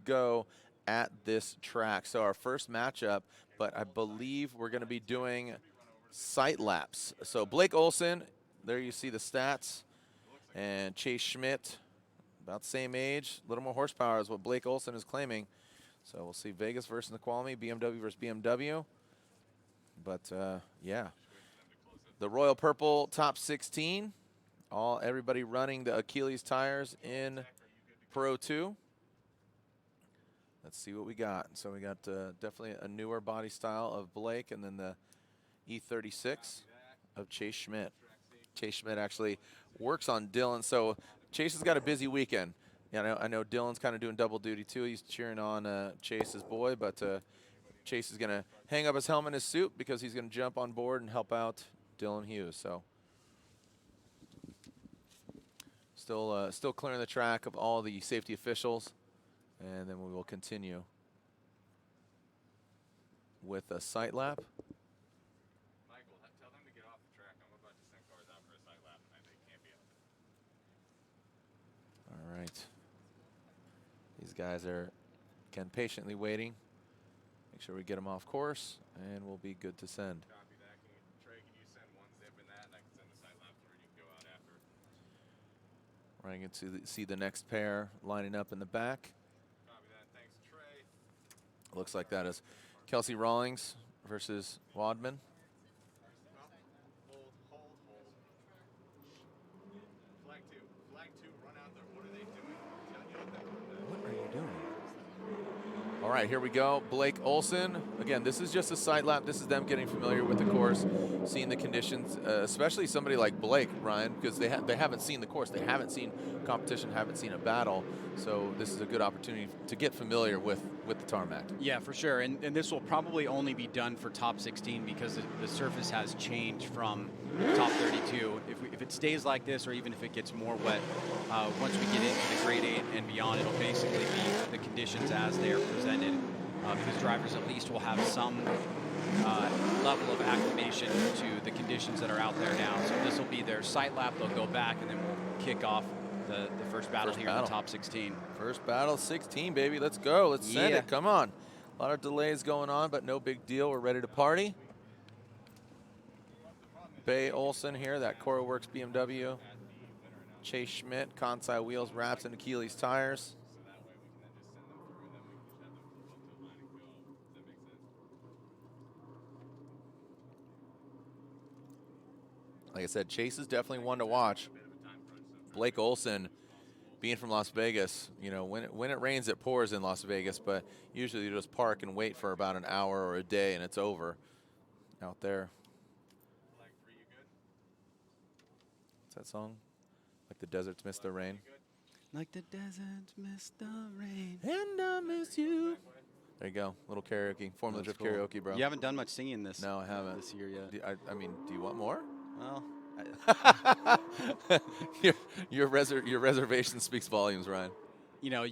go at this track. So our first matchup, but I believe we're going to be doing sight laps. So Blake Olson, there you see the stats, and Chase Schmidt, about the same age, a little more horsepower is what Blake Olson is claiming. So we'll see Vegas versus Snoqualmie, BMW versus BMW. But yeah, the Royal Purple top 16, everybody running the Achilles tires in PRO2. Let's see what we got. So we got definitely a newer body style of Blake, and then the E36 of Chase Schmidt. Chase Schmidt actually works on Dylan. So Chase has got a busy weekend. Yeah, I know Dylan's kind of doing double duty too. He's cheering on Chase's boy, but Chase is going to hang up his helmet and his suit because he's going to jump on board and help out Dylan Hughes. So still clearing the track of all the safety officials, and then we will continue with a sight lap. Michael, tell them to get off the track. I'm about to send cars out for a sight lap, and they can't be out. All right. These guys are, again, patiently waiting. Make sure we get them off course, and we'll be good to send. Copy that. Trey, can you send one zip in that, and I can send the sight lap through, and you can go out after. We're going to see the next pair lining up in the back. Copy that. Thanks, Trey. Looks like that is Kelsey Rawlings versus Wadman. Hold. Flag two, run out there. What are they doing? What are you doing? All right, here we go. Blake Olson. Again, this is just a sight lap. This is them getting familiar with the course, seeing the conditions, especially somebody like Blake, Ryan, because they haven't seen the course. They haven't seen competition, haven't seen a battle. So this is a good opportunity to get familiar with the tarmac. Yeah, for sure. And this will probably only be done for top 16 because the surface has changed from top 32. If it stays like this, or even if it gets more wet, once we get into the grade 8 and beyond, it'll basically be the conditions as they are presented, because drivers at least will have some level of acclimation to the conditions that are out there now. So this will be their sight lap. They'll go back, and then we'll kick off the first battle here in the top 16. First battle, 16, baby. Let's go. Let's send it. Come on. A lot of delays going on, but no big deal. We're ready to party. Bay Olson here, that Cora Works BMW. Chase Schmidt, Kansai wheels, wraps, and Achilles tires. Like I said, Chase is definitely one to watch. Blake Olson, being from Las Vegas, you know, when it rains, it pours in Las Vegas, but usually you just park and wait for about an hour or a day, and it's over out there. What's that song? Like the deserts miss the rain. Like the deserts miss the rain. And I miss you. There you go. Little karaoke. Formula Drift karaoke, bro. You haven't done much singing this. No, I haven't. This year yet. I mean, do you want more? Well, your reservation speaks volumes, Ryan. You know,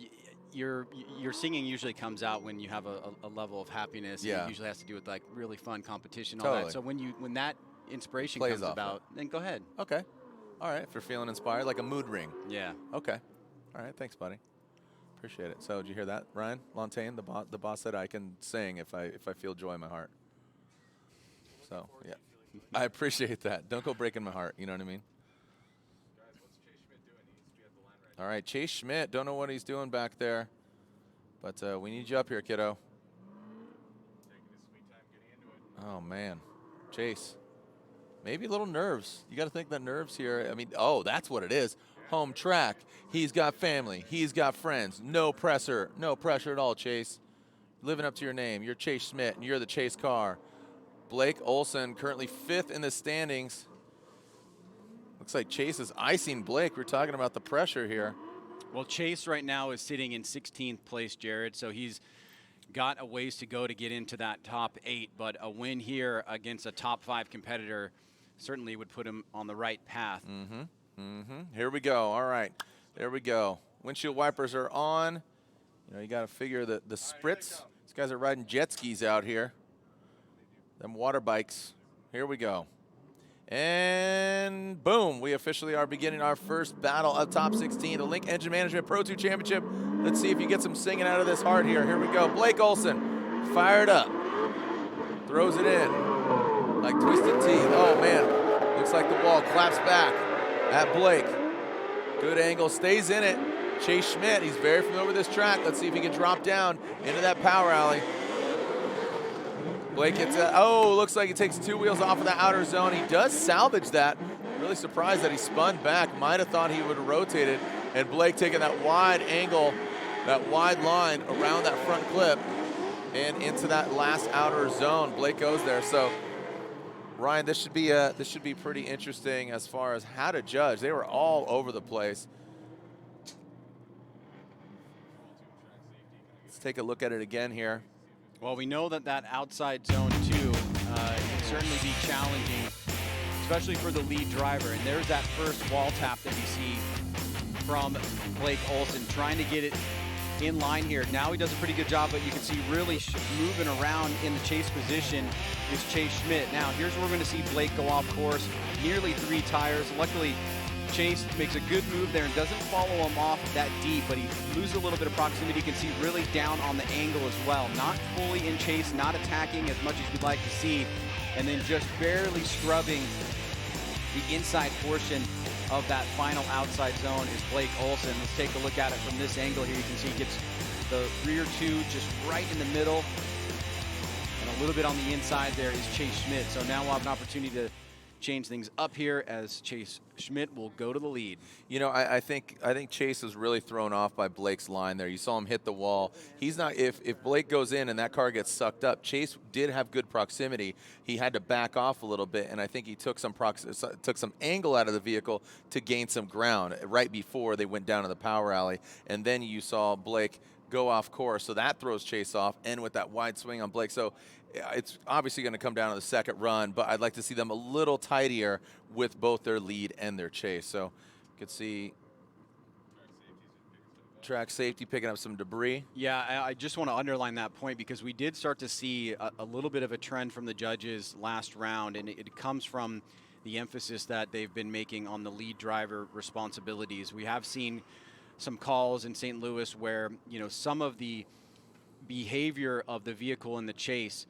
your singing usually comes out when you have a level of happiness. Yeah. It usually has to do with like really fun competition, Totally. all that. So when that inspiration Plays comes off about, then go ahead. Okay. All right. If you're feeling inspired, like a mood ring. Yeah. Okay. All right. Thanks, buddy. Appreciate it. So did you hear that, Ryan Lontaine? The boss said I can sing if I feel joy in my heart. So yeah, I appreciate that. Don't go breaking my heart. You know what I mean? All right, Chase Schmidt. Don't know what he's doing back there, but we need you up here, kiddo. Oh man, Chase. Maybe a little nerves. You got to think that nerves here. I mean, oh, that's what it is. Home track. He's got family. He's got friends. No pressure. No pressure at all, Chase. Living up to your name. You're Chase Schmidt, and you're the Chase car. Blake Olson currently 5th in the standings. Looks like Chase is icing Blake. We're talking about the pressure here. Well, Chase right now is sitting in 16th place, Jared. So he's got a ways to go to get into that top 8. But a win here against a top 5 competitor certainly would put him on the right path. Here we go. All right. There we go. Windshield wipers are on. You know, you got to figure the spritz. These guys are riding jet skis out here. Them water bikes. Here we go. And boom, we officially are beginning our first battle of top 16, the Link Engine Management Pro 2 Championship. Let's see if he gets some singing out of this heart here. Here we go. Blake Olson, fired up. Throws it in like twisted teeth. Oh, man. Looks like the wall claps back at Blake. Good angle, stays in it. Chase Schmidt, he's very familiar with this track. Let's see if he can drop down into that power alley. Blake gets it. Oh, looks like he takes 2 wheels off of the outer zone. He does salvage that. Really surprised that he spun back. Might have thought he would have rotated. And Blake taking that wide angle, that wide line around that front clip and into that last outer zone. Blake goes there. So, Ryan, this should be pretty interesting as far as how to judge. They were all over the place. Let's take a look at it again here. Well, we know that outside zone 2 can certainly be challenging, especially for the lead driver. And there's that first wall tap that we see from Blake Olson, trying to get it in line here. Now he does a pretty good job, but you can see really moving around in the chase position is Chase Schmidt. Now here's where we're going to see Blake go off course, nearly 3 tires. Luckily, Chase makes a good move there and doesn't follow him off that deep, but he loses a little bit of proximity. You can see really down on the angle as well. Not fully in chase, not attacking as much as you'd like to see, and then just barely scrubbing the inside portion of that final outside zone is Blake Olson. Let's take a look at it from this angle here. You can see he gets the rear 2 just right in the middle, and a little bit on the inside there is Chase Schmidt. So now we'll have an opportunity to change things up here as Chase Schmidt will go to the lead. You know, I think Chase was really thrown off by Blake's line there. You saw him hit the wall. He's not, if Blake goes in and that car gets sucked up, Chase did have good proximity. He had to back off a little bit, and I think he took some angle out of the vehicle to gain some ground right before they went down to the power alley. And then you saw Blake go off course, so that throws Chase off, and with that wide swing on Blake. So it's obviously going to come down to the second run, but I'd like to see them a little tidier with both their lead and their chase. So you can see track safety picking up some debris. Yeah, I just want to underline that point because we did start to see a little bit of a trend from the judges last round, and it comes from the emphasis that they've been making on the lead driver responsibilities. We have seen some calls in St. Louis where, you know, some of the behavior of the vehicle in the chase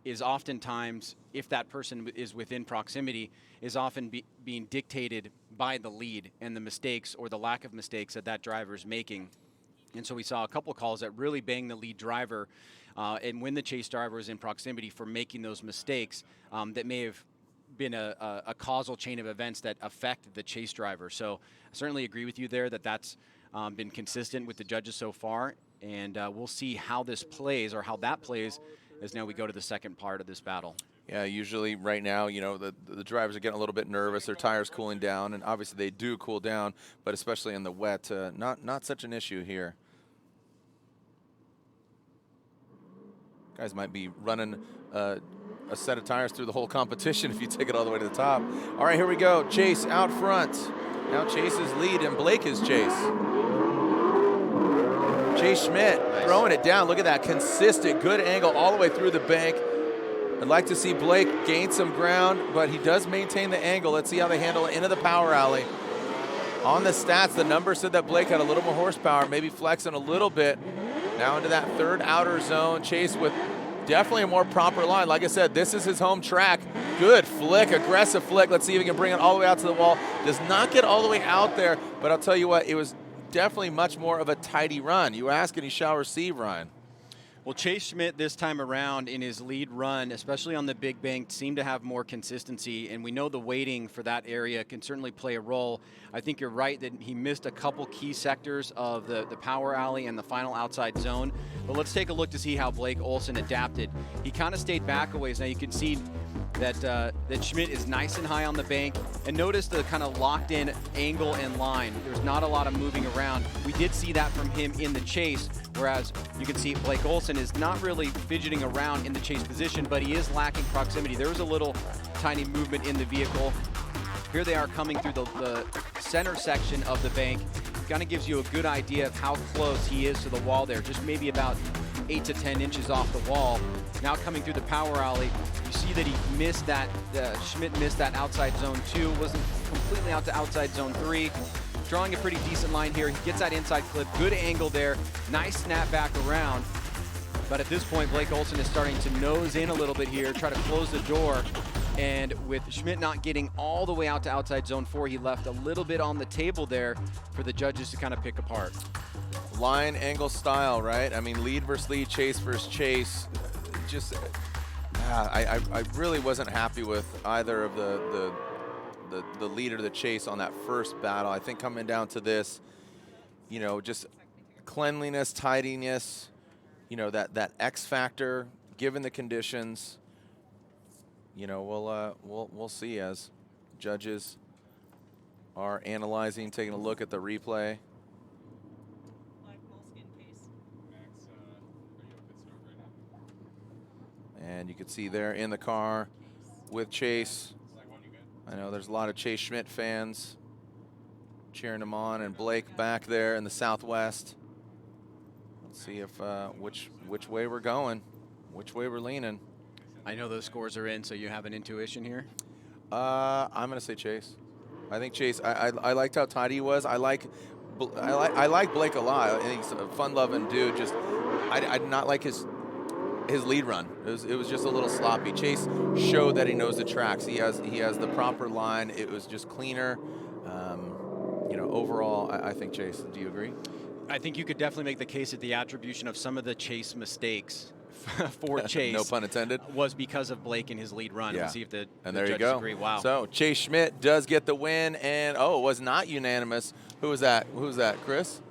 is oftentimes, if that person is within proximity, is often being dictated by the lead and the mistakes or the lack of mistakes that driver is making. And so we saw a couple of calls that really banged the lead driver and when the chase driver is in proximity for making those mistakes that may have been a causal chain of events that affect the chase driver. So I certainly agree with you there that that's been consistent with the judges so far. And we'll see how this plays, or how that plays, as now we go to the second part of this battle. Yeah, usually right now, you know, the drivers are getting a little bit nervous. Their tires cooling down, and obviously they do cool down, but especially in the wet, not such an issue here. Guys might be running a set of tires through the whole competition if you take it all the way to the top. All right, here we go. Chase out front. Now Chase is lead, and Blake is Chase. Chase Schmidt throwing it down. Look at that consistent, good angle all the way through the bank. I'd like to see Blake gain some ground, but he does maintain the angle. Let's see how they handle it into the power alley. On the stats, the numbers said that Blake had a little more horsepower, maybe flexing a little bit. Now into that third outer zone. Chase with definitely a more proper line. Like I said, this is his home track. Good flick, aggressive flick. Let's see if he can bring it all the way out to the wall. Does not get all the way out there, but I'll tell you what, it was definitely much more of a tidy run. You ask and he shall receive, Ryan. Well, Chase Schmidt this time around in his lead run, especially on the big bank, seemed to have more consistency, and we know the weighting for that area can certainly play a role. I think you're right that he missed a couple key sectors of the power alley and the final outside zone, but let's take a look to see how Blake Olson adapted. He kind of stayed back a ways. Now you can see that Schmidt is nice and high on the bank, and notice the kind of locked in angle and line. There's not a lot of moving around. We did see that from him in the chase, whereas you can see Blake Olson is not really fidgeting around in the chase position, but he is lacking proximity. There was a little tiny movement in the vehicle. Here they are coming through the center section of the bank. Kind of gives you a good idea of how close he is to the wall there, just maybe about 8 to 10 inches off the wall. Now coming through the power alley, you see that he missed that, Schmidt missed that outside zone 2, wasn't completely out to outside zone 3. drawing a pretty decent line here. He gets that inside clip, good angle there, nice snap back around. But at this point, Blake Olson is starting to nose in a little bit here, try to close the door. And with Schmidt not getting all the way out to outside zone 4, he left a little bit on the table there for the judges to kind of pick apart. Line angle style, right? I mean, lead versus lead, chase versus chase. Just, I really wasn't happy with either of the lead or the chase on that first battle. I think coming down to this, you know, just cleanliness, tidiness, you know, that X factor, given the conditions. You know, we'll see as judges are analyzing, taking a look at the replay. And you can see there in the car with Chase. I know there's a lot of Chase Schmidt fans cheering him on, and Blake back there in the southwest. Let's see if which way we're going, which way we're leaning. I know those scores are in, so you have an intuition here? I'm gonna say Chase. I think Chase. I liked how tidy he was. I like Blake a lot. I think he's a fun-loving dude. Just I did not like his lead run. It was just a little sloppy. Chase showed that he knows the tracks. He has the proper line. It was just cleaner. You know, overall, I think Chase. Do you agree? I think you could definitely make the case that the attribution of some of the Chase mistakes for Chase, no pun intended, was because of Blake in his lead run. Yeah. We'll see if the there you judges go. agree. Wow. So Chase Schmidt does get the win, and it was not unanimous. Who was that? Who was that? Chris?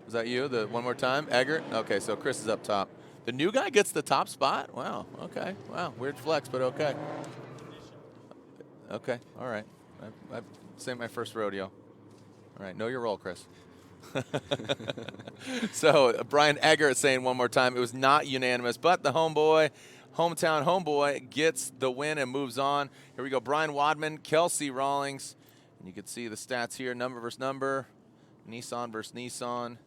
Was that you? The one more time? Eggert? Okay, so Chris is up top. The new guy gets the top spot? Wow, okay. Wow, weird flex, but okay. Okay, all right. This ain't my first rodeo. All right, know your role, Chris. So Brian Eggert saying one more time, it was not unanimous, but the hometown homeboy gets the win and moves on. Here we go, Brian Wadman, Kelsey Rawlings, and you can see the stats here, number versus number, Nissan versus Nissan,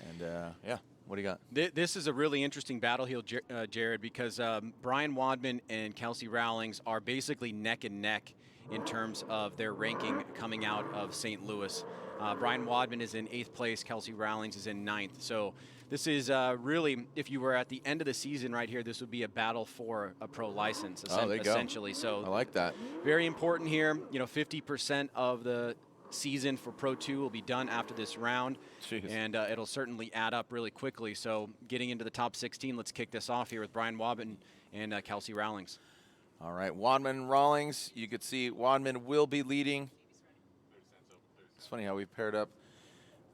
and yeah, what do you got? This is a really interesting battle here, Jared, because Brian Wadman and Kelsey Rawlings are basically neck and neck in terms of their ranking coming out of St. Louis. Brian Wadman is in 8th place. Kelsey Rawlings is in 9th. So this is really, if you were at the end of the season right here, this would be a battle for a pro license, essentially. So I like that. Very important here. You know, 50% of the season for Pro 2 will be done after this round. Jeez. And it'll certainly add up really quickly. So getting into the top 16, let's kick this off here with Brian Wadman and Kelsey Rawlings. All right, Wadman, Rawlings. You could see Wadman will be leading. It's funny how we paired up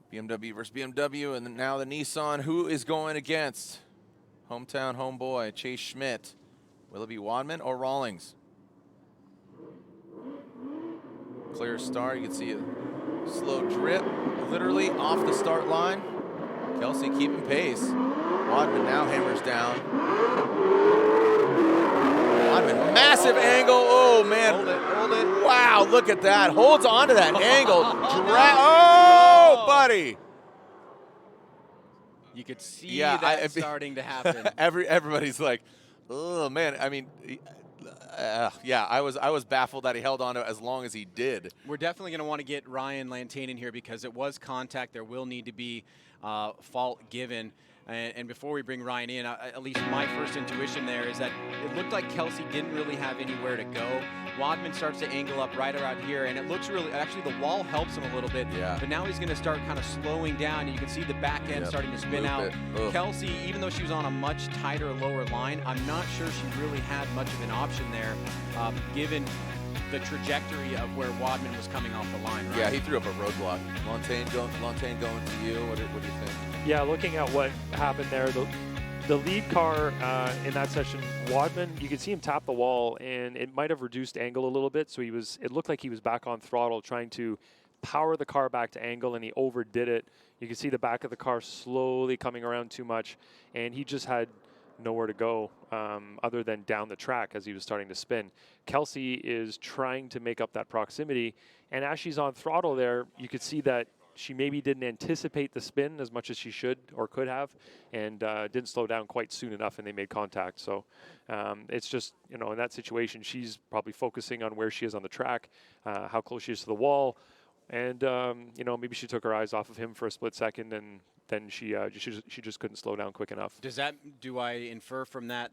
BMW versus BMW, and now the Nissan. Who is going against hometown homeboy Chase Schmidt? Will it be Wadman or Rawlings? Clear start. You can see a slow drip, literally off the start line. Kelsey keeping pace. Wadman now hammers down. Wadman, massive angle. Oh, man. Hold it. Wow, look at that. Holds on to that angle. Oh, buddy. You could see Yeah, that starting to happen. Everybody's like, oh, man. I mean, yeah, I was baffled that he held on to it as long as he did. We're definitely going to want to get Ryan Lantain in here because it was contact. There will need to be fault given. And before we bring Ryan in, at least my first intuition there is that it looked like Kelsey didn't really have anywhere to go. Wadman starts to angle up right around here, and it looks really, actually the wall helps him a little bit. Yeah. But now he's going to start kind of slowing down, and you can see the back end starting to spin out. Kelsey, even though she was on a much tighter lower line, I'm not sure she really had much of an option there, given the trajectory of where Wadman was coming off the line. Right? Yeah, he threw up a roadblock. Lantain going to you. What do you think? Yeah, looking at what happened there, the lead car in that session, Wadman, you could see him tap the wall, and it might have reduced angle a little bit. So it looked like he was back on throttle trying to power the car back to angle, and he overdid it. You can see the back of the car slowly coming around too much, and he just had nowhere to go other than down the track as he was starting to spin. Kelsey is trying to make up that proximity, and as she's on throttle there, you could see that she maybe didn't anticipate the spin as much as she should or could have, and didn't slow down quite soon enough, and they made contact. So it's just, you know, in that situation, she's probably focusing on where she is on the track, how close she is to the wall, And you know, maybe she took her eyes off of him for a split second, and then she just couldn't slow down quick enough. Do I infer from that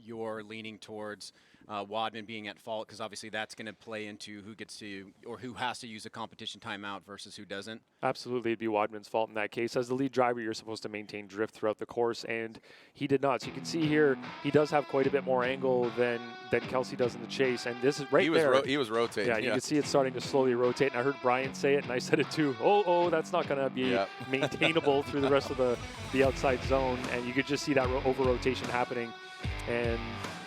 you're leaning towards Wadman being at fault? Because obviously that's going to play into who gets to or who has to use a competition timeout versus who doesn't. Absolutely, it'd be Wadman's fault in that case. As the lead driver, you're supposed to maintain drift throughout the course, and he did not. So you can see here, he does have quite a bit more angle than Kelsey does in the chase, and this is right there. He was rotating. Yeah, you can see it starting to slowly rotate, and I heard Brian say it, and I said it too. Oh, that's not going to be maintainable through the rest of the outside zone, and you could just see that over-rotation happening, and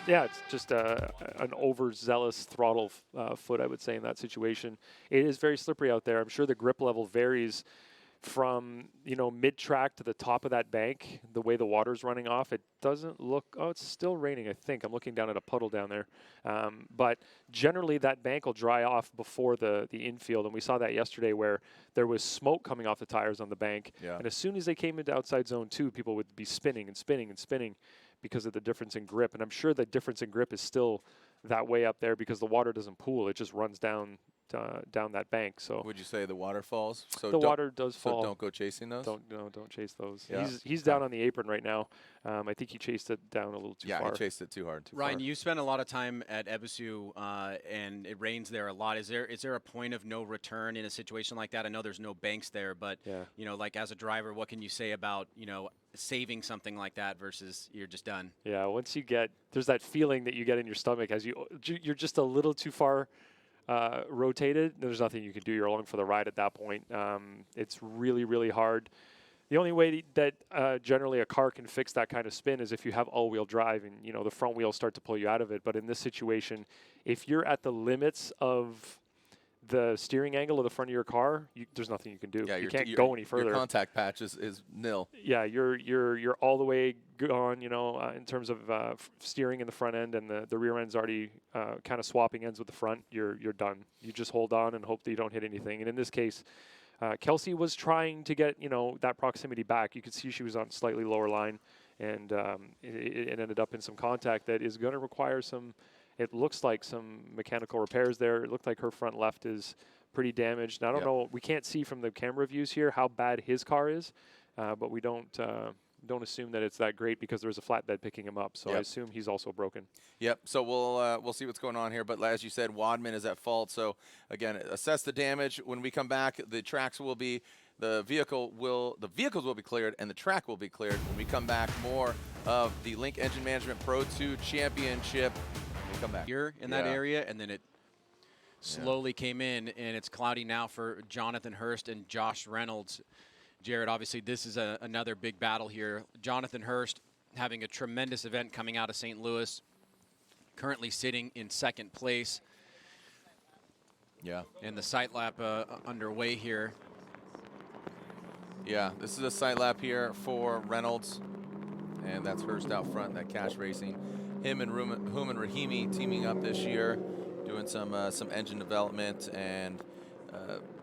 yeah, it's just an overzealous throttle foot, I would say, in that situation. It is very slippery out there. I'm sure the grip level varies from, you know, mid-track to the top of that bank, the way the water's running off. It doesn't look, oh, it's still raining, I think. I'm looking down at a puddle down there. But generally, that bank will dry off before the infield, and we saw that yesterday where there was smoke coming off the tires on the bank. Yeah. And as soon as they came into outside zone 2, people would be spinning and spinning and spinning because of the difference in grip. And I'm sure the difference in grip is still that way up there because the water doesn't pool. It just runs down that bank. So would you say the water falls? So the water does fall. So don't go chasing those? Don't chase those. Yeah. He's down on the apron right now. I think he chased it down a little too far. Yeah, he chased it too hard. Ryan, you spend a lot of time at Ebisu, and it rains there a lot. Is there a point of no return in a situation like that? I know there's no banks there, but you know, like as a driver, what can you say about, you know, saving something like that versus you're just done? Yeah, once you get, there's that feeling that you get in your stomach as you're just a little too far rotated. There's nothing you can do. You're along for the ride at that point. It's really, really hard. The only way that generally a car can fix that kind of spin is if you have all-wheel drive and, you know, the front wheels start to pull you out of it. But in this situation, if you're at the limits of the steering angle of the front of your car, there's nothing you can do. Yeah, you can't go any further. Your contact patch is nil. Yeah, you're all the way gone, you know, in terms of steering in the front end, and the rear end's already kind of swapping ends with the front. You're done. You just hold on and hope that you don't hit anything. And in this case, Kelsey was trying to get, you know, that proximity back. You could see she was on slightly lower line, and it ended up in some contact that is going to require some. It looks like some mechanical repairs there. It looked like her front left is pretty damaged. Now, I don't know. We can't see from the camera views here how bad his car is, but we don't assume that it's that great because there's a flatbed picking him up. So I assume he's also broken. Yep. So we'll see what's going on here. But as you said, Wadman is at fault. So again, assess the damage. When we come back, the tracks will be. The vehicles will be cleared and the track will be cleared. When we come back, more of the Link Engine Management Pro 2 Championship. We'll come back here in that area, and then it slowly came in, and it's cloudy now for Jonathan Hurst and Josh Reynolds. Jared, obviously this is another big battle here. Jonathan Hurst having a tremendous event coming out of St. Louis, currently sitting in second place. Yeah. And the sight lap underway here. Yeah, this is a sight lap here for Reynolds, and that's Hurst out front, that Cash Racing. Him and Hum and Rahimi teaming up this year, doing some engine development and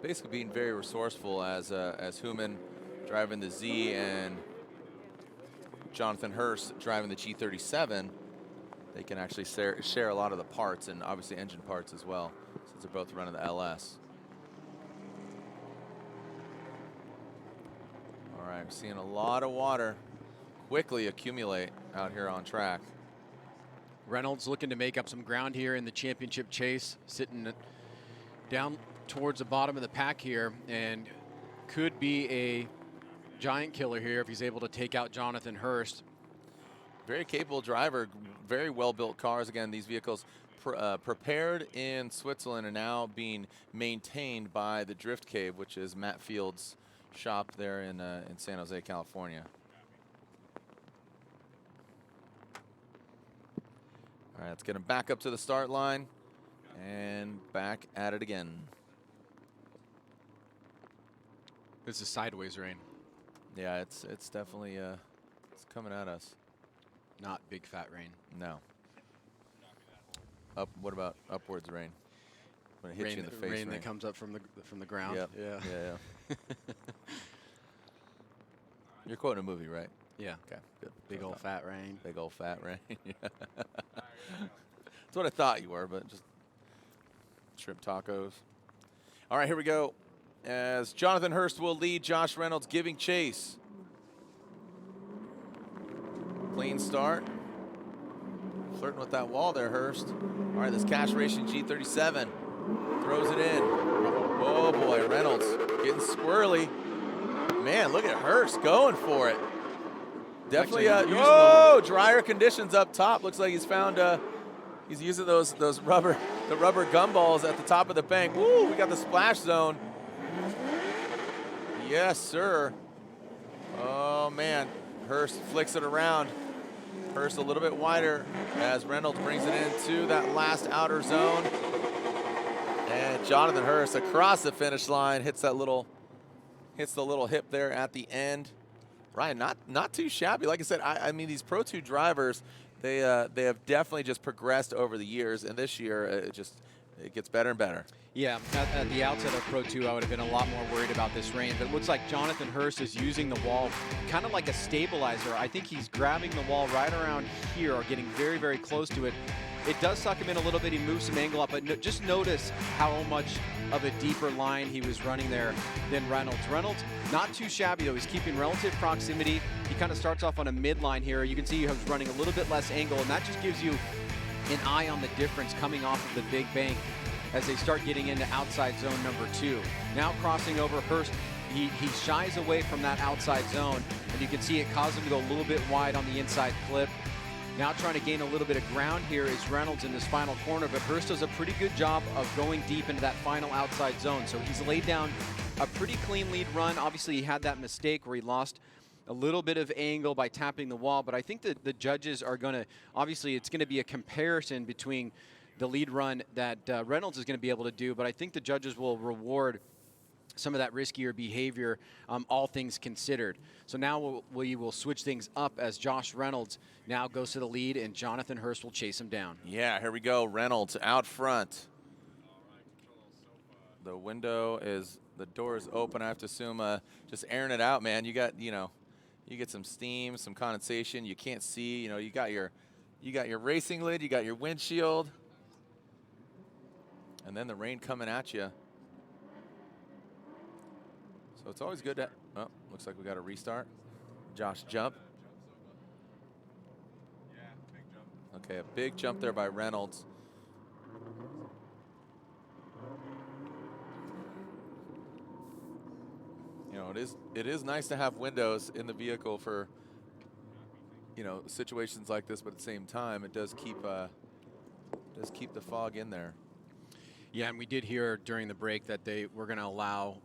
basically being very resourceful as Human driving the Z and Jonathan Hurst driving the G37. They can actually share a lot of the parts and obviously engine parts as well, since they're both running the LS. All right, I'm seeing a lot of water quickly accumulate out here on track. Reynolds looking to make up some ground here in the championship chase, sitting down towards the bottom of the pack here, and could be a giant killer here if he's able to take out Jonathan Hurst. Very capable driver, very well-built cars. Again, these vehicles prepared in Switzerland are now being maintained by the Drift Cave, which is Matt Field's shop there in San Jose, California. All right, let's get him back up to the start line and back at it again. This is sideways rain. Yeah, it's definitely it's coming at us. Not big fat rain. No. What about upwards rain? When it hits you in the face. Rain that comes up from the ground. Yep. Yeah. You're quoting a movie, right? Yeah. Okay, good. Big old fat rain. Big old fat rain. That's what I thought you were, but just shrimp tacos. All right, here we go. as Jonathan Hurst will lead, Josh Reynolds giving chase. Clean start. Flirting with that wall there, Hurst. All right, this Cash Racing G37 throws it in. Oh boy, Reynolds getting squirrely. Man, look at Hurst going for it. Definitely, drier conditions up top. Looks like he's found, he's using the rubber gumballs at the top of the bank. Woo, we got the splash zone. Yes, sir. Oh man, Hurst flicks it around. Hurst a little bit wider as Reynolds brings it into that last outer zone. And Jonathan Hurst across the finish line hits the little hip there at the end. Ryan, not too shabby. Like I said, I mean, these Pro2 drivers, they have definitely just progressed over the years, and this year it gets better and better. Yeah, at the outset of Pro2, I would have been a lot more worried about this rain, but it looks like Jonathan Hurst is using the wall kind of like a stabilizer. I think he's grabbing the wall right around here or getting very, very close to it. It does suck him in a little bit. He moves some angle up, but just notice how much of a deeper line he was running there than Reynolds. Reynolds, not too shabby, though. He's keeping relative proximity. He kind of starts off on a midline here. You can see he was running a little bit less angle, and that just gives you an eye on the difference coming off of the big bank as they start getting into outside zone number 2. Now crossing over Hurst, he shies away from that outside zone, and you can see it caused him to go a little bit wide on the inside clip. Now trying to gain a little bit of ground here is Reynolds in this final corner, but Hurst does a pretty good job of going deep into that final outside zone. So he's laid down a pretty clean lead run. Obviously, he had that mistake where he lost a little bit of angle by tapping the wall, but I think that the judges are going to, obviously, it's going to be a comparison between the lead run that Reynolds is going to be able to do, but I think the judges will reward some of that riskier behavior, all things considered. So now we will switch things up as Josh Reynolds now goes to the lead, and Jonathan Hurst will chase him down. Yeah, here we go. Reynolds out front. The door is open. I have to assume just airing it out, man. You get some steam, some condensation. You can't see. You got your racing lid. You got your windshield, and then the rain coming at you. So it's always good to, oh, looks like we got a restart. Josh jump. Yeah, big jump. Okay, a big jump there by Reynolds. It is nice to have windows in the vehicle for, situations like this, but at the same time, it does keep the fog in there. Yeah, and we did hear during the break that they were going to allow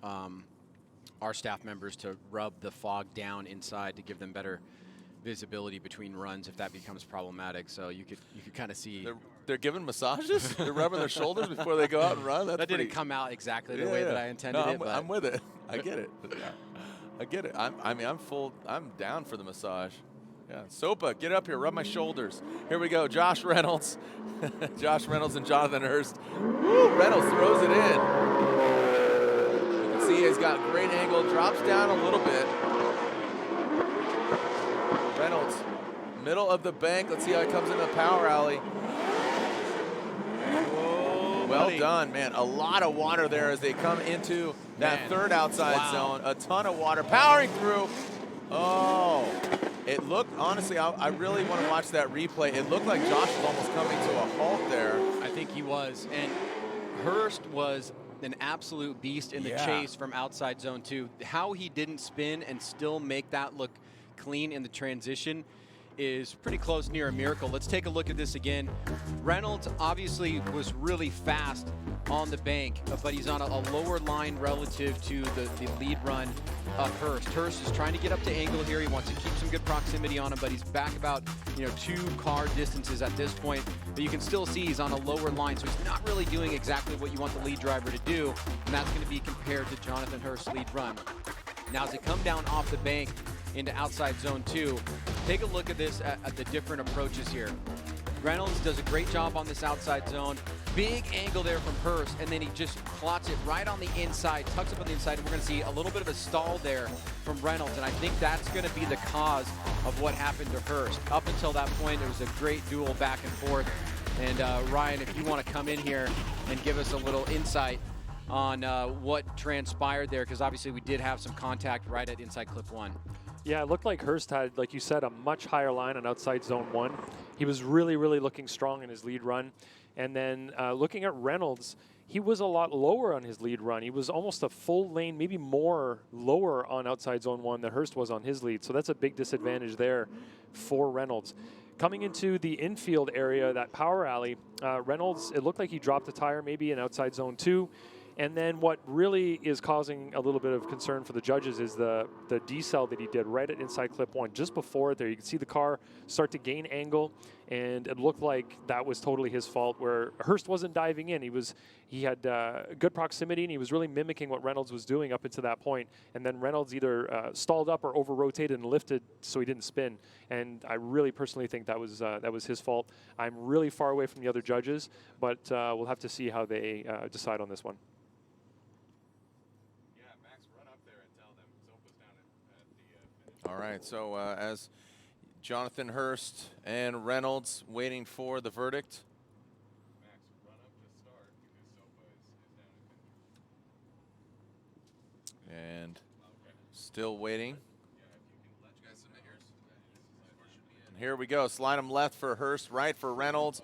our staff members to rub the fog down inside to give them better visibility between runs if that becomes problematic. So you could kind of see. They're giving massages? They're rubbing their shoulders before they go out and run? That didn't come out exactly the way that I intended it. But I'm with it. I get it. I get it. I'm down for the massage. Yeah, Sopa, get up here, rub my shoulders. Here we go, Josh Reynolds. Josh Reynolds and Jonathan Hurst. Woo, Reynolds throws it in. See, he's got great angle, drops down a little bit. Reynolds, middle of the bank. Let's see how it comes into the power alley. Whoa, well buddy. done, man. A lot of water there as they come into that third outside zone. A ton of water powering through. Oh, it looked, honestly, I really want to watch that replay. It looked like Josh was almost coming to a halt there. I think he was. And Hurst was an absolute beast in the chase from outside zone 2. How he didn't spin and still make that look clean in the transition is pretty close near a miracle. Let's take a look at this again. Reynolds obviously was really fast on the bank, but he's on a lower line relative to the lead run of Hurst. Hurst is trying to get up to angle here. He wants to keep some good proximity on him, but he's back about 2 car distances at this point. But you can still see he's on a lower line, so he's not really doing exactly what you want the lead driver to do, and that's going to be compared to Jonathan Hurst's lead run. Now as they come down off the bank into outside zone 2, take a look at this at the different approaches here. Reynolds does a great job on this outside zone. Big angle there from Hurst, and then he just plots it right on the inside, tucks up on the inside, and we're going to see a little bit of a stall there from Reynolds, and I think that's going to be the cause of what happened to Hurst. Up until that point, it was a great duel back and forth, and Ryan, if you want to come in here and give us a little insight on what transpired there, because obviously we did have some contact right at inside clip 1. Yeah, it looked like Hurst had, like you said, a much higher line on outside zone 1. He was really, really looking strong in his lead run. And then looking at Reynolds, he was a lot lower on his lead run. He was almost a full lane, maybe more lower on outside zone 1 than Hurst was on his lead. So that's a big disadvantage there for Reynolds. Coming into the infield area, that power alley, Reynolds, it looked like he dropped a tire maybe in outside zone 2. And then what really is causing a little bit of concern for the judges is the decel that he did right at inside clip 1. Just before it there, you can see the car start to gain angle, and it looked like that was totally his fault, where Hurst wasn't diving in. He had good proximity, and he was really mimicking what Reynolds was doing up until that point. And then Reynolds either stalled up or over-rotated and lifted so he didn't spin. And I really personally think that was his fault. I'm really far away from the other judges, but we'll have to see how they decide on this one. All right, so as Jonathan Hurst and Reynolds waiting for the verdict. Max, run up to start because Sopa is down. And still waiting. And here we go. Slide him left for Hurst, right for Reynolds.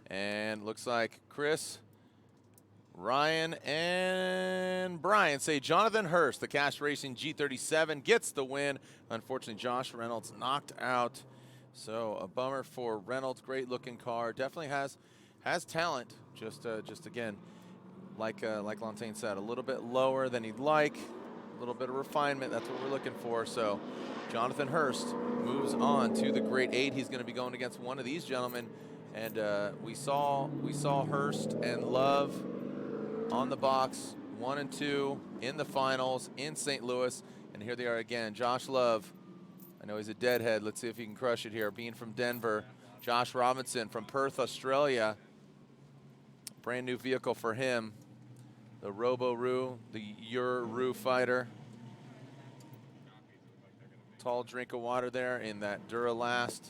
And looks like Chris, Ryan, and Brian say Jonathan Hurst, the Cash Racing G37, gets the win. Unfortunately, Josh Reynolds knocked out. So a bummer for Reynolds. Great looking car. Definitely has talent. Just again, like Lantain said, a little bit lower than he'd like. A little bit of refinement. That's what we're looking for. So Jonathan Hurst moves on to the Grade 8. He's going to be going against one of these gentlemen. And we saw Hurst and Love on the box, 1 and 2 in the finals in St. Louis. And here they are again. Josh Love, I know he's a deadhead. Let's see if he can crush it here. Being from Denver. Josh Robinson from Perth, Australia. Brand new vehicle for him. The Robo-Roo, the Your-Roo fighter. Tall drink of water there in that Duralast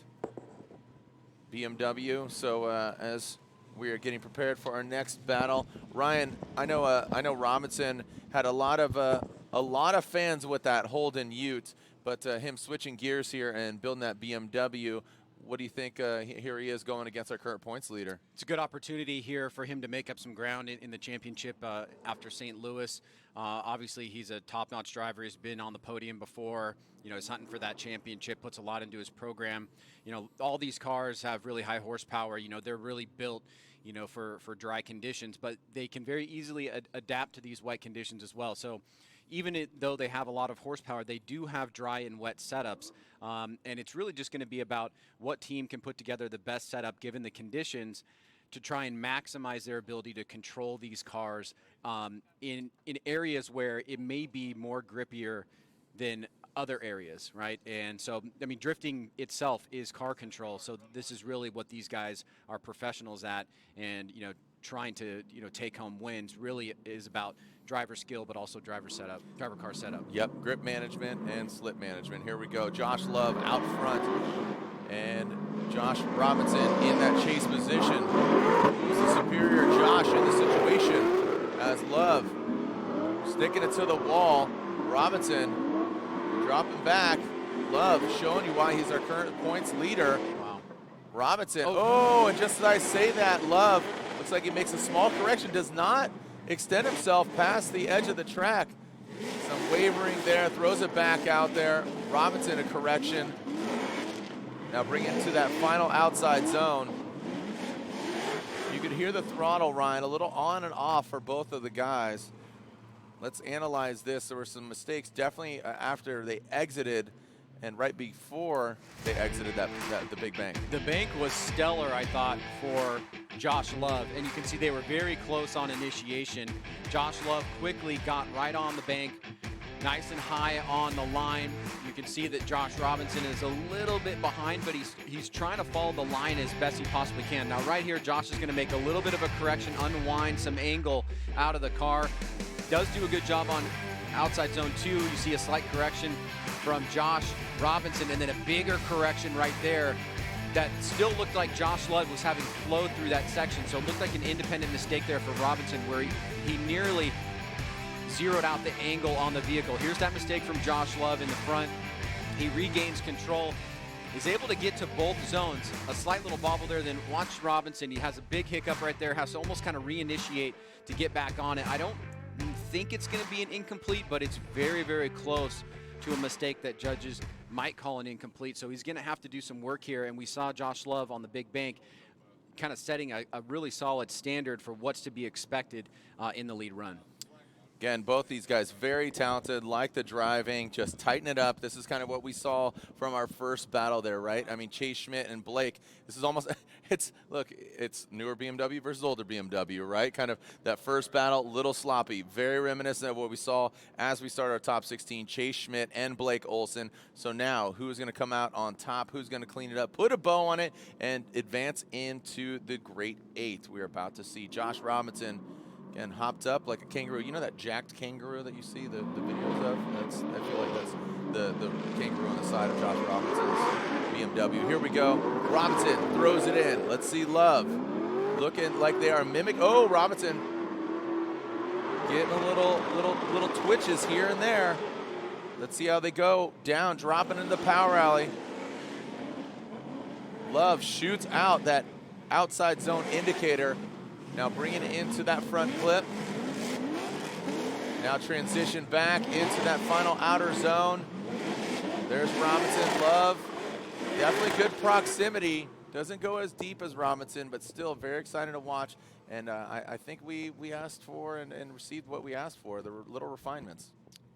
BMW. So as we are getting prepared for our next battle, Ryan, I know Robinson had a lot of fans with that Holden Ute, but him switching gears here and building that BMW. What do you think? Here he is going against our current points leader. It's a good opportunity here for him to make up some ground in the championship after St. Louis. Obviously, he's a top-notch driver. He's been on the podium before. You know, he's hunting for that championship, puts a lot into his program. You know, all these cars have really high horsepower. You know, they're really built, you know, for dry conditions, but they can very easily adapt to these wet conditions as well. So even though they have a lot of horsepower, they do have dry and wet setups. And it's really just going to be about what team can put together the best setup given the conditions to try and maximize their ability to control these cars in areas where it may be more grippier than other areas, right? And so, I mean, drifting itself is car control. So this is really what these guys are professionals at. And, you know, trying to, you know, take home wins really is about driver skill, but also driver car setup. Yep, grip management and slip management. Here we go. Josh Love out front, and Josh Robinson in that chase position. Who's the superior Josh in the situation? As Love sticking it to the wall. Robinson dropping back. Love showing you why he's our current points leader. Wow. Robinson, oh, and just as I say that, Love looks like he makes a small correction, does not extend himself past the edge of the track. Some wavering there, throws it back out there. Robinson, a correction. Now bring it to that final outside zone. You could hear the throttle, Ryan, a little on and off for both of the guys. Let's analyze this. There were some mistakes definitely after they exited and right before they exited the big bank. The bank was stellar, I thought, for Josh Love, and you can see they were very close on initiation. Josh Love quickly got right on the bank, nice and high on the line. You can see that Josh Robinson is a little bit behind, but he's trying to follow the line as best he possibly can. Now right here, Josh is going to make a little bit of a correction, unwind some angle out of the car. Does do a good job on outside zone 2. You see a slight correction from Josh Robinson, and then a bigger correction right there that still looked like Josh Love was having flowed through that section. So it looked like an independent mistake there for Robinson, where he nearly zeroed out the angle on the vehicle. Here's that mistake from Josh Love in the front. He regains control, is able to get to both zones. A slight little bobble there, then watch Robinson. He has a big hiccup right there, has to almost kind of reinitiate to get back on it. I don't think it's going to be an incomplete, but it's very, very close to a mistake that judges might call an incomplete. So he's going to have to do some work here, and we saw Josh Love on the big bank kind of setting a really solid standard for what's to be expected in the lead run. Again, both these guys very talented, like the driving, just tighten it up. This is kind of what we saw from our first battle there, right? I mean, Chase Schmidt and Blake, this is almost, look, it's newer BMW versus older BMW, right? Kind of that first battle, little sloppy, very reminiscent of what we saw as we started our top 16, Chase Schmidt and Blake Olson. So now, who's going to come out on top? Who's going to clean it up, put a bow on it, and advance into the Great Eight? We're about to see Josh Robinson and hopped up like a kangaroo. You know that jacked kangaroo that you see the videos of? I feel like that's the kangaroo on the side of Josh Robinson's BMW. Here we go. Robinson throws it in. Let's see Love looking like they are Oh, Robinson getting a little twitches here and there. Let's see how they go. Down, dropping into the power alley. Love shoots out that outside zone indicator. Now bringing it into that front clip. Now transition back into that final outer zone. There's Robinson. Love, definitely good proximity. Doesn't go as deep as Robinson, but still very exciting to watch. And I think we asked for and received what we asked for, the little refinements.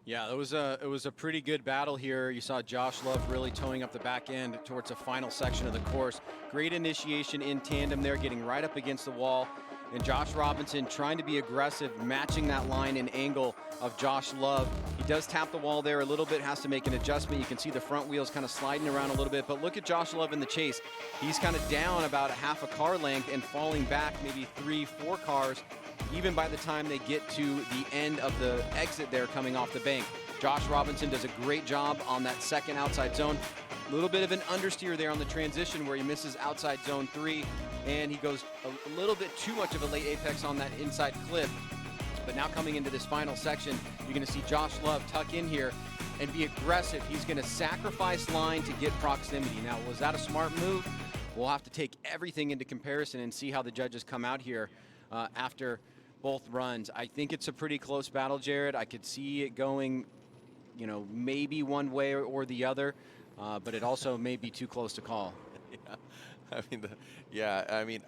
Yeah, it was a pretty good battle here. You saw Josh Love really towing up the back end towards the final section of the course. Great initiation in tandem there, getting right up against the wall. And Josh Robinson trying to be aggressive, matching that line and angle of Josh Love. He does tap the wall there a little bit, has to make an adjustment. You can see the front wheels kind of sliding around a little bit, but look at Josh Love in the chase. He's kind of down about a half a car length and falling back maybe 3-4 cars, even by the time they get to the end of the exit there coming off the bank. Josh Robinson does a great job on that second outside zone. A little bit of an understeer there on the transition where he misses outside zone 3, and he goes a little bit too much of a late apex on that inside clip. But now coming into this final section, you're going to see Josh Love tuck in here and be aggressive. He's going to sacrifice line to get proximity. Now, was that a smart move? We'll have to take everything into comparison and see how the judges come out here after both runs. I think it's a pretty close battle, Jared. I could see it going, you know, maybe one way or the other. But it also may be too close to call. Yeah, I mean,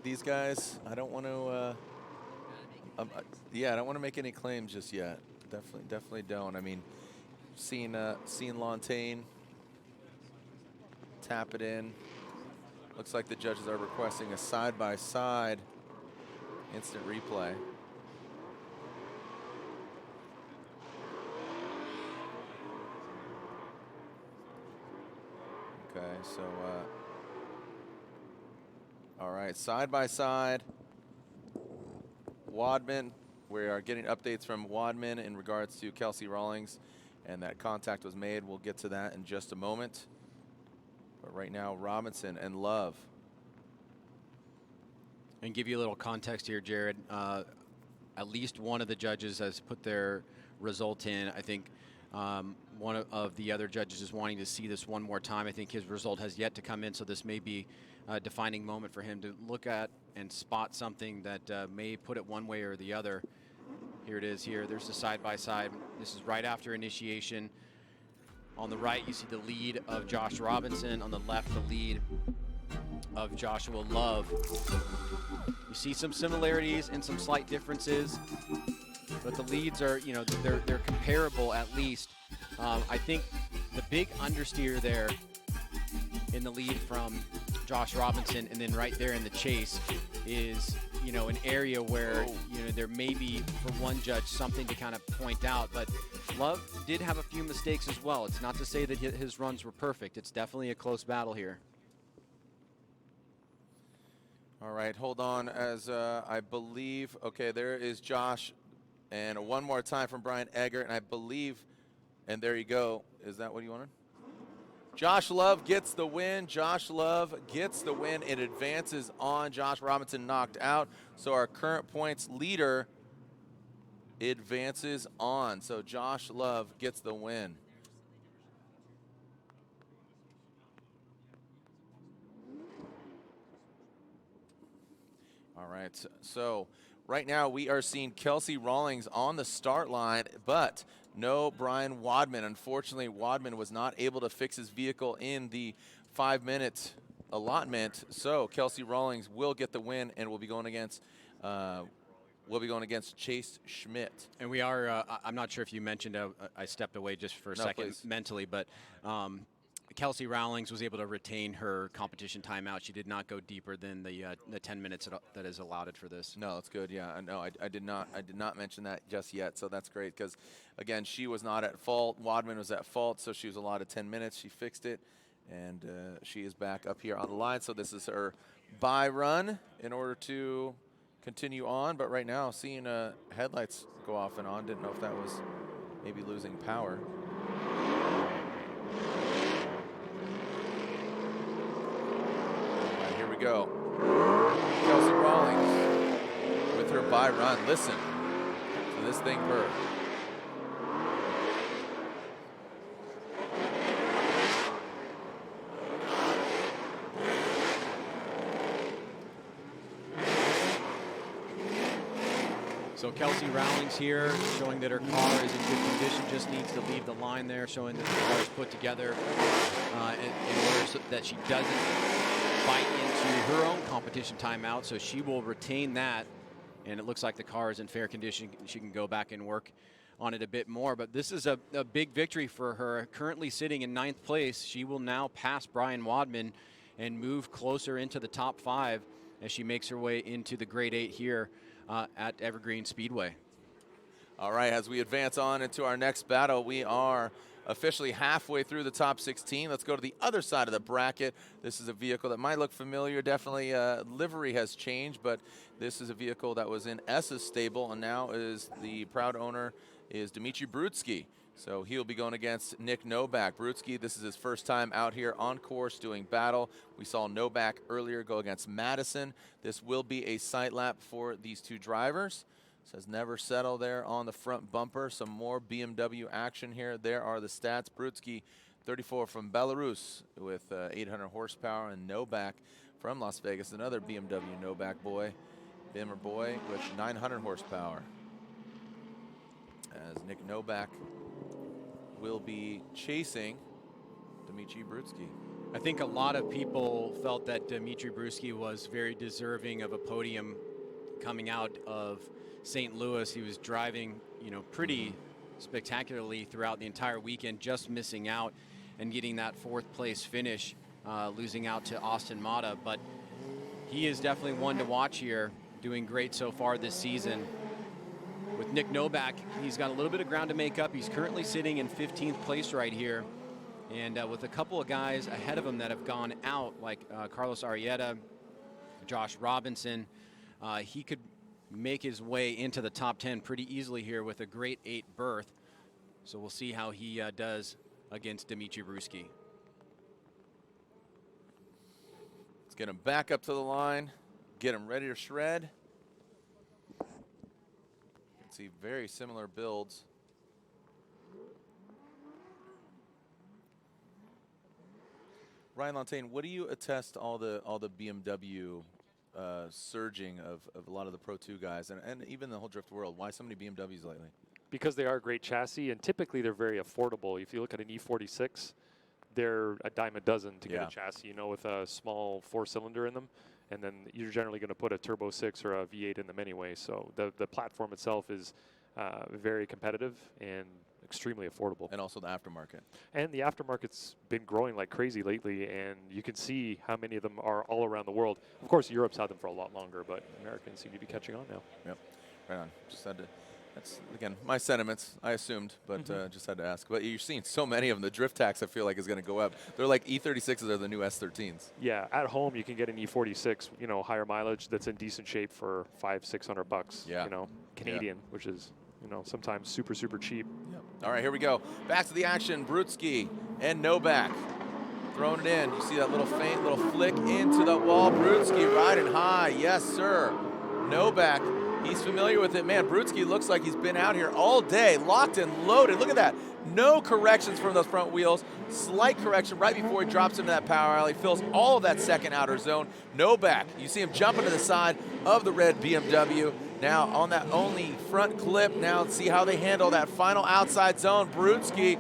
these guys, I don't want to. I don't want to make any claims just yet. Definitely don't. I mean, seeing Lantain tap it in. Looks like the judges are requesting a side-by-side instant replay. Okay, so, all right, side by side. Wadman, we are getting updates from Wadman in regards to Kelsey Rawlings, and that contact was made. We'll get to that in just a moment. But right now, Robinson and Love. And give you a little context here, Jared. At least one of the judges has put their result in. I think one of the other judges is wanting to see this one more time. I think his result has yet to come in, so this may be a defining moment for him to look at and spot something that may put it one way or the other. Here it is here. There's the side-by-side. This is right after initiation. On the right, you see the lead of Josh Robinson. On the left, the lead of Joshua Love. You see some similarities and some slight differences, but the leads are, you know, they're comparable at least. I think the big understeer there in the lead from Josh Robinson, and then right there in the chase is, you know, an area where, you know, there may be, for one judge, something to kind of point out. But Love did have a few mistakes as well. It's not to say that his runs were perfect. It's definitely a close battle here. All right, hold on as I believe, okay, there is Josh. And one more time from Brian Eggert, and I believe, and there you go. Is that what you wanted? Josh Love gets the win. Josh Love gets the win. It advances on. Josh Robinson knocked out. So our current points leader advances on. So Josh Love gets the win. All right, so right now we are seeing Kelsey Rawlings on the start line, but no Brian Wadman. Unfortunately, Wadman was not able to fix his vehicle in the 5-minute allotment, so Kelsey Rawlings will get the win and will be going against Chase Schmidt. And we are, I'm not sure if you mentioned, I stepped away just for a second please. mentally, but Kelsey Rawlings was able to retain her competition timeout. She did not go deeper than the 10 minutes that is allotted for this. No, that's good. Yeah, no, I did not mention that just yet. So that's great because, again, she was not at fault. Wadman was at fault, so she was allotted 10 minutes. She fixed it, and she is back up here on the line. So this is her bye run in order to continue on. But right now, seeing headlights go off and on, didn't know if that was maybe losing power. Here we go. Kelsey Rawlings with her bye run. Listen to this thing purr. So Kelsey Rawlings here showing that her car is in good condition, just needs to leave the line there, showing that the car is put together in order so that she doesn't bite into her own competition timeout, so she will retain that, and it looks like the car is in fair condition. She can go back and work on it a bit more, but this is a big victory for her. Currently sitting in 9th place, she will now pass Brian Wadman and move closer into the top 5 as she makes her way into the grade 8 here at Evergreen Speedway. All right, as we advance on into our next battle, we are officially halfway through the top 16. Let's go to the other side of the bracket. This is a vehicle that might look familiar. Definitely livery has changed, but this is a vehicle that was in S's stable, and now is the proud owner is Dimitri Brewski. So he'll be going against Nick Novak. Brewski, this is his first time out here on course doing battle. We saw Novak earlier go against Madison. This will be a sight lap for these two drivers. Says never settle there on the front bumper. Some more BMW action here. There are the stats. Brewski, 34 from Belarus with 800 horsepower, and Novak from Las Vegas, another BMW Novak boy, Bimmer boy with 900 horsepower. As Nick Novak will be chasing Dimitri Brewski. I think a lot of people felt that Dimitri Brewski was very deserving of a podium coming out of St. Louis. He was driving, pretty spectacularly throughout the entire weekend, just missing out and getting that 4th place finish, losing out to Austin Mata. But he is definitely one to watch here, doing great so far this season. With Nick Novak, he's got a little bit of ground to make up. He's currently sitting in 15th place right here. And with a couple of guys ahead of him that have gone out, like Carlos Arrieta, Josh Robinson, he could make his way into the top 10 pretty easily here with a great 8 berth. So we'll see how he does against Dimitri Brewski. Let's get him back up to the line, get him ready to shred. See very similar builds. Ryan Lantain, what do you attest all the BMW surging of a lot of the Pro 2 guys and even the whole drift world? Why so many BMWs lately? Because they are a great chassis, and typically they're very affordable. If you look at an E46, they're a dime a dozen to get a chassis, with a small 4-cylinder in them. And then you're generally going to put a Turbo 6 or a V8 in them anyway. So the platform itself is very competitive and extremely affordable. And also the aftermarket. And the aftermarket's been growing like crazy lately, and you can see how many of them are all around the world. Of course, Europe's had them for a lot longer, but Americans seem to be catching on now. Yep, right on. Just had to. That's, again, my sentiments, I assumed, but just had to ask. But you're seeing so many of them. The drift tax, I feel like, is going to go up. They're like E36s are the new S13s. Yeah, at home, you can get an E46, higher mileage that's in decent shape for $500-600 bucks, Canadian, which is, sometimes super, super cheap. Yep. All right, here we go. Back to the action. Brewski and Novak throwing it in. You see that little flick into the wall. Brewski riding high. Yes, sir. Novak He's familiar with it. Man, Brewski looks like he's been out here all day, locked and loaded. Look at that. No corrections from those front wheels. Slight correction right before he drops into that power alley. Fills all of that second outer zone. No back. You see him jumping to the side of the red BMW. Now on that only front clip. Now let's see how they handle that final outside zone. Brewski,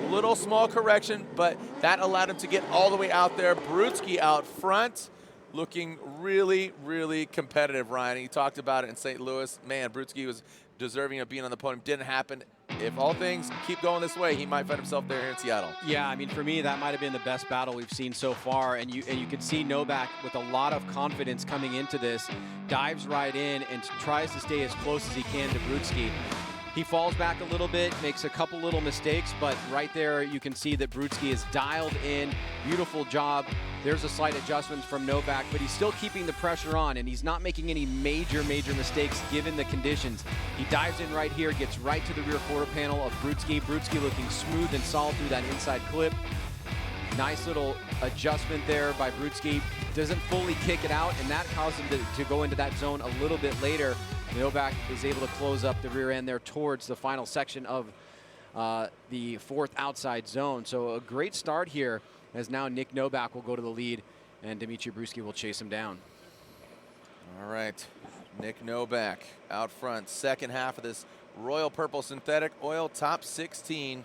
little small correction, but that allowed him to get all the way out there. Brewski out front, looking really, really competitive, Ryan. He talked about it in St. Louis. Man, Brewski was deserving of being on the podium. Didn't happen. If all things keep going this way, he might find himself there here in Seattle. Yeah, I mean, for me, that might have been the best battle we've seen so far. And you can see Novak with a lot of confidence coming into this, dives right in and tries to stay as close as he can to Brewski. He falls back a little bit, makes a couple little mistakes, but right there you can see that Brewski is dialed in. Beautiful job. There's a slight adjustment from Novak, but he's still keeping the pressure on, and he's not making any major mistakes given the conditions. He dives in right here, gets right to the rear quarter panel of Brewski. Brewski looking smooth and solid through that inside clip. Nice little adjustment there by Brewski. Doesn't fully kick it out, and that caused him to go into that zone a little bit later. Novak is able to close up the rear end there towards the final section of the fourth outside zone. So a great start here, as now Nick Novak will go to the lead and Dimitri Brewski will chase him down. All right, Nick Novak out front. Second half of this Royal Purple Synthetic Oil Top 16.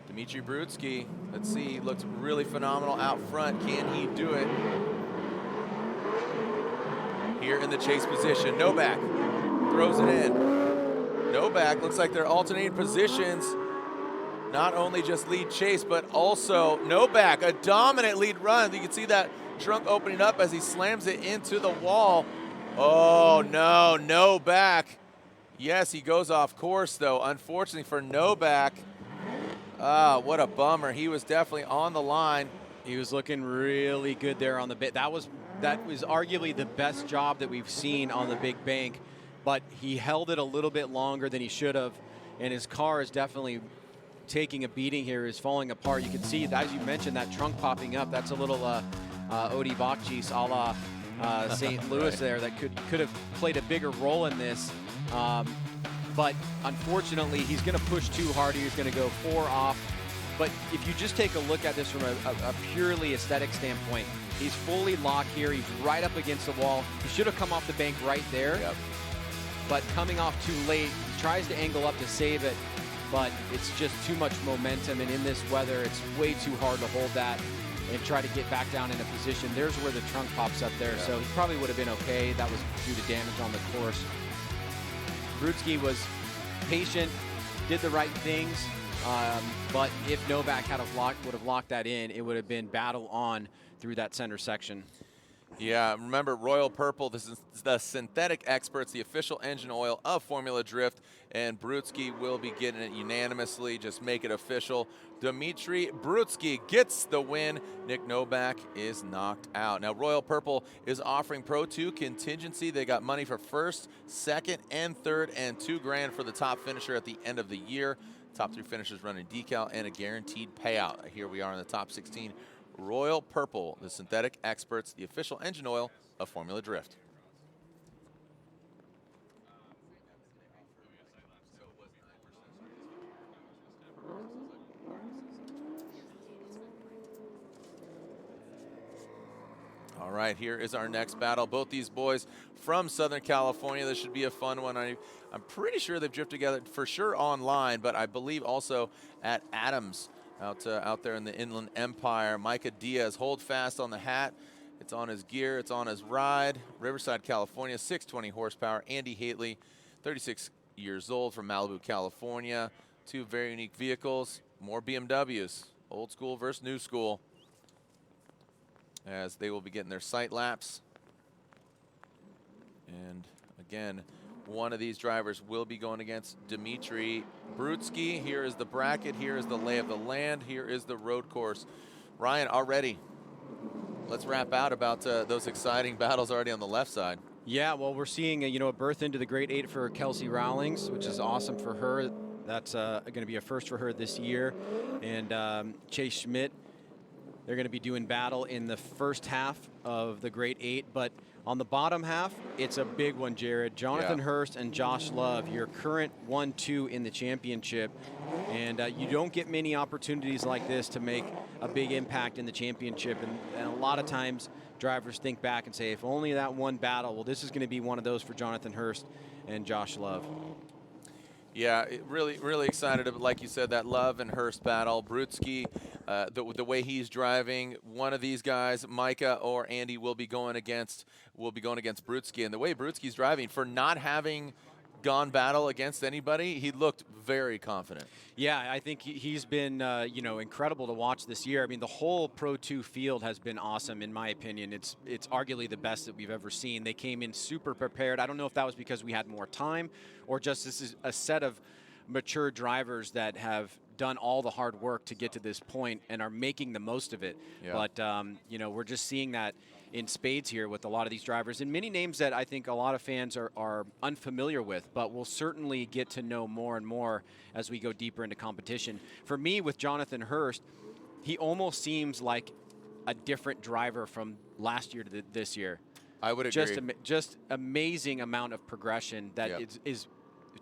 Dimitri Brewski, let's see, looks really phenomenal out front. Can he do it? Here in the chase position, Novak throws it in. Novak looks like they're alternating positions. Not only just lead chase, but also Novak, a dominant lead run. You can see that trunk opening up as he slams it into the wall. Oh no, Novak. Yes, he goes off course though. Unfortunately for Novak, what a bummer. He was definitely on the line. He was looking really good there on the bit. That was arguably the best job that we've seen on the big bank, but he held it a little bit longer than he should have, and his car is definitely taking a beating here, is falling apart. You can see, as you mentioned, that trunk popping up. That's a little Odi Bakchis a la St. Louis right there that could have played a bigger role in this. But unfortunately, he's going to push too hard. He's going to go 4 off. But if you just take a look at this from a purely aesthetic standpoint, he's fully locked here. He's right up against the wall. He should have come off the bank right there. Yep. But coming off too late, he tries to angle up to save it, but it's just too much momentum. And in this weather, it's way too hard to hold that and try to get back down in a position. There's where the trunk pops up there. So he probably would have been okay. That was due to damage on the course. Brewski was patient, did the right things. But if Novak would have locked that in, it would have been battle on through that center section. Yeah, remember Royal Purple, this is the synthetic experts, the official engine oil of Formula Drift, and Brewski will be getting it unanimously. Just make it official. Dimitri Brewski gets the win. Nick Novak is knocked out. Now Royal Purple is offering Pro2 contingency. They got money for first, second, and third, and $2 grand for the top finisher at the end of the year. Top 3 finishers running decal and a guaranteed payout. Here we are in the top 16. Royal Purple, the synthetic experts, the official engine oil of Formula Drift. All right, here is our next battle. Both these boys from Southern California. This should be a fun one. I'm pretty sure they've drifted together for sure online, but I believe also at Adams out there in the Inland Empire. Micah Diaz, hold fast on the hat. It's on his gear. It's on his ride. Riverside, California, 620 horsepower. Andy Haitley, 36 years old from Malibu, California. 2 very unique vehicles. More BMWs. Old school versus new school, as they will be getting their sight laps. And again, one of these drivers will be going against Dimitri Brewski. Here is the bracket. Here is the lay of the land. Here is the road course. Ryan, already, let's wrap out about those exciting battles already on the left side. Yeah, well, we're seeing a berth into the Great 8 for Kelsey Rowlings, which is awesome for her. That's going to be a first for her this year. And Chase Schmidt They're going to be doing battle in the first half of the Great 8, but on the bottom half, it's a big one, Jared. Jonathan Hurst and Josh Love, your current 1-2 in the championship. And you don't get many opportunities like this to make a big impact in the championship. And a lot of times, drivers think back and say, if only that one battle, well, this is going to be one of those for Jonathan Hurst and Josh Love. Yeah, really, really excited. Like you said, that Love and Hurst battle. Brewski, the way he's driving, one of these guys, Micah or Andy, will be going against Brewski. And the way Brewski's driving, for not having gone battle against anybody, he looked very confident. Yeah, I think he's been incredible to watch this year. I mean, the whole Pro2 field has been awesome, in my opinion. It's arguably the best that we've ever seen. They came in super prepared. I don't know if that was because we had more time or just this is a set of mature drivers that have done all the hard work to get to this point and are making the most of it. Yeah. But, we're just seeing that in spades here with a lot of these drivers and many names that I think a lot of fans are unfamiliar with, but we'll certainly get to know more and more as we go deeper into competition. For me, with Jonathan Hurst, he almost seems like a different driver from last year to this year. I would agree. Just amazing amount of progression that is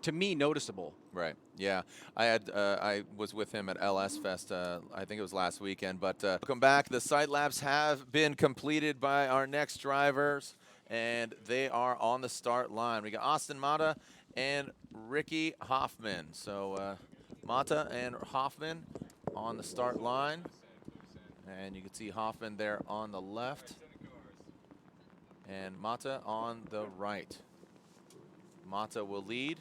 to me noticeable. Right. Yeah. I was with him at LS Fest. I think it was last weekend. But welcome back. The sight laps have been completed by our next drivers, and they are on the start line. We got Austin Mata and Ricky Hoffman. So Mata and Hoffman on the start line, and you can see Hoffman there on the left, and Mata on the right. Mata will lead.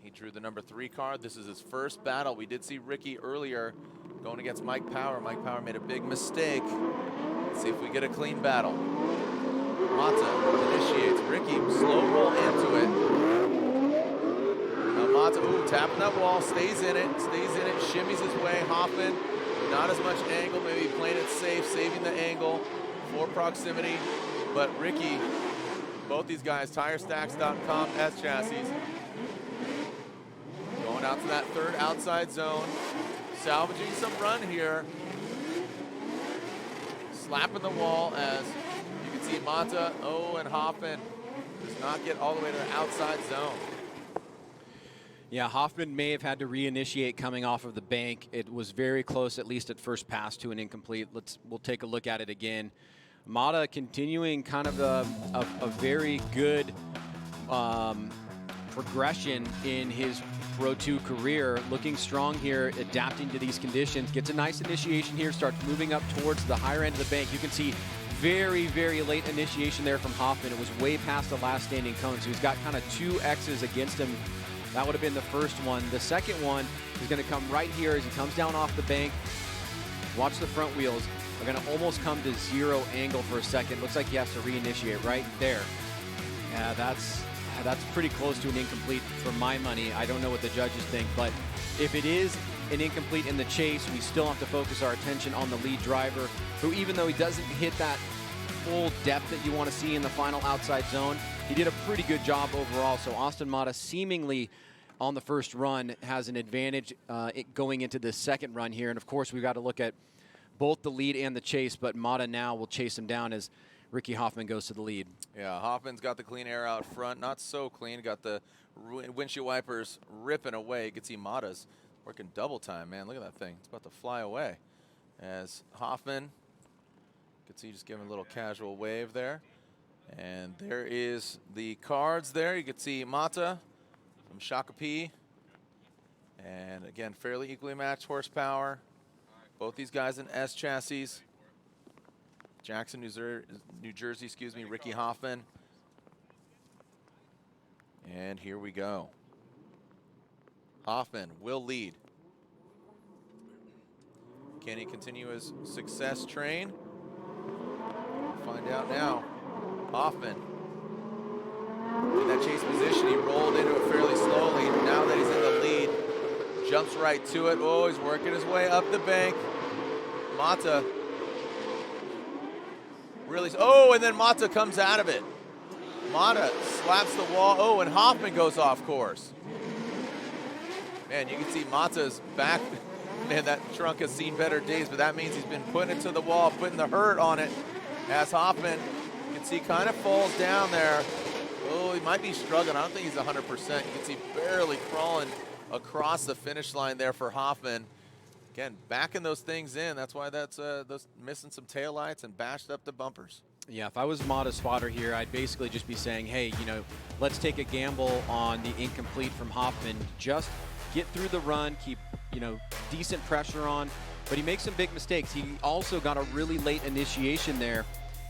He drew the number 3 card. This is his first battle. We did see Ricky earlier going against Mike Power. Mike Power made a big mistake. Let's see if we get a clean battle. Mata initiates. Ricky, slow roll into it. Now Mata, tapping that wall, stays in it, shimmies his way. Hoffman, not as much angle, maybe playing it safe, saving the angle for proximity. But Ricky, both these guys, TireStacks.com, S chassis. Going out to that third outside zone. Salvaging some run here. Slapping the wall as you can see Mata, and Hoffman does not get all the way to the outside zone. Yeah, Hoffman may have had to reinitiate coming off of the bank. It was very close, at least at first pass, to an incomplete. We'll take a look at it again. Mata continuing kind of a very good progression in his Pro2 career, looking strong here, adapting to these conditions, gets a nice initiation here, starts moving up towards the higher end of the bank. You can see very, very late initiation there from Hoffman. It was way past the last standing cone, so he's got kind of 2 X's against him. That would have been the first one. The second one is going to come right here as he comes down off the bank. Watch the front wheels. Are going to almost come to 0 angle for a second. Looks like he has to reinitiate right there. Yeah, that's pretty close to an incomplete for my money. I don't know what the judges think, but if it is an incomplete in the chase, we still have to focus our attention on the lead driver, who, even though he doesn't hit that full depth that you want to see in the final outside zone, he did a pretty good job overall. So Austin Mata, seemingly on the first run, has an advantage going into the second run here. And of course, we've got to look at both the lead and the chase, but Mata now will chase him down as Ricky Hoffman goes to the lead. Yeah, Hoffman's got the clean air out front. Not so clean. Got the windshield wipers ripping away. You can see Mata's working double time, man. Look at that thing. It's about to fly away. As Hoffman, you can see just giving a little casual wave there. And there is the cards there. You can see Mata from Shakopee. And again, fairly equally matched horsepower. Both these guys in S chassis. Jackson, New Jersey, Ricky Hoffman. And here we go. Hoffman will lead. Can he continue his success train? We'll find out now. Hoffman in that chase position. He rolled into it fairly slowly. Now that he's in the lead, jumps right to it. Oh, he's working his way up the bank. Mata. And then Mata comes out of it. Mata slaps the wall. And Hoffman goes off course. Man, you can see Mata's back Man, that trunk has seen better days, but that means he's been putting it to the wall, putting the hurt on it. As Hoffman, you can see, kind of falls down there. Oh, he might be struggling. I don't think he's 100%. You can see barely crawling across the finish line there for Hoffman. Again, backing those things in. That's why that's those missing some taillights and bashed up the bumpers. Yeah, if I was Mata's spotter here, I'd basically just be saying, hey, you know, let's take a gamble on the incomplete from Hoffman. Just get through the run, keep, you know, decent pressure on. But he makes some big mistakes. He also got a really late initiation there.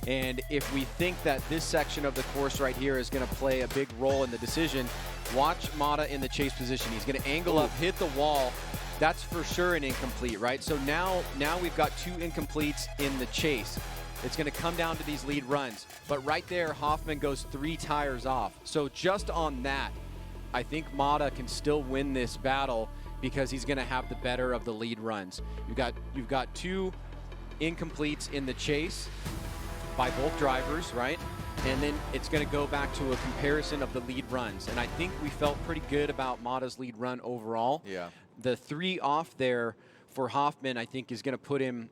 And if we think that this section of the course right here is going to play a big role in the decision, watch Mata in the chase position. He's going to angle up, hit the wall. That's for sure an incomplete, right? So now we've got 2 incompletes in the chase. It's going to come down to these lead runs. But right there, Hoffman goes 3 tires off. So just on that, I think Mata can still win this battle because he's going to have the better of the lead runs. You've got 2 incompletes in the chase by both drivers, right? And then it's going to go back to a comparison of the lead runs. And I think we felt pretty good about Mata's lead run overall. Yeah. The 3 off there for Hoffman, I think, is going to put him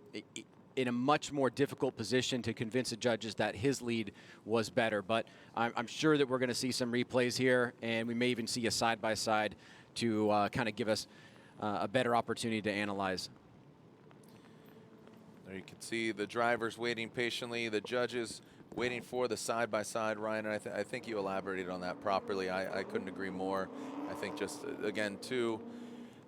in a much more difficult position to convince the judges that his lead was better. But I'm sure that we're going to see some replays here, and we may even see a side-by-side to kind of give us a better opportunity to analyze. There you can see the drivers waiting patiently, the judges waiting for the side-by-side, Ryan, and I think you elaborated on that properly. I couldn't agree more. I think just, again, 2,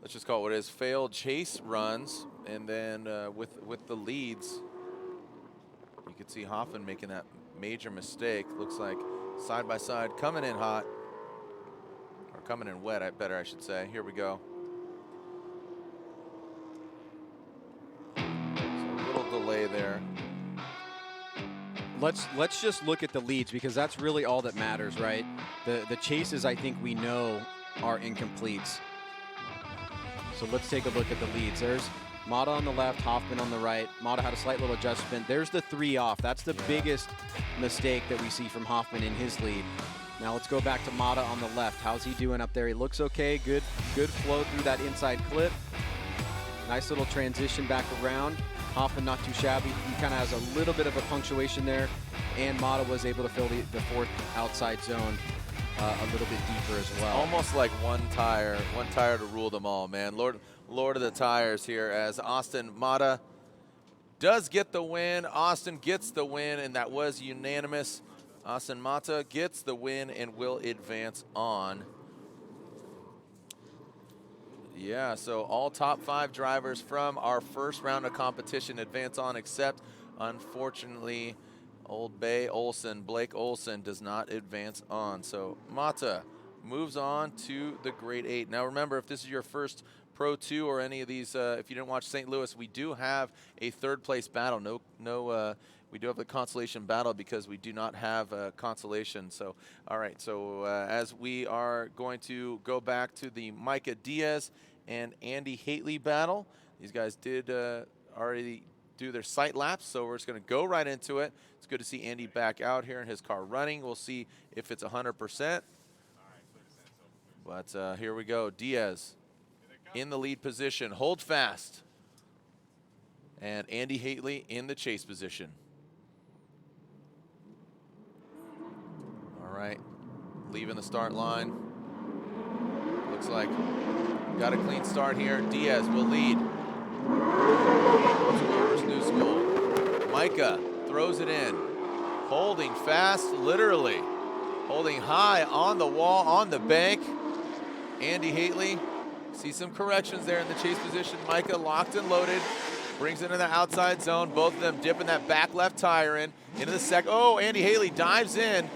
let's just call it what it is, failed chase runs, and then with the leads, you can see Hoffman making that major mistake. Looks like side-by-side coming in hot, or coming in wet, I should say. Here we go. Delay there. Let's just look at the leads because that's really all that matters, right? The chases, I think we know, are incompletes. So let's take a look at the leads. There's Mata on the left, Hoffman on the right. Mata had a slight little adjustment. There's the 3 off. That's the biggest mistake that we see from Hoffman in his lead. Now let's go back to Mata on the left. How's he doing up there? He looks okay. Good flow through that inside clip. Nice little transition back around. Hoffman not too shabby. He kind of has a little bit of a punctuation there, and Mata was able to fill the 4th outside zone a little bit deeper as well. Almost like one tire to rule them all, man. Lord of the tires here, as Austin Mata does get the win. Austin gets the win, and that was unanimous. Austin Mata gets the win and will advance on. Yeah, so all top 5 drivers from our first round of competition advance on, except, unfortunately, old Blake Olson does not advance on. So Mata moves on to the Grade 8. Now remember, if this is your first Pro 2 or any of these, if you didn't watch St. Louis, we do have a 3rd place battle. We do have the consolation battle because we do not have a consolation. So, all right, so as we are going to go back to the Micah Diaz and Andy Haitley battle, these guys did already do their sight laps, so we're just going to go right into it. It's good to see Andy back out here in his car running. We'll see if it's 100%. But here we go. Diaz in the lead position. Hold fast. And Andy Haitley in the chase position. All right, leaving the start line. Looks like got a clean start here. Diaz will lead. New school. Micah throws it in. Holding fast, literally. Holding high on the wall, on the bank. Andy Haitley, see some corrections there in the chase position. Micah locked and loaded. Brings it into the outside zone. Both of them dipping that back left tire into the second. Oh, Andy Haitley dives in.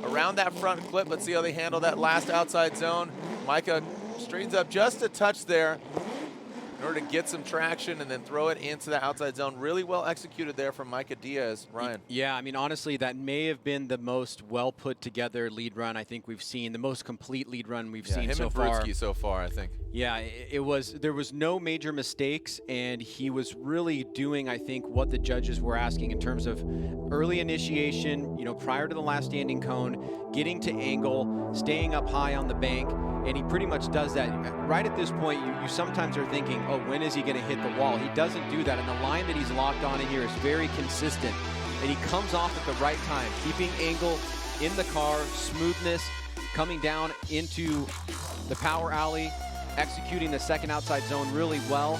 Around that front clip, let's see how they handle that last outside zone. Micah straightens up just a touch there in order to get some traction and then throw it into the outside zone. Really well executed there from Micah Diaz. Ryan. Yeah, I mean, honestly, that may have been the most well put together lead run I think we've seen, the most complete lead run we've seen so far. Him and Brewski so far, I think. Yeah, there was no major mistakes, and he was really doing, I think, what the judges were asking in terms of early initiation, you know, prior to the last standing cone, getting to angle, staying up high on the bank, and he pretty much does that. Right at this point, you sometimes are thinking, oh, when is he going to hit the wall? He doesn't do that, and the line that he's locked on in here is very consistent, and he comes off at the right time, keeping angle in the car, smoothness, coming down into the power alley, executing the second outside zone really well.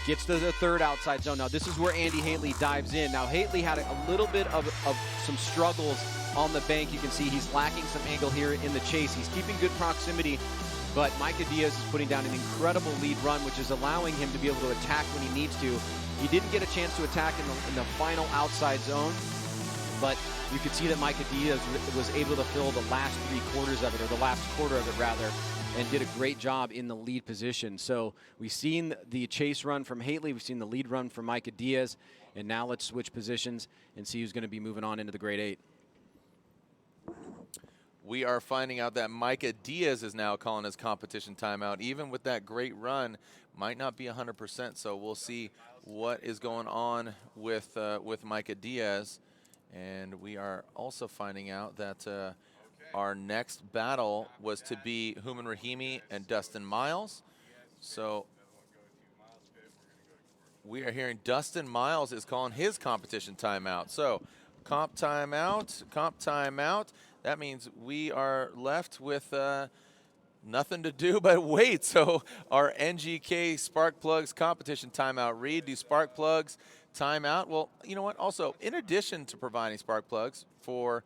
Gets to the third outside zone. Now this is where Andy Haley dives in. Now Haley had a little bit of some struggles on the bank. You can see he's lacking some angle here in the chase. He's keeping good proximity, but Micah Diaz is putting down an incredible lead run, which is allowing him to be able to attack when he needs to. He didn't get a chance to attack in the final outside zone, but you could see that Micah Diaz was able to fill the last 3/4 of it, or the last quarter of it rather, and did a great job in the lead position. So we've seen the chase run from Haley, we've seen the lead run from Micah Diaz, and now let's switch positions and see who's going to be moving on into the grade 8. We are finding out that Micah Diaz is now calling his competition timeout. Even with that great run, might not be 100%, so we'll see what is going on with Micah Diaz. And we are also finding out that our next battle was to be Human Rahimi and Dustin Miles. So we are hearing Dustin Miles is calling his competition timeout. So comp timeout, comp timeout. That means we are left with nothing to do but wait. So our NGK Spark Plugs competition timeout. Reed, do spark plugs timeout? Well, you know what? Also, in addition to providing spark plugs for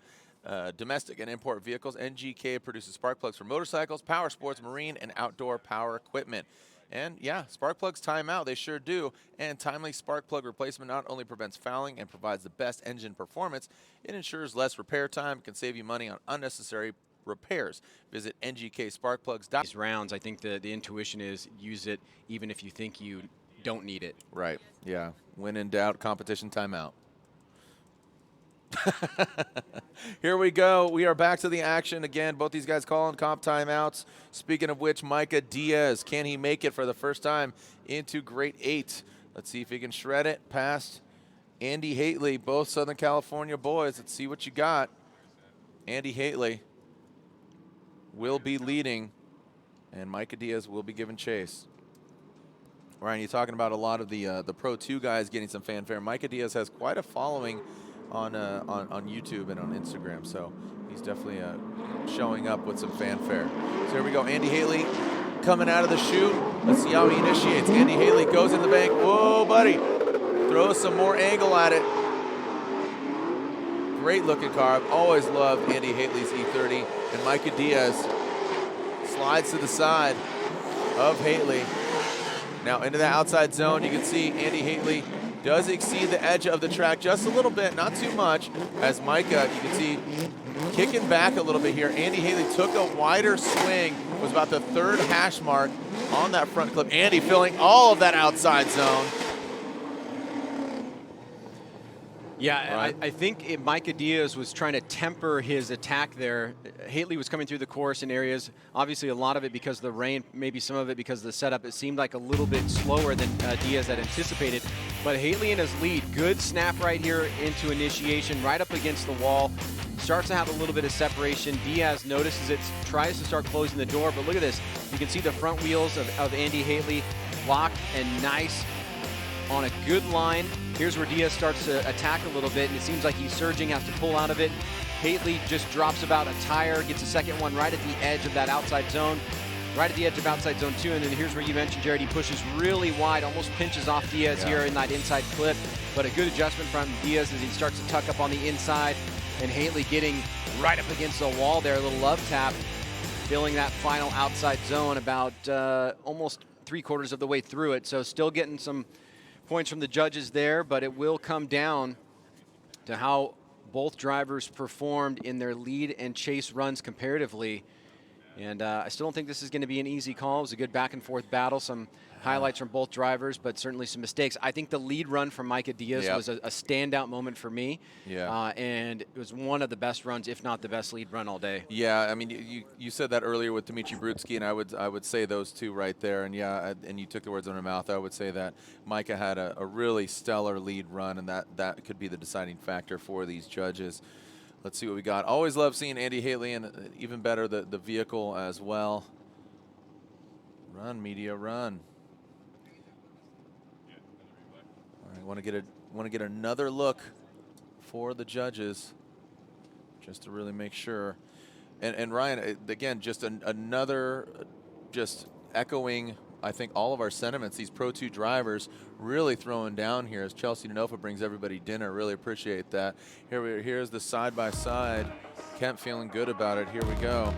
domestic and import vehicles, NGK produces spark plugs for motorcycles, power sports, marine, and outdoor power equipment. And yeah, spark plugs time out, they sure do. And timely spark plug replacement not only prevents fouling and provides the best engine performance, it ensures less repair time, can save you money on unnecessary repairs. Visit ngksparkplugs.com. These rounds, I think the intuition is use it even if you think you don't need it. Right, yeah. When in doubt, competition timeout. Here we go. We are back to the action again. Both these guys calling comp timeouts. Speaking of which, Micah Diaz, can he make it for the first time into grade 8? Let's see if he can shred it past Andy Haley, both Southern California boys. Let's see what you got. Andy Haley will be leading, and Micah Diaz will be giving chase. Ryan, you're talking about a lot of the Pro 2 guys getting some fanfare. Micah Diaz has quite a following on YouTube and on Instagram, so he's definitely showing up with some fanfare. So here we go, Andy Haley coming out of the chute. Let's see how he initiates. Andy Haley goes in the bank. Whoa, buddy. Throws some more angle at it. Great looking car. I've always loved Andy Haley's E30. And Micah Diaz slides to the side of Haley. Now into the outside zone, you can see Andy Haley does exceed the edge of the track just a little bit, not too much, as Micah, you can see, kicking back a little bit here. Andy Haley took a wider swing, was about the 3rd hash mark on that front clip. Andy filling all of that outside zone. Yeah, Right. I think Micah Diaz was trying to temper his attack there. Haley was coming through the course in areas, obviously a lot of it because of the rain, maybe some of it because of the setup. It seemed like a little bit slower than Diaz had anticipated. But Haley in his lead, good snap right here into initiation, right up against the wall. Starts to have a little bit of separation. Diaz notices it, tries to start closing the door, but look at this. You can see the front wheels of Andy Haley locked and nice on a good line. Here's where Diaz starts to attack a little bit, and it seems like he's surging, has to pull out of it. Haley just drops about a tire, gets a second one right at the edge of that outside zone, right at the edge of outside zone 2, and then here's where you mentioned, Jared, he pushes really wide, almost pinches off Diaz here in that inside clip, but a good adjustment from Diaz as he starts to tuck up on the inside, and Haley getting right up against the wall there, a little love tap, filling that final outside zone about almost 3/4 of the way through it, so still getting some points from the judges there, but it will come down to how both drivers performed in their lead and chase runs comparatively. And I still don't think this is going to be an easy call. It was a good back and forth battle, some highlights from both drivers, but certainly some mistakes. I think the lead run from Micah Diaz was a standout moment for me. And it was one of the best runs, if not the best lead run all day. Yeah, I mean, you said that earlier with Dimitri Brewski, and I would say those two right there. And yeah, and you took the words out of my mouth. I would say that Micah had a really stellar lead run, and that could be the deciding factor for these judges. Let's see what we got. Always love seeing Andy Haley, and even better the vehicle as well. Run, media, run. All right, want to get another look for the judges, just to really make sure. And Ryan, again, just another, just echoing, I think, all of our sentiments. These Pro 2 drivers really throwing down here as Chelsea Denofa brings everybody dinner. Really appreciate that. Here's the side-by-side. Kemp feeling good about it. Here we go.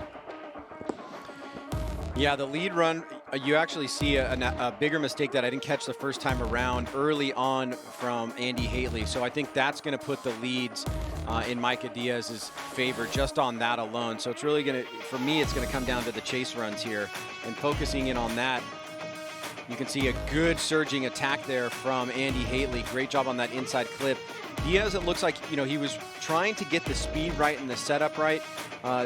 Yeah, the lead run, you actually see a bigger mistake that I didn't catch the first time around early on from Andy Haley. So I think that's going to put the leads in Micah Diaz's favor just on that alone. So it's really going to, for me, it's going to come down to the chase runs here. And focusing in on that, you can see a good surging attack there from Andy Haley. Great job on that inside clip. Diaz, it looks like, you know, he was trying to get the speed right and the setup right,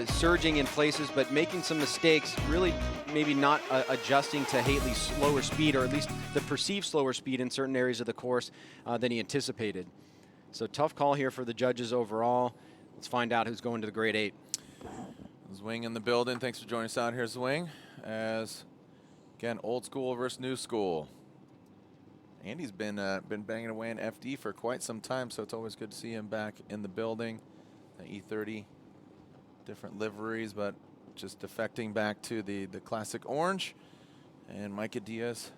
surging in places, but making some mistakes, really maybe not adjusting to Haley's slower speed, or at least the perceived slower speed in certain areas of the course than he anticipated. So tough call here for the judges overall. Let's find out who's going to the grade 8. Zwing in the building. Thanks for joining us out here, Zwing. As, again, old school versus new school. Andy's been banging away in FD for quite some time, so it's always good to see him back in the building. E30, different liveries, but just defecting back to the classic orange. And Micah Diaz,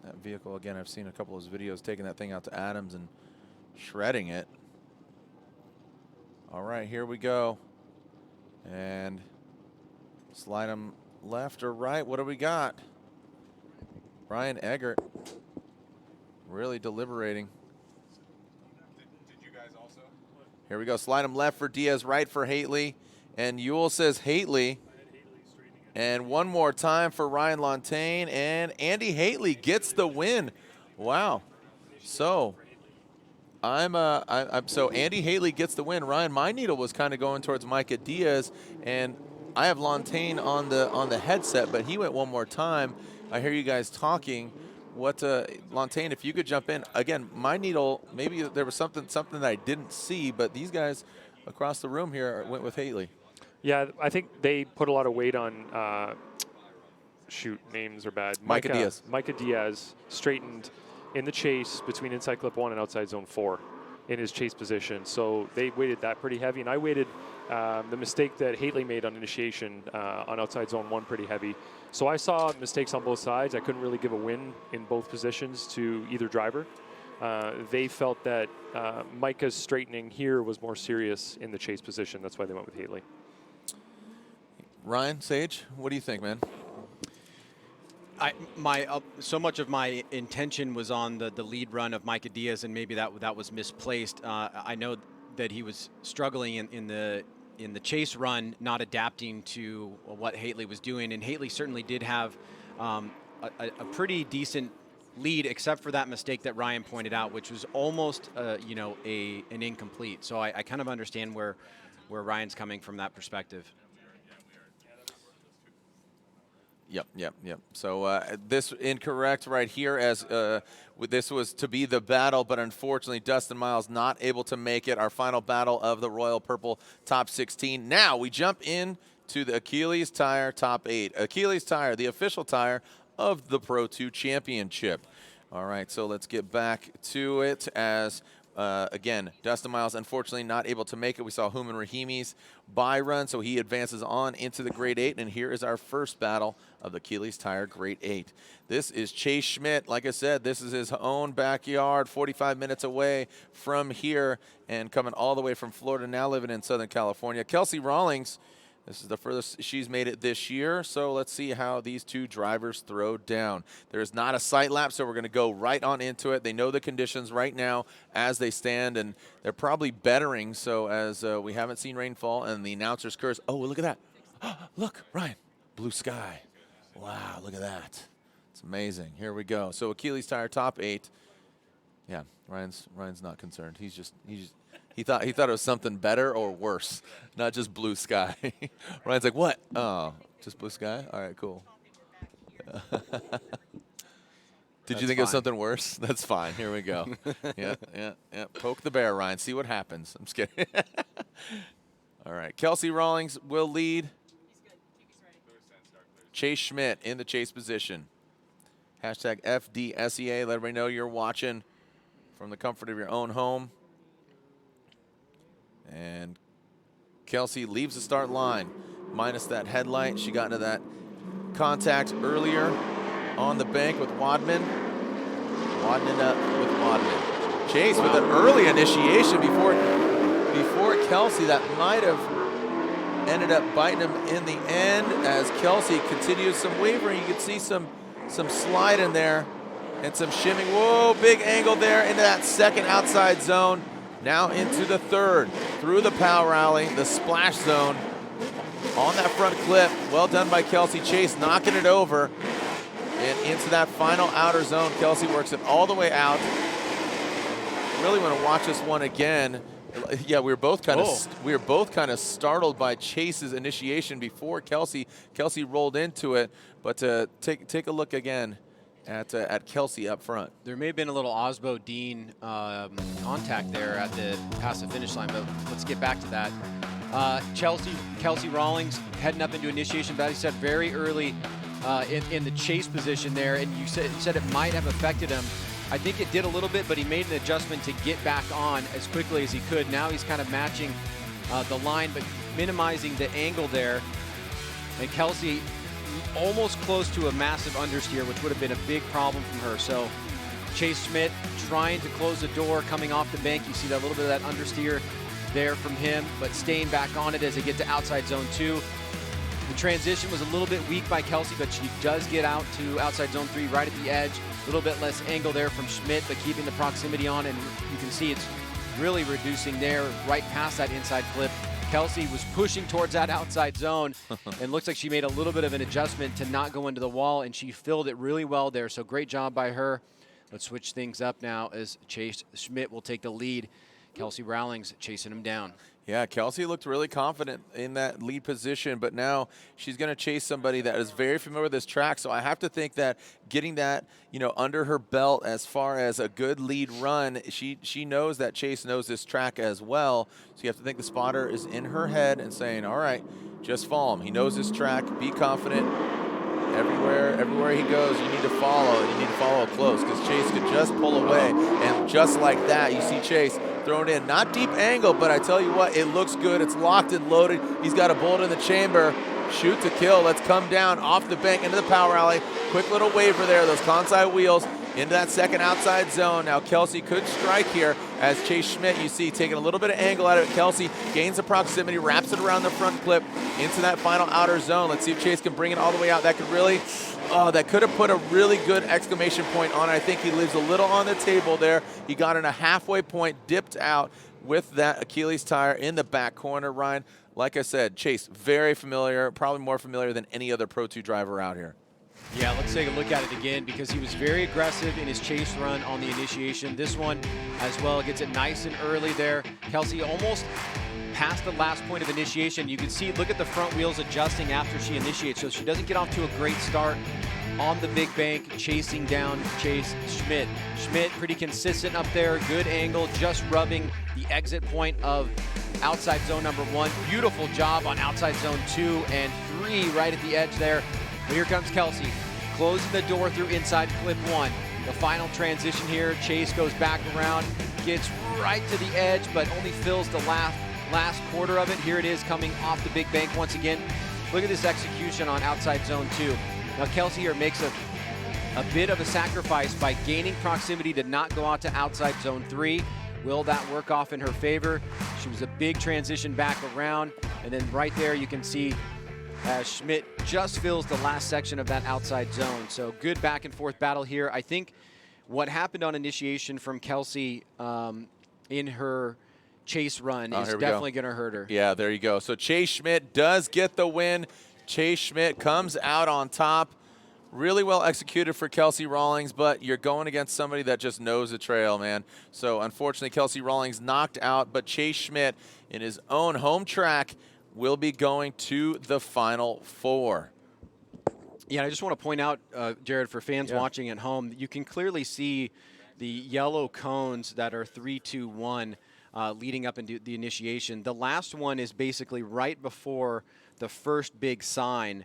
that vehicle, again, I've seen a couple of his videos taking that thing out to Adams and shredding it. All right, here we go. And slide him left or right. What do we got? Brian Eggert. Really deliberating. Did you guys also? Here we go. Slide him left for Diaz, right for Haley. And Ewell says Haley. And one more time for Ryan Lontaine. And Andy Haley gets the win. Wow. So so Andy Haley gets the win. Ryan, my needle was kind of going towards Micah Diaz, and I have Lontaine on the headset, but he went one more time. I hear you guys talking. What, Lontaine, if you could jump in. Again, my needle, maybe there was something that I didn't see, but these guys across the room here went with Haley. Yeah, I think they put a lot of weight on, shoot, names are bad. Micah Diaz. Micah Diaz straightened in the chase between inside clip 1 and outside zone 4 in his chase position. So they weighted that pretty heavy, and I weighted the mistake that Haley made on initiation on outside zone 1 pretty heavy. So I saw mistakes on both sides. I couldn't really give a win in both positions to either driver. They felt that Micah's straightening here was more serious in the chase position. That's why they went with Haley. Ryan, Sage, what do you think, man? So much of my intention was on the lead run of Micah Diaz, and maybe that was misplaced. I know that he was struggling in the chase run, not adapting to what Haley was doing, and Haley certainly did have a pretty decent lead, except for that mistake that Ryan pointed out, which was almost an incomplete. So I kind of understand where Ryan's coming from that perspective. Yep. So this incorrect right here, as this was to be the battle, but unfortunately Dustin Miles not able to make it. Our final battle of the Royal Purple Top 16. Now we jump in to the Achilles Tire Top 8. Achilles Tire, the official tire of the Pro 2 Championship. All right, so let's get back to it as again, Dustin Miles unfortunately not able to make it. We saw Human Rahimi's bye run, so he advances on into the grade 8, and here is our first battle of the Achilles Tire grade 8. This is Chase Schmidt. Like I said, this is his own backyard, 45 minutes away from here, and coming all the way from Florida, now living in Southern California. Kelsey Rawlings, this is the furthest she's made it this year, so let's see how these two drivers throw down. There's not a sight lap, so we're going to go right on into it. They know the conditions right now as they stand, and they're probably bettering, so as we haven't seen rainfall, and the announcer's curse. Oh, look at that. Look, Ryan, blue sky. Wow, look at that. It's amazing. Here we go. So Achilles Tire Top 8. Yeah, Ryan's not concerned. He thought it was something better or worse, not just blue sky. Ryan's like, what? Oh, just blue sky? All right, cool. Did you think it was something worse? That's fine. Here we go. Yeah. Poke the bear, Ryan. See what happens. I'm just kidding. All right, Kelsey Rawlings will lead. Chase Schmidt in the chase position. Hashtag FDSEA. Let everybody know you're watching from the comfort of your own home. And Kelsey leaves the start line, minus that headlight. She got into that contact earlier on the bank with Wadman. Wadding up with Wadman. Chase with an early initiation before Kelsey. That might have ended up biting him in the end as Kelsey continues some wavering. You can see some slide in there and some shimming. Whoa, big angle there into that second outside zone. Now into the third, through the power alley, the splash zone on that front clip. Well done by Kelsey. Chase knocking it over and into that final outer zone. Kelsey works it all the way out. Really want to watch this one again. Yeah, we were both kind of startled by Chase's initiation before Kelsey rolled into it. But take a look again at Kelsey up front. There may have been a little Osbo Dean contact there at the past the finish line, but let's get back to that. Kelsey Rawlings heading up into initiation, but he said very early in the chase position there, and you said it might have affected him. I think it did a little bit, but he made an adjustment to get back on as quickly as he could. Now he's kind of matching the line, but minimizing the angle there. And Kelsey almost close to a massive understeer, which would have been a big problem from her. So Chase Schmidt trying to close the door, coming off the bank. You see that little bit of that understeer there from him, but staying back on it as they get to outside zone 2. The transition was a little bit weak by Kelsey, but she does get out to outside zone 3 right at the edge. A little bit less angle there from Schmidt, but keeping the proximity on, and you can see it's really reducing there right past that inside clip. Kelsey was pushing towards that outside zone and looks like she made a little bit of an adjustment to not go into the wall, and she filled it really well there. So great job by her. Let's switch things up now as Chase Schmidt will take the lead. Kelsey Rawlings chasing him down. Yeah, Kelsey looked really confident in that lead position, but now she's going to chase somebody that is very familiar with this track. So I have to think that getting that, under her belt as far as a good lead run, she knows that Chase knows this track as well. So you have to think the spotter is in her head and saying, all right, just follow him. He knows this track. Be confident. Everywhere he goes, you need to follow. You need to follow close because Chase could just pull away. And just like that, you see Chase thrown in. Not deep angle, but I tell you what, it looks good. It's locked and loaded. He's got a bullet in the chamber. Shoot to kill. Let's come down off the bank into the power alley. Quick little waver there. Those Kansai wheels into that second outside zone. Now Kelsey could strike here as Chase Schmidt, you see, taking a little bit of angle out of it. Kelsey gains the proximity, wraps it around the front clip into that final outer zone. Let's see if Chase can bring it all the way out. That could really, that could have put a really good exclamation point on it. I think he leaves a little on the table there. He got in a halfway point, dipped out with that Achilles tire in the back corner, Ryan. Like I said, Chase, very familiar, probably more familiar than any other Pro 2 driver out here. Yeah, let's take a look at it again because he was very aggressive in his chase run on the initiation. This one as well gets it nice and early there. Kelsey almost past the last point of initiation. You can see, look at the front wheels adjusting after she initiates. So she doesn't get off to a great start on the big bank, chasing down Chase Schmidt. Schmidt pretty consistent up there, good angle, just rubbing the exit point of outside zone number 1. Beautiful job on outside zone 2 and 3 right at the edge there. But here comes Kelsey, closing the door through inside clip 1. The final transition here, Chase goes back around, gets right to the edge, but only fills the last quarter of it. Here it is coming off the big bank once again. Look at this execution on outside zone 2. Now Kelsey here makes a bit of a sacrifice by gaining proximity to not go out to outside zone 3. Will that work off in her favor? She was a big transition back around, and then right there you can see Schmidt just fills the last section of that outside zone. So good back and forth battle here. I think what happened on initiation from Kelsey in her chase run is definitely going to hurt her. Yeah, there you go. So Chase Schmidt does get the win. Chase Schmidt comes out on top. Really well executed for Kelsey Rawlings, but you're going against somebody that just knows the trail, man. So unfortunately, Kelsey Rawlings knocked out, but Chase Schmidt in his own home track will be going to the Final Four. Yeah, I just want to point out, Jared, for fans watching at home, you can clearly see the yellow cones that are 3, 2, 1 leading up into the initiation. The last one is basically right before the first big sign.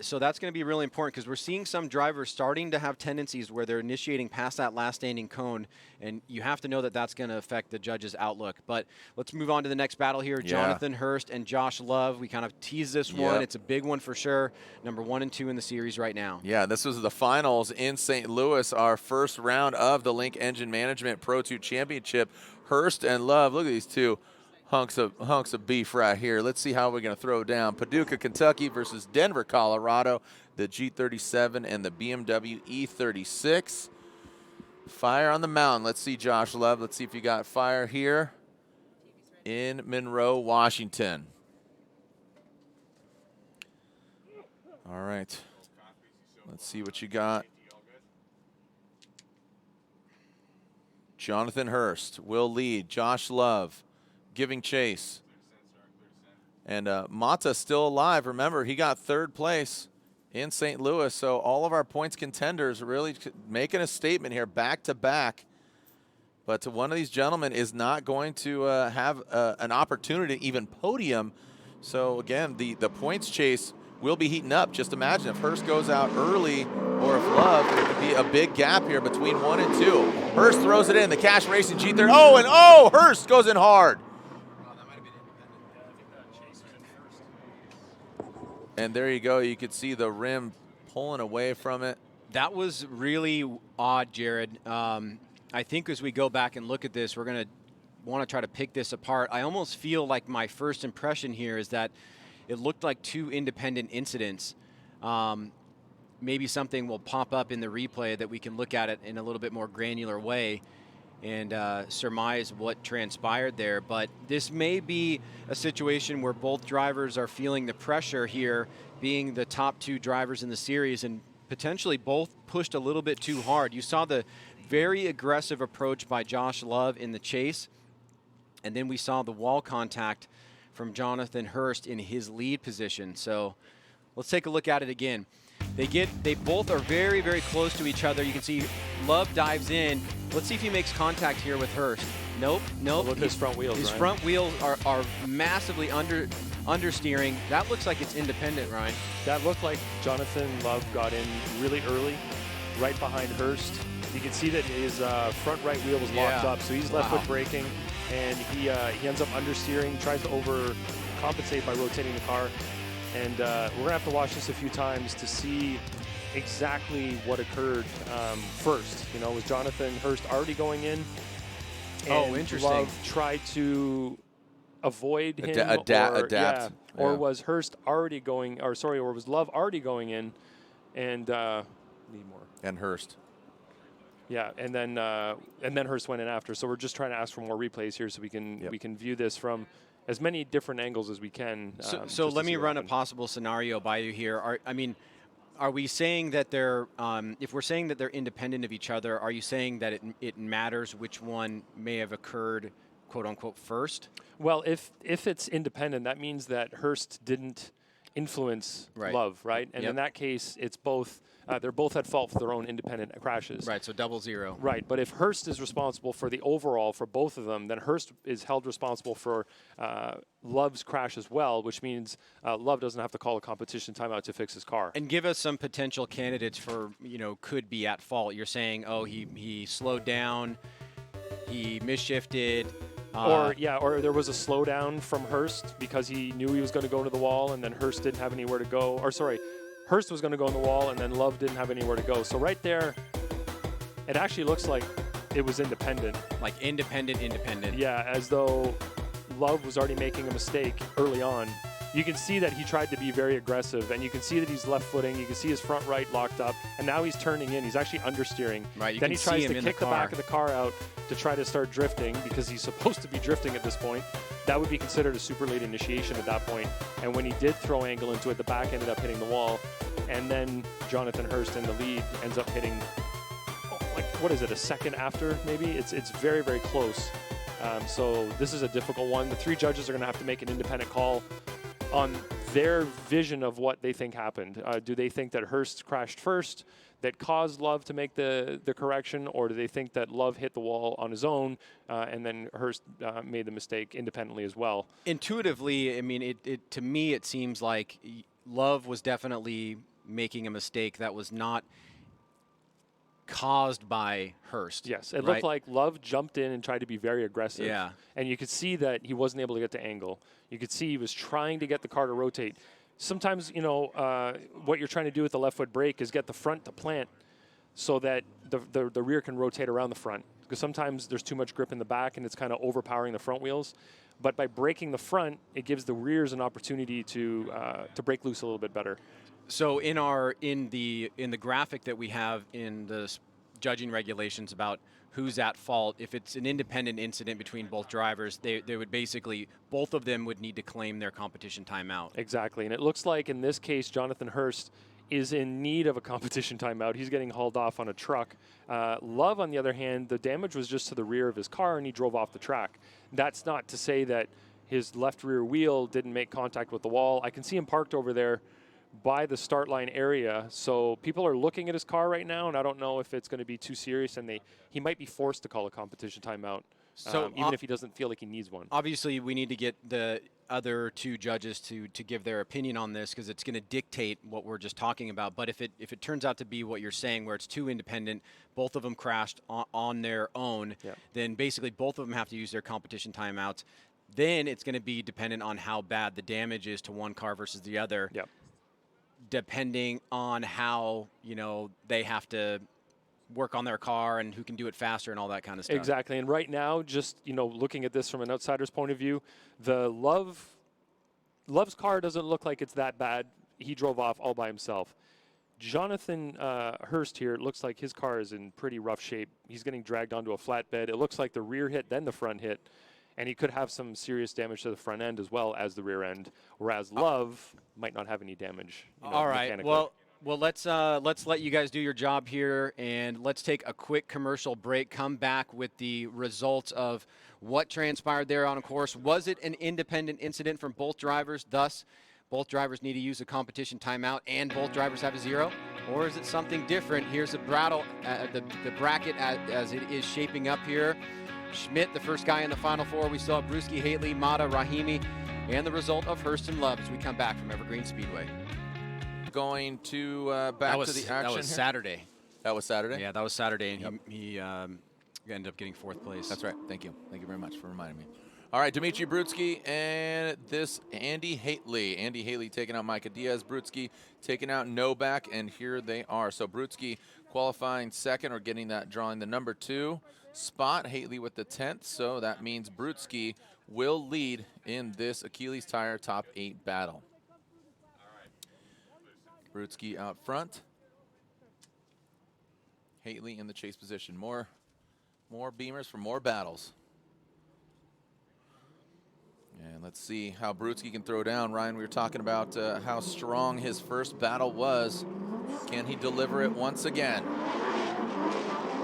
So that's going to be really important because we're seeing some drivers starting to have tendencies where they're initiating past that last standing cone, and you have to know that that's going to affect the judge's outlook. But let's move on to the next battle here. Yeah. Jonathan Hurst and Josh Love. We kind of teased this one. It's a big one for sure. Number 1 and 2 in the series right now. Yeah, this was the finals in St. Louis, our first round of the Link Engine Management Pro 2 Championship. Hurst and Love, look at these two hunks of beef right here. Let's see how we're going to throw down. Paducah, Kentucky versus Denver, Colorado. The G37 and the BMW E36. Fire on the mountain. Let's see, Josh Love. Let's see if you got fire here in Monroe, Washington. All right. Let's see what you got. Jonathan Hurst will lead. Josh Love giving chase. And Mata's still alive. Remember, he got 3rd place in St. Louis. So all of our points contenders are really making a statement here, back to back. But one of these gentlemen is not going to have an opportunity to even podium. So again, the points chase will be heating up. Just imagine if Hurst goes out early or if Love, there could be a big gap here between 1 and 2. Hurst throws it in. The Cash Racing G30. Oh, Hurst goes in hard. And there you go. You could see the rim pulling away from it. That was really odd, Jared. I think as we go back and look at this, we're going to want to try to pick this apart. I almost feel like my first impression here is that it looked like 2 independent incidents. Maybe something will pop up in the replay that we can look at it in a little bit more granular way and surmise what transpired there. But this may be a situation where both drivers are feeling the pressure here, being the top 2 drivers in the series, and potentially both pushed a little bit too hard. You saw the very aggressive approach by Josh Love in the chase, and then we saw the wall contact from Jonathan Hurst in his lead position. So let's take a look at it again. They both are very, very close to each other. You can see Love dives in. Let's see if he makes contact here with Hurst. Nope. Look at his front wheels, His Ryan. front wheels are massively understeering. That looks like it's independent, Ryan. That looked like Jonathan Love got in really early, right behind Hurst. You can see that his front right wheel was locked up, so he's left foot braking, and he ends up understeering, tries to overcompensate by rotating the car. And we're going to have to watch this a few times to see exactly what occurred first. You know, was Jonathan Hurst already going in? And interesting. Love tried to avoid him, adapt. Or was Hurst already going, or was Love already going in? And need more. And Hurst. Yeah, and then Hurst went in after. So we're just trying to ask for more replays here so we can view this from as many different angles as we can. So let me run a possible scenario by you here. Are we saying that they're, if we're saying that they're independent of each other, are you saying that it matters which one may have occurred, quote unquote, first? Well, if it's independent, that means that Hurst didn't influence Love, right? And in that case, it's both. They're both at fault for their own independent crashes. Right, so 0-0. Right, but if Hurst is responsible for the overall for both of them, then Hurst is held responsible for Love's crash as well, which means Love doesn't have to call a competition timeout to fix his car. And give us some potential candidates for, could be at fault. You're saying, he slowed down, he misshifted. Or there was a slowdown from Hurst because he knew he was going to go to the wall, and then Hurst didn't have anywhere to go. Hurst was going to go in the wall, and then Love didn't have anywhere to go. So right there, it actually looks like it was independent. Like independent. Yeah, as though Love was already making a mistake early on. You can see that he tried to be very aggressive, and you can see that he's left footing. You can see his front right locked up, and now he's turning in. He's actually understeering. Right, then he tries to kick the back of the car out to try to start drifting because he's supposed to be drifting at this point. That would be considered a super late initiation at that point. And when he did throw angle into it, the back ended up hitting the wall. And then Jonathan Hurst in the lead ends up hitting, a second after maybe? It's very, very close. So this is a difficult one. The 3 judges are going to have to make an independent call on their vision of what they think happened. Do they think that Hurst crashed first, that caused Love to make the correction, or do they think that Love hit the wall on his own and then Hurst made the mistake independently as well? Intuitively, I mean, to me, it seems like Love was definitely making a mistake that was not caused by Hurst. Yes, it right? looked like Love jumped in and tried to be very aggressive. Yeah. And you could see that he wasn't able to get to angle. You could see he was trying to get the car to rotate. Sometimes, you know, what you're trying to do with the left foot brake is get the front to plant so that the rear can rotate around the front. Because sometimes there's too much grip in the back and it's kind of overpowering the front wheels. But by braking the front, it gives the rears an opportunity to break loose a little bit better. So in the graphic that we have in the judging regulations about who's at fault, if it's an independent incident between both drivers, they would basically, both of them would need to claim their competition timeout. Exactly, and it looks like in this case, Jonathan Hurst is in need of a competition timeout. He's getting hauled off on a truck. Love, on the other hand, the damage was just to the rear of his car and he drove off the track. That's not to say that his left rear wheel didn't make contact with the wall. I can see him parked over there by the start line area, so people are looking at his car right now, and I don't know if it's going to be too serious, and he might be forced to call a competition timeout, so even if he doesn't feel like he needs one. Obviously, we need to get the other two judges to give their opinion on this, because it's going to dictate what we're just talking about. But if it turns out to be what you're saying, where it's too independent, both of them crashed on their own, then basically both of them have to use their competition timeouts. Then it's going to be dependent on how bad the damage is to one car versus the other. Yep. Depending on how, you know, they have to work on their car and who can do it faster and all that kind of stuff. Exactly, and right now, just, you know, looking at this from an outsider's point of view, the Love's car doesn't look like it's that bad. He drove off all by himself. Jonathan Hurst here, it looks like his car is in pretty rough shape. He's getting dragged onto a flatbed. It looks like the rear hit, then the front hit. And he could have some serious damage to the front end as well as the rear end, whereas Love might not have any damage. You know, all right. Well, let's let you guys do your job here, and let's take a quick commercial break. Come back with the results of what transpired there on a course. Was it an independent incident from both drivers? Thus, both drivers need to use a competition timeout, and both drivers have a 0, or is it something different? Here's the bracket as it is shaping up here. Schmidt, the first guy in the Final Four. We still have Brewski, Haley, Mata, Rahimi, and the result of Hurst and Love as we come back from Evergreen Speedway. Going to back to the action. That was here. Saturday. That was Saturday? Yeah, that was Saturday, and he ended up getting 4th place. That's right. Thank you. Thank you very much for reminding me. All right, Dimitri Brewski and this Andy Haley. Andy Haley taking out Micah Diaz. Brewski taking out Novak, and here they are. So Brewski qualifying second, or getting that, drawing the number 2 spot. Haley with the 10th, so that means Brewski will lead in this Achilles Tire Top 8 battle. Brewski out front. Haley in the chase position. More Beamers for more battles. And let's see how Brewski can throw down. Ryan, we were talking about how strong his first battle was. Can he deliver it once again?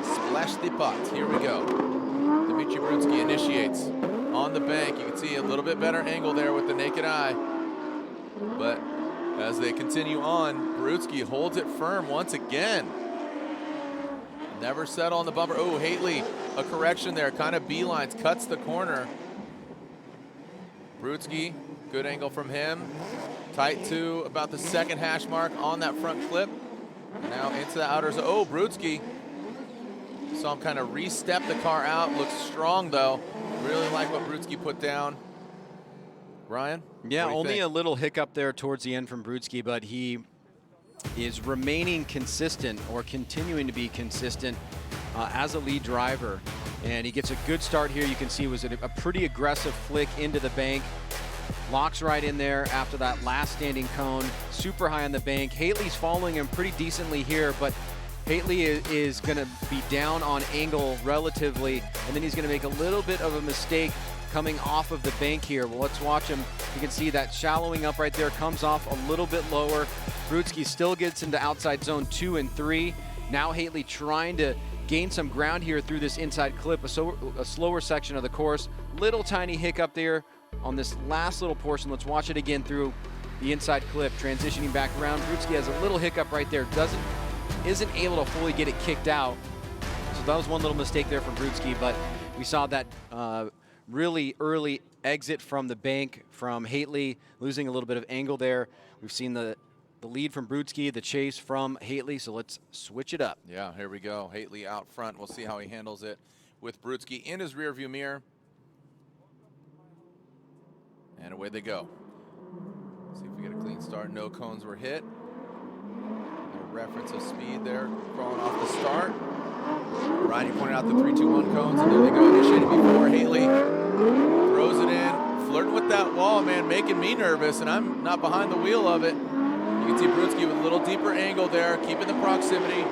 Splash the pot. Here we go. Dimitri Brewski initiates on the bank. You can see a little bit better angle there with the naked eye. But as they continue on, Brewski holds it firm once again. Never settle on the bumper. Oh, Haley, a correction there. Kind of beelines, cuts the corner. Brewski, good angle from him. Tight to about the second hash mark on that front clip. Now into the outer zone. Oh, Brewski. Saw him kind of re-step the car out. Looks strong, though. Really like what Brewski put down. Ryan? Yeah, only a little hiccup there towards the end from Brewski, but he is remaining consistent, or continuing to be consistent as a lead driver. And he gets a good start here. You can see it was a pretty aggressive flick into the bank. Locks right in there after that last standing cone. Super high on the bank. Haley's following him pretty decently here, but Haley is going to be down on angle relatively, and then he's going to make a little bit of a mistake coming off of the bank here. Well, let's watch him. You can see that shallowing up right there, comes off a little bit lower. Brewski still gets into outside zone 2 and 3. Now Haley trying to gain some ground here through this inside clip, a slower section of the course. Little tiny hiccup there on this last little portion. Let's watch it again through the inside clip, transitioning back around. Brewski has a little hiccup right there, isn't able to fully get it kicked out. So that was one little mistake there from Brewski, but we saw that really early exit from the bank from Haitley, losing a little bit of angle there. We've seen the lead from Brewski, the chase from Haitley, so let's switch it up. Yeah, here we go. Haitley out front. We'll see how he handles it with Brewski in his rearview mirror. And away they go. See if we get a clean start. No cones were hit. A reference of speed there, crawling off the start. Ryan, you pointed out the 3-2-1 cones, and there they go. Initiated before Haitley throws it in, flirting with that wall, man, making me nervous, and I'm not behind the wheel of it. You can see Brewski with a little deeper angle there, keeping the proximity.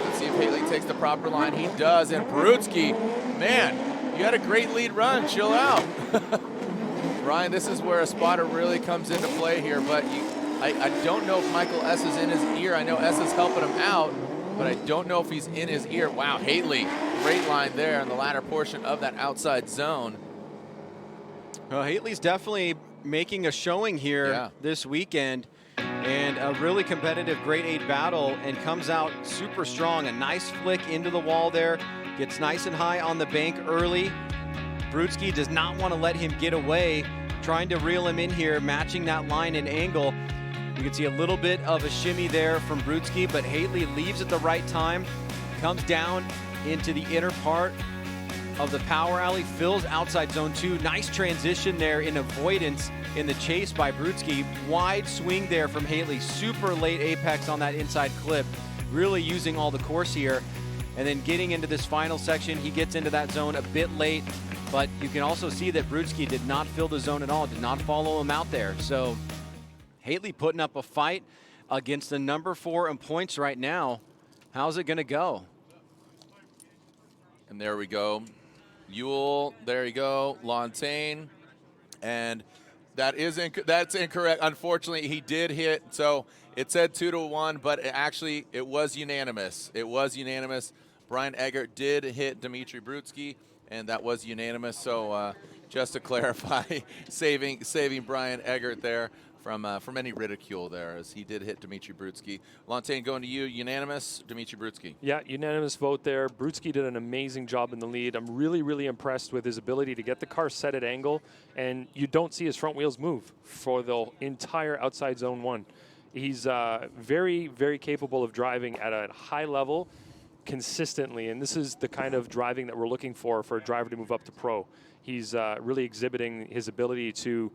Let's see if Haitley takes the proper line. He does, and Brewski, man, you had a great lead run. Chill out. Ryan, this is where a spotter really comes into play here, but I don't know if Michael S. is in his ear. I know S. is helping him out, but I don't know if he's in his ear. Wow, Haitley, great line there in the latter portion of that outside zone. Well, Haitley's definitely making a showing here this weekend, and a really competitive grade 8 battle, and comes out super strong. A nice flick into the wall there, gets nice and high on the bank early. Brewski does not want to let him get away, trying to reel him in here, matching that line and angle. You can see a little bit of a shimmy there from Brewski, but Haitley leaves at the right time, comes down into the inner part of the power alley, fills outside zone 2. Nice transition there in avoidance in the chase by Brewski. Wide swing there from Haitley. Super late apex on that inside clip. Really using all the course here. And then getting into this final section, he gets into that zone a bit late, but you can also see that Brewski did not fill the zone at all, did not follow him out there. So Haitley putting up a fight against the number 4 in points right now. How's it gonna go? And there we go. Ewell, there you go, Lontaine, and that's incorrect. Unfortunately, he did hit, so it said 2-1, but it was unanimous. It was unanimous. Brian Eggert did hit Dimitri Brewski, and that was unanimous. So just to clarify, saving Brian Eggert there from any ridicule there, as he did hit Dimitri Brewski. Lontaine, going to you, unanimous, Dimitri Brewski. Yeah, unanimous vote there. Brewski did an amazing job in the lead. I'm really, really impressed with his ability to get the car set at angle, and you don't see his front wheels move for the entire outside zone 1. He's very, very capable of driving at a high level consistently, and this is the kind of driving that we're looking for a driver to move up to pro. He's really exhibiting his ability to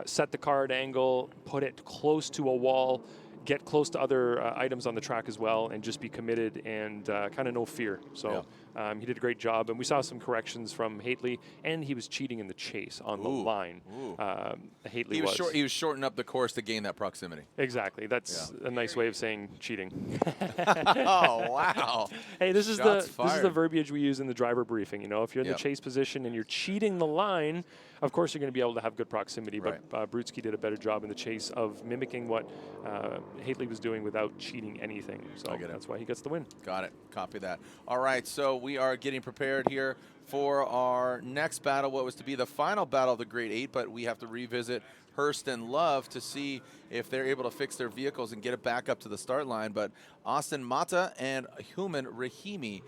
set the car at angle, put it close to a wall, get close to other items on the track as well, and just be committed and kind of no fear. So he did a great job, and we saw some corrections from Haitley, and he was cheating in the chase on the line. Haitley he was shortening up the course to gain that proximity. Exactly. That's a nice way of saying cheating. Oh, wow. Hey, this is the verbiage we use in the driver briefing. You know, if you're in the chase position and you're cheating the line, of course you're going to be able to have good proximity. But Brewski did a better job in the chase of mimicking what Haitley was doing without cheating anything. So that's why he gets the win. Got it. Copy that. All right, so we are getting prepared here for our next battle, what was to be the final battle of the Grade 8, but we have to revisit Hurst and Love to see if they're able to fix their vehicles and get it back up to the start line. But Austin Mata and Human Rahimi,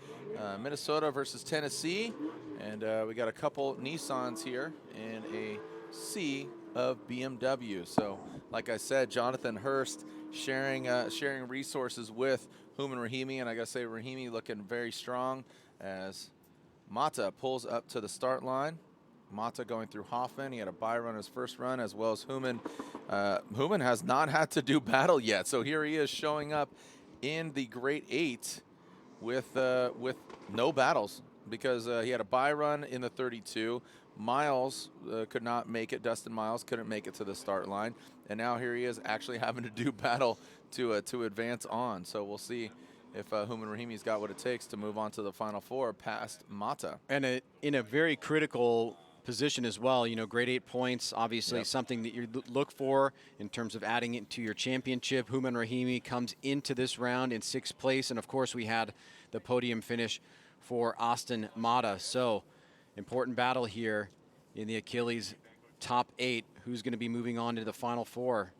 Minnesota versus Tennessee. And we got a couple Nissans here and a sea of BMW. So, like I said, Jonathan Hurst sharing resources with Human Rahimi, and I gotta say, Rahimi looking very strong as Mata pulls up to the start line. Mata going through Hoffman. He had a bye run his first run, as well as Human. Human has not had to do battle yet, so here he is showing up in the Grade 8 with no battles, because he had a bye run in the 32. Miles could not make it. Dustin Miles couldn't make it to the start line, and now here he is actually having to do battle to advance on. So we'll see if Human Rahimi's got what it takes to move on to the Final Four past Mata. And in a very critical position as well. You know, Grade 8 points, obviously something that you look for in terms of adding it to your championship. Human Rahimi comes into this round in 6th place, and of course we had the podium finish for Austin Mata. So important battle here in the Achilles top 8, who's going to be moving on to the final 4.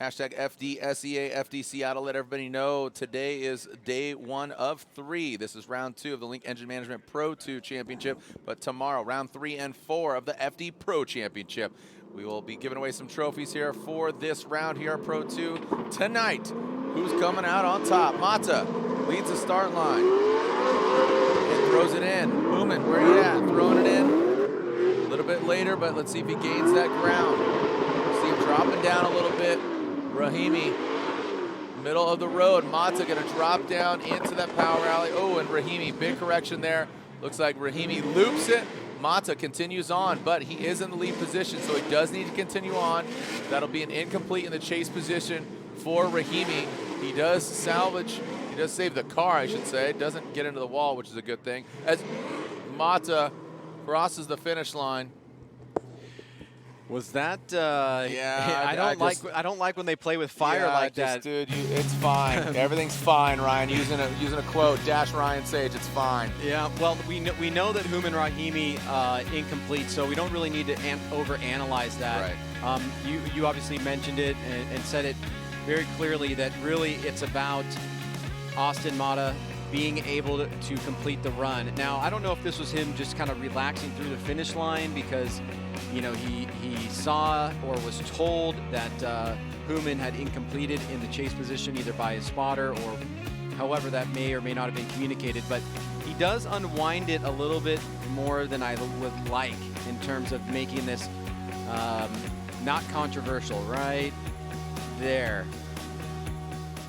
Hashtag FDSEA, FD Seattle. Let everybody know today is day 1 of 3. This is round 2 of the Link Engine Management Pro 2 Championship. But tomorrow, round 3 and 4 of the FD Pro Championship. We will be giving away some trophies here for this round here at Pro 2 tonight. Who's coming out on top? Mata leads the start line and throws it in. Hoffman, where you at? Throwing it in. A little bit later, but let's see if he gains that ground. See him dropping down a little bit. Rahimi, middle of the road. Mata gonna drop down into that power alley. Oh, and Rahimi, big correction there. Looks like Rahimi loops it. Mata continues on, but he is in the lead position, so he does need to continue on. That'll be an incomplete in the chase position for Rahimi. He does salvage, he does save the car, I should say. Doesn't get into the wall, which is a good thing. As Mata crosses the finish line. Was that? Yeah, I don't like when they play with fire like that. Dude, it's fine. Everything's fine, Ryan. Using a quote, dash Ryan Sage. It's fine. Yeah. Well, we know that Hoffman Rahimi incomplete, so we don't really need to overanalyze that. Right. You obviously mentioned it and said it very clearly that really it's about Austin Mata being able to complete the run. Now, I don't know if this was him just kind of relaxing through the finish line because, you know, he saw or was told that Hoffman had incompleted in the chase position either by his spotter or however that may or may not have been communicated. But he does unwind it a little bit more than I would like in terms of making this not controversial right there.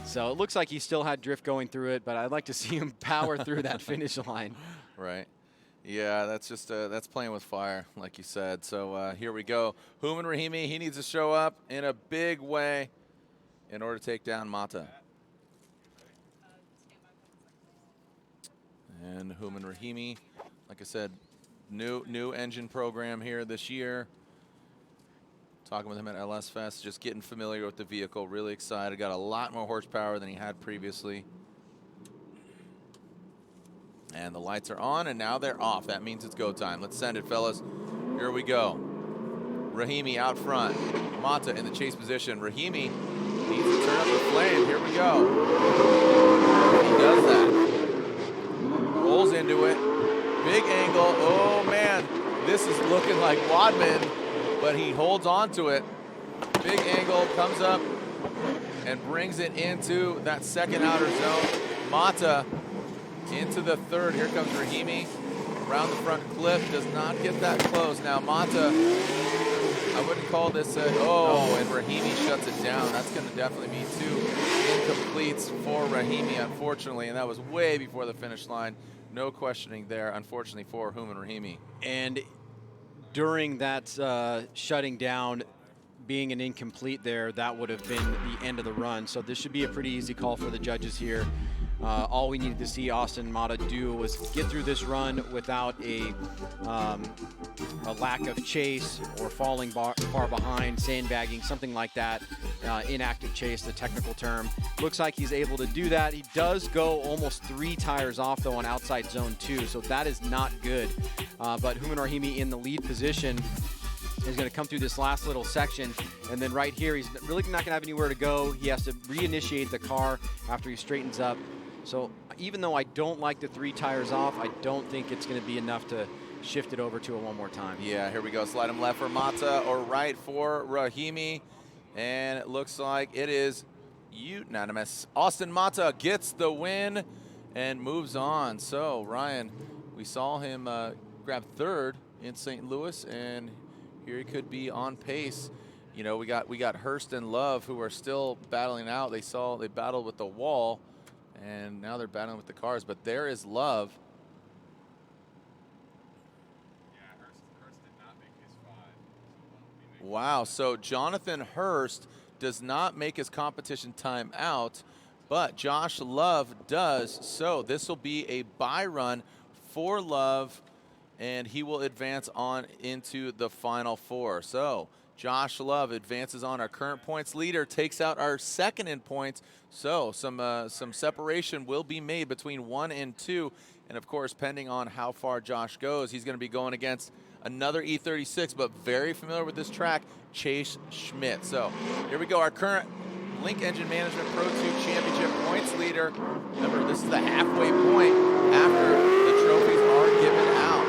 So it looks like he still had drift going through it, but I'd like to see him power through that finish line. Right. Yeah, that's just that's playing with fire, like you said. So here we go. Hoffman Rahimi, he needs to show up in a big way in order to take down Mata. And Hoffman Rahimi, like I said, new engine program here this year. Talking with him at LS Fest, just getting familiar with the vehicle. Really excited. Got a lot more horsepower than he had previously. And the lights are on, and now they're off. That means it's go time. Let's send it, fellas. Here we go. Rahimi out front. Mata in the chase position. Rahimi needs to turn up the flame. Here we go. He does that. Rolls into it. Big angle. Oh, man. This is looking like Wadman, but he holds on to it. Big angle, comes up and brings it into that second outer zone. Mata into the third. Here comes Rahimi. Around the front clip, does not get that close. Now Mata, I wouldn't call this and Rahimi shuts it down. That's going to definitely be 2 incompletes for Rahimi, unfortunately, and that was way before the finish line. No questioning there, unfortunately, for Hoffman Rahimi. And during that shutting down, being an incomplete there, that would have been the end of the run. So this should be a pretty easy call for the judges here. All we needed to see Austin Mata do was get through this run without a lack of chase or falling far behind, sandbagging, something like that. Inactive chase, the technical term. Looks like he's able to do that. He does go almost 3 tires off, though, on outside zone 2, so that is not good. But Hoffman Rahimi in the lead position is going to come through this last little section, and then right here, he's really not going to have anywhere to go. He has to reinitiate the car after he straightens up. So even though I don't like the 3 tires off, I don't think it's going to be enough to shift it over to it one more time. Yeah, here we go. Slide him left for Mata or right for Rahimi. And it looks like it is unanimous. Austin Mata gets the win and moves on. So, Ryan, we saw him grab 3rd in St. Louis, and here he could be on pace. You know, we got Hurst and Love, who are still battling out. They battled with the wall, and now they're battling with the cars. But there is Love. Yeah, Hurst did not make his 5. So Wow, so Jonathan Hurst does not make his competition time out, but Josh Love does. So this will be a bye run for Love, and he will advance on into the Final 4. So Josh Love advances on. Our current points leader takes out our second in points. So some separation will be made between 1 and 2. And of course, pending on how far Josh goes, he's going to be going against another E36, but very familiar with this track, Chase Schmidt. So here we go, our current Link Engine Management Pro 2 Championship points leader. Remember, this is the halfway point after the trophies are given out.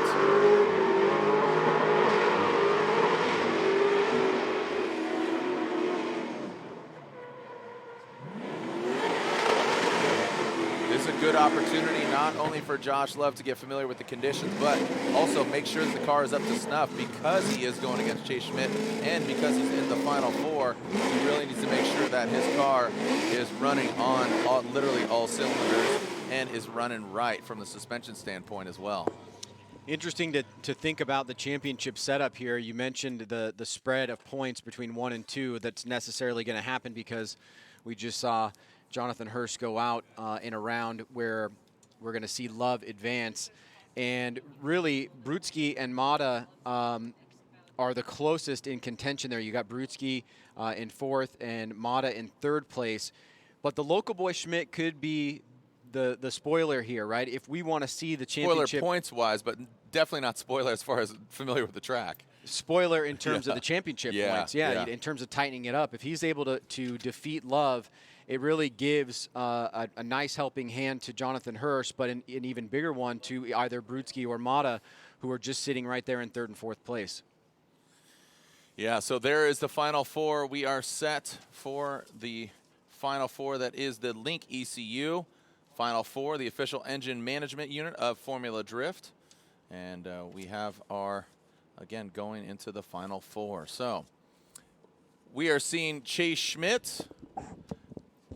This is a good opportunity not only for Josh Love to get familiar with the conditions, but also make sure that the car is up to snuff because he is going against Chase Schmidt and because he's in the Final Four. He really needs to make sure that his car is running on literally all cylinders and is running right from the suspension standpoint as well. Interesting to think about the championship setup here. You mentioned the spread of points between 1 and 2 that's necessarily going to happen because we just saw Jonathan Hurst go out in a round where we're going to see Love advance. And really, Brewski and Mata are the closest in contention there. You got Brewski in 4th and Mata in 3rd place. But the local boy Schmidt could be the spoiler here, right? If we want to see the championship. Spoiler points-wise, but definitely not spoiler as far as familiar with the track. Spoiler in terms of the championship points. Yeah, in terms of tightening it up. If he's able to defeat Love, it really gives a nice helping hand to Jonathan Hurst, but an even bigger one to either Brewski or Mata, who are just sitting right there in 3rd and 4th place. Yeah, so there is the Final Four. We are set for the Final Four. That is the Link ECU Final Four, the official engine management unit of Formula Drift. And we have our, again, going into the Final Four. So we are seeing Chase Schmidt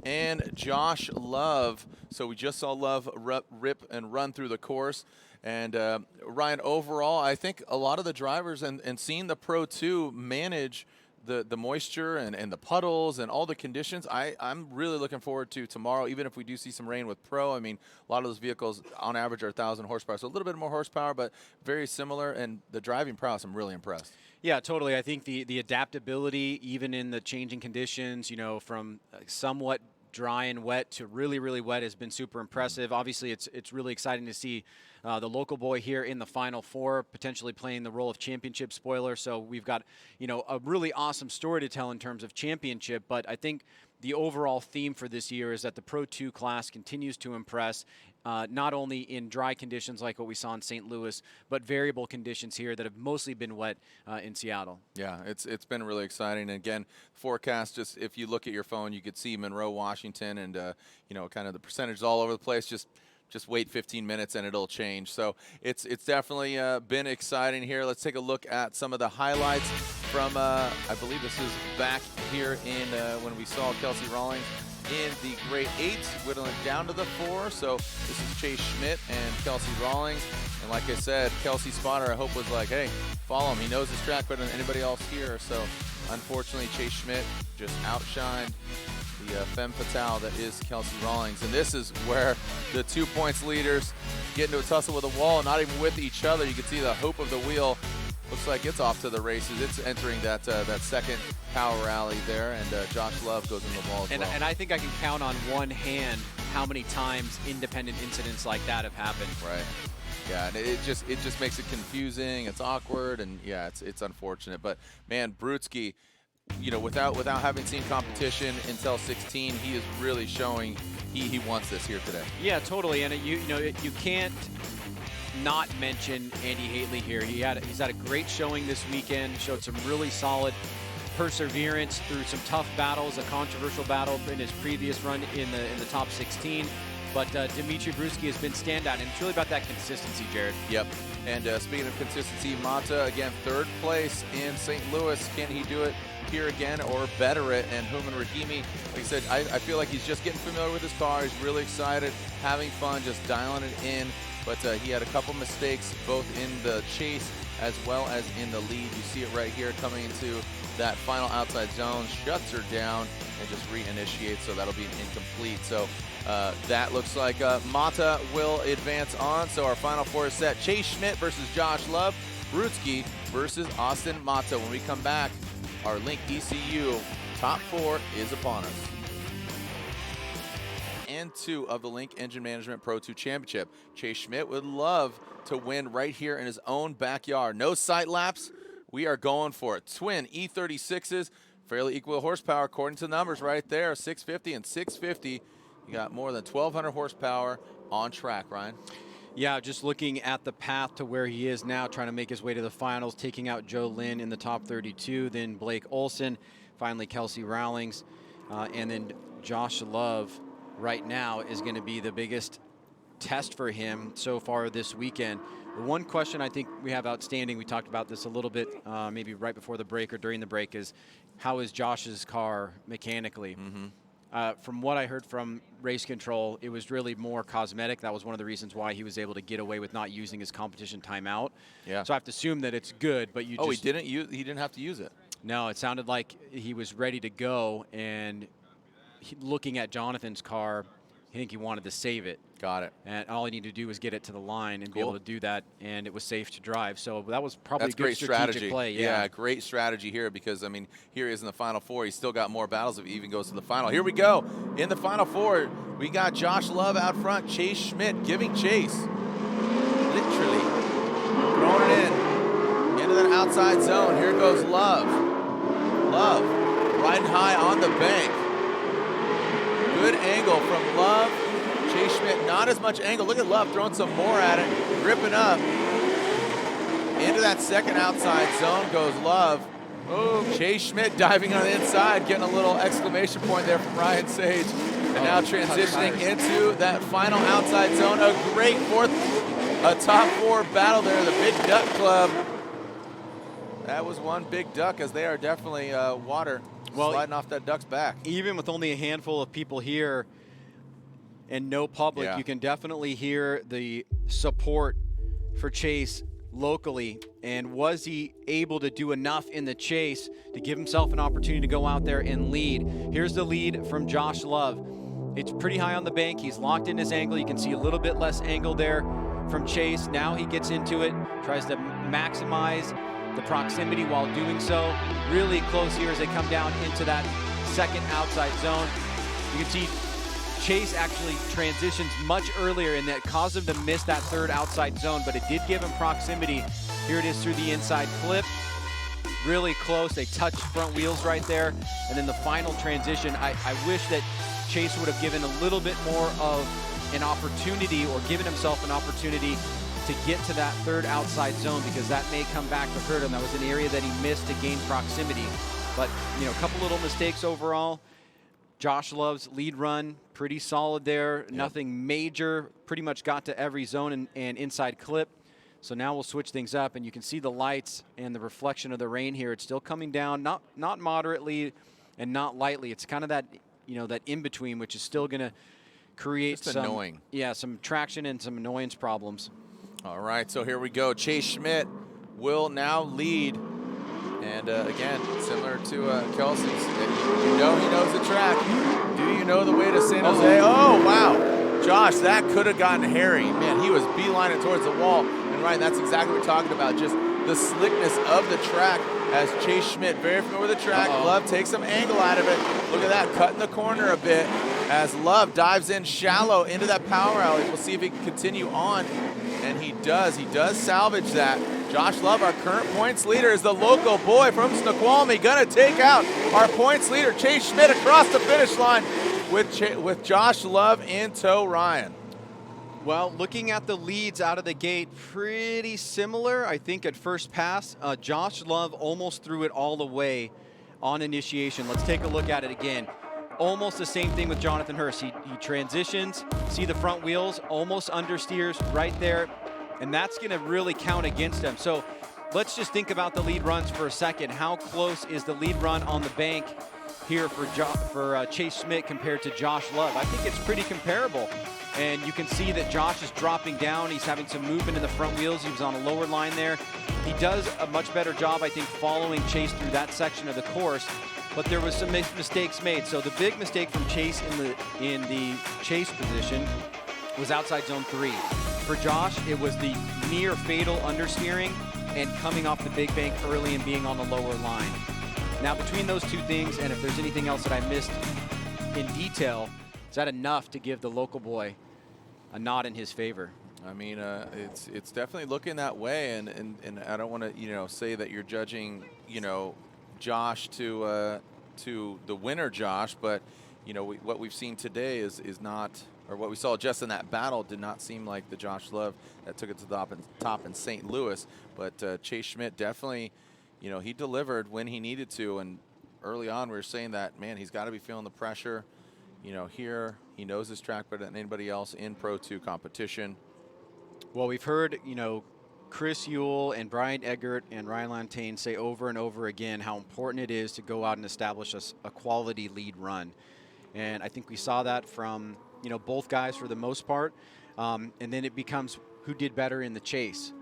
and Josh Love. So we just saw Love rip and run through the course. And Ryan, overall, I think a lot of the drivers and seeing the Pro 2 manage the moisture and the puddles and all the conditions, I'm really looking forward to tomorrow, even if we do see some rain with Pro. I mean, a lot of those vehicles on average are 1,000 horsepower, so a little bit more horsepower, but very similar. And the driving prowess, I'm really impressed. Yeah, totally. I think the adaptability, even in the changing conditions, you know, from somewhat dry and wet to really, really wet has been super impressive. Obviously, it's really exciting to see the local boy here in the Final Four, potentially playing the role of championship spoiler. So we've got, you know, a really awesome story to tell in terms of championship. But I think the overall theme for this year is that the Pro 2 class continues to impress, not only in dry conditions like what we saw in St. Louis, but variable conditions here that have mostly been wet in Seattle. Yeah, it's been really exciting. And again, forecast, just if you look at your phone, you could see Monroe, Washington, and you know, kind of the percentages all over the place. Just wait 15 minutes and it'll change. So it's definitely been exciting here. Let's take a look at some of the highlights from, I believe this is back here in when we saw Kelsey Rawlings in the grade 8, whittling down to the 4. So this is Chase Schmidt and Kelsey Rawlings. And like I said, Kelsey Spotter, I hope, was like, hey, follow him. He knows his track better than anybody else here. So unfortunately, Chase Schmidt just outshined the femme fatale that is Kelsey Rawlings. And this is where the 2 points leaders get into a tussle with a wall, not even with each other. You can see the hoop of the wheel. Looks like it's off to the races. It's entering that second power rally there, and Josh Love goes in the wall as well. And I think I can count on one hand how many times independent incidents like that have happened. Right. Yeah, and it just makes it confusing. It's awkward, and yeah, it's unfortunate. But man, Brewski, you know, without having seen competition until 16, he is really showing he wants this here today. Yeah, totally. And you can't not mention Andy Haley here. He's had a great showing this weekend. Showed some really solid perseverance through some tough battles. A controversial battle in his previous run in the top 16. But Dimitri Brewski has been standout, and it's really about that consistency, Jared. Yep. And speaking of consistency, Mata, again, 3rd place in St. Louis. Can he do it here again or better it? And Houman Rahimi, like I said, I feel like he's just getting familiar with his car. He's really excited, having fun, just dialing it in. But he had a couple mistakes both in the chase as well as in the lead. You see it right here coming into that final outside zone, shuts her down, and just reinitiates, so that'll be an incomplete. So that looks like Mata will advance on. So our Final Four is set. Chase Schmidt versus Josh Love, Brewski versus Austin Mata. When we come back, Our Link ECU top 4 is upon us. And 2 of the Link Engine Management Pro 2 Championship. Chase Schmidt would love to win right here in his own backyard. No sight laps. We are going for it. Twin E36s, fairly equal horsepower according to the numbers right there. 650 and 650. You got more than 1,200 horsepower on track, Ryan. Yeah, just looking at the path to where he is now, trying to make his way to the finals, taking out Joe Lynn in the top 32, then Blake Olson, finally Kelsey Rowlings, and then Josh Love right now is going to be the biggest test for him so far this weekend. The one question I think we have outstanding, we talked about this a little bit maybe right before the break or during the break, is how is Josh's car mechanically? From what I heard from race control, it was really more cosmetic. That was one of the reasons why he was able to get away with not using his competition timeout. Yeah. So I have to assume that it's good, but you Oh, just... he didn't have to use it. No, it sounded like he was ready to go, and looking at Jonathan's car, I think he wanted to save it. Got it. And all he needed to do was get it to the line and be able to do that, and it was safe to drive. So that was probably That's a good great strategic strategy. play. Yeah, great strategy here because, I mean, here he is in the Final Four. He's still got more battles if he even goes to the final. Here we go. In the Final Four, we got Josh Love out front, Chase Schmidt giving chase. Literally throwing it into that outside zone. Here goes Love. Love riding high on the bank. Good angle from Love. Chase Schmidt, not as much angle. Look at Love throwing some more at it, gripping up. Into that second outside zone goes Love. Oh, Chase Schmidt diving on the inside, getting a little exclamation point there from Ryan Sage. And now transitioning into that final outside zone. A great top 4 battle there, the Big Duck Club. That was one big duck, as they are definitely water sliding off that duck's back. Even with only a handful of people here and no public, you can definitely hear the support for Chase locally. And was he able to do enough in the chase to give himself an opportunity to go out there and lead? Here's the lead from Josh Love. It's pretty high on the bank. He's locked in his angle. You can see a little bit less angle there from Chase. Now he gets into it, tries to maximize the proximity while doing so. Really close here as they come down into that second outside zone. You can see Chase actually transitions much earlier, and that caused him to miss that third outside zone, but it did give him proximity. Here it is through the inside clip. Really close. They touch front wheels right there. And then the final transition, I wish that Chase would have given a little bit more of an opportunity, or given himself an opportunity to get to that third outside zone, because that may come back to hurt him. That was an area that he missed to gain proximity. But, you know, a couple little mistakes overall. Josh Love's lead run, pretty solid there. Yep. Nothing major, pretty much got to every zone and inside clip. So now we'll switch things up, and you can see the lights and the reflection of the rain here. It's still coming down, not moderately and not lightly. It's kind of that, you know, that in between, which is still going to create just some annoying. Yeah, some traction and some annoyance problems. All right, so here we go. Chase Schmidt will now lead. And again, similar to Kelsey's, you know he knows the track. Do you know the way to San Jose? Oh, wow. Josh, that could have gotten hairy. Man, he was beelining towards the wall. And Ryan, that's exactly what we're talking about, just the slickness of the track as Chase Schmidt, very familiar with the track. Love takes some angle out of it. Look at that, cutting the corner a bit as Love dives in shallow into that power alley. We'll see if he can continue on. And he does salvage that. Josh Love, our current points leader, is the local boy from Snoqualmie, gonna take out our points leader, Chase Schmidt, across the finish line with Josh Love in tow, Ryan. Well, looking at the leads out of the gate, pretty similar, I think, at first pass. Josh Love almost threw it all the way on initiation. Let's take a look at it again. Almost the same thing with Jonathan Hurst. He transitions, see the front wheels, almost understeers right there, and that's going to really count against him. So let's just think about the lead runs for a second. How close is the lead run on the bank here for Chase Schmidt compared to Josh Love? I think it's pretty comparable. And you can see that Josh is dropping down. He's having some movement in the front wheels. He was on a lower line there. He does a much better job, I think, following Chase through that section of the course. But there was some mistakes made. So the big mistake from Chase in the chase position was outside zone 3. For Josh, it was the near fatal understeering and coming off the big bank early and being on the lower line. Now, between those two things, and if there's anything else that I missed in detail, is that enough to give the local boy a nod in his favor? I mean, it's definitely looking that way, and I don't want to say that you're judging Josh to the winner, Josh, but what we've seen today is not, or what we saw just in that battle did not seem like the Josh Love that took it to the top in St. Louis, but Chase Schmidt definitely, he delivered when he needed to, and early on we were saying that, man, he's got to be feeling the pressure. Here he knows his track better than anybody else in Pro 2 competition. Well, we've heard, Chris Ewell and Brian Eggert and Ryan Lantain say over and over again how important it is to go out and establish a quality lead run. And I think we saw that from, both guys for the most part. And then it becomes who did better in the chase.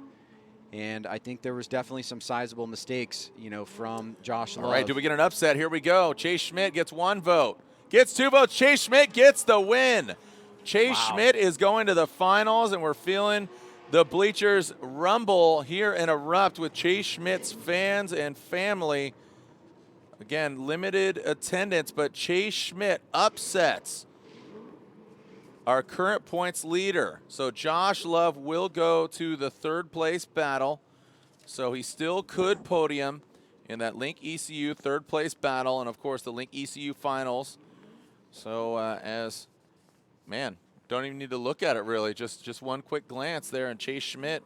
And I think there was definitely some sizable mistakes, from Josh Love. All right, do we get an upset? Here we go. Chase Schmidt gets 1 vote. Gets 2 votes. Chase Schmidt gets the win. Chase Schmidt is going to the finals, and we're feeling the bleachers rumble here and erupt with Chase Schmidt's fans and family. Again, limited attendance, but Chase Schmidt upsets our current points leader. So Josh Love will go to the 3rd place battle. So he still could podium in that Link ECU 3rd place battle, and of course the Link ECU finals. So man, don't even need to look at it really. Just one quick glance there, and Chase Schmidt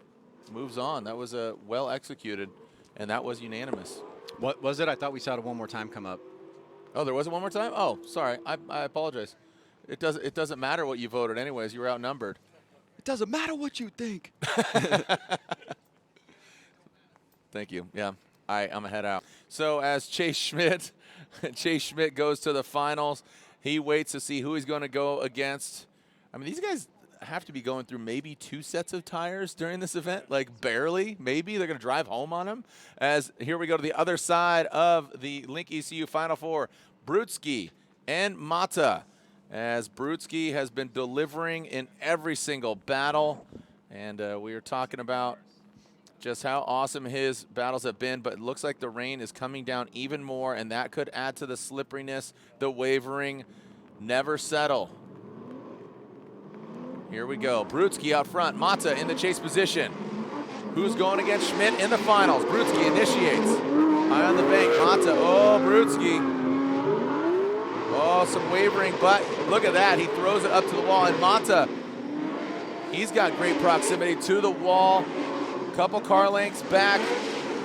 moves on. That was well executed, and that was unanimous. What was it? I thought we saw it one more time come up. Oh, there wasn't one more time? Oh, sorry. I apologize. It doesn't matter what you voted anyways. You were outnumbered. It doesn't matter what you think. Thank you. Yeah. All right, I'm head out. So as Chase Schmidt goes to the finals, he waits to see who he's going to go against. I mean, these guys have to be going through maybe 2 sets of tires during this event, like barely, maybe. They're going to drive home on him. As here we go to the other side of the Link ECU Final Four, Brewski and Mata. As Brewski has been delivering in every single battle, and we are talking about just how awesome his battles have been, but it looks like the rain is coming down even more, and that could add to the slipperiness, the wavering, never settle. Here we go. Brewski out front. Mata in the chase position. Who's going against Schmidt in the finals? Brewski initiates. High on the bank. Mata. Oh, Brewski. Oh, some wavering, but look at that. He throws it up to the wall, and Mata, he's got great proximity to the wall. Couple car lengths back.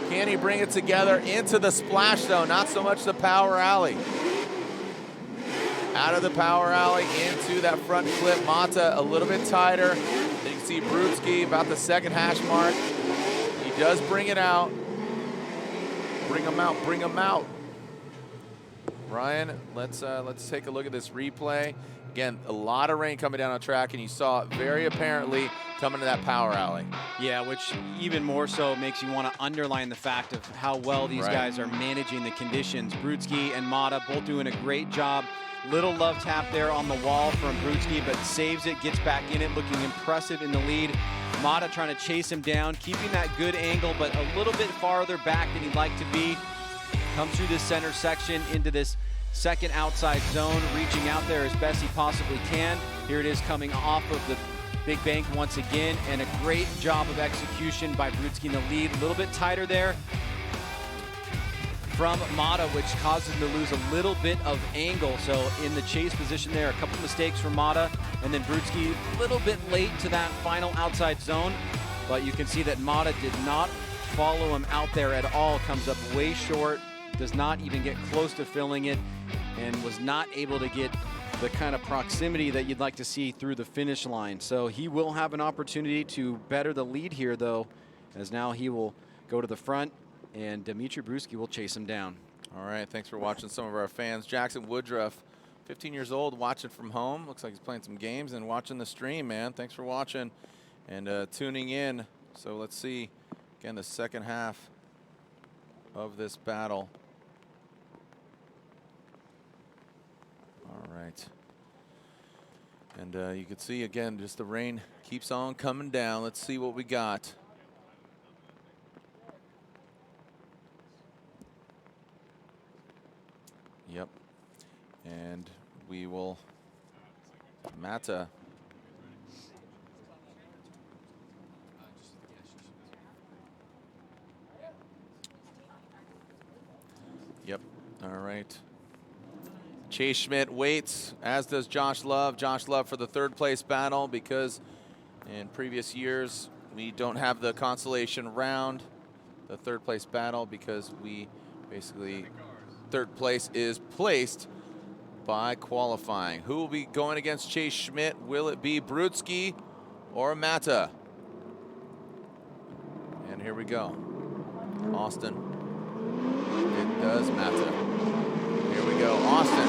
Can he bring it together into the splash zone? Not so much the power alley. Out of the power alley into that front clip. Mata a little bit tighter. Then you can see Brewski about the 2nd hash mark. He does bring it out. Bring him out, bring him out. Ryan, let's take a look at this replay. Again, a lot of rain coming down on track, and you saw it very apparently coming to that power alley. Yeah, which even more so makes you want to underline the fact of how well these guys are managing the conditions. Brewski and Mata both doing a great job. Little love tap there on the wall from Brewski, but saves it, gets back in it, looking impressive in the lead. Mata trying to chase him down, keeping that good angle, but a little bit farther back than he'd like to be. Comes through this center section into this 2nd outside zone, reaching out there as best he possibly can. Here it is coming off of the big bank once again, and a great job of execution by Brewski in the lead. A little bit tighter there from Mata, which causes him to lose a little bit of angle. So in the chase position there, a couple mistakes from Mata, and then Brewski a little bit late to that final outside zone. But you can see that Mata did not follow him out there at all. Comes up way short, does not even get close to filling it, and was not able to get the kind of proximity that you'd like to see through the finish line. So he will have an opportunity to better the lead here, though, as now he will go to the front, and Dimitri Brewski will chase him down. All right, thanks for watching some of our fans. Jackson Woodruff, 15 years old, watching from home. Looks like he's playing some games and watching the stream, man. Thanks for watching and tuning in. So let's see, again, the 2nd half of this battle. All right. And you can see, again, just the rain keeps on coming down. Let's see what we got. Yep. And we will, Mata. Yep. All right. Chase Schmidt waits, as does Josh Love. Josh Love for the third place battle, because in previous years we don't have the consolation round, the third place battle, because we basically, third place is placed by qualifying. Who will be going against Chase Schmidt? Will it be Brewski or Mata? And here we go. Austin. It does Mata. Here we go. Austin.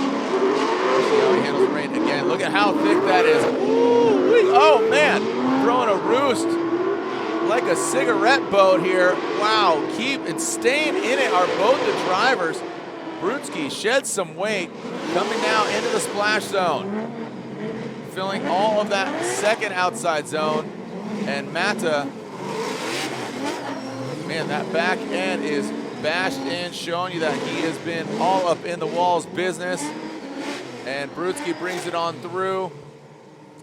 See how he handles the rain again. Look at how thick that is. Ooh, oh man, throwing a roost like a cigarette boat here. Wow, keep and staying in it are both the drivers. Brewski sheds some weight, coming now into the splash zone, filling all of that second outside zone. And Mata, man, that back end is bashed in, showing you that he has been all up in the walls business. And Brewski brings it on through.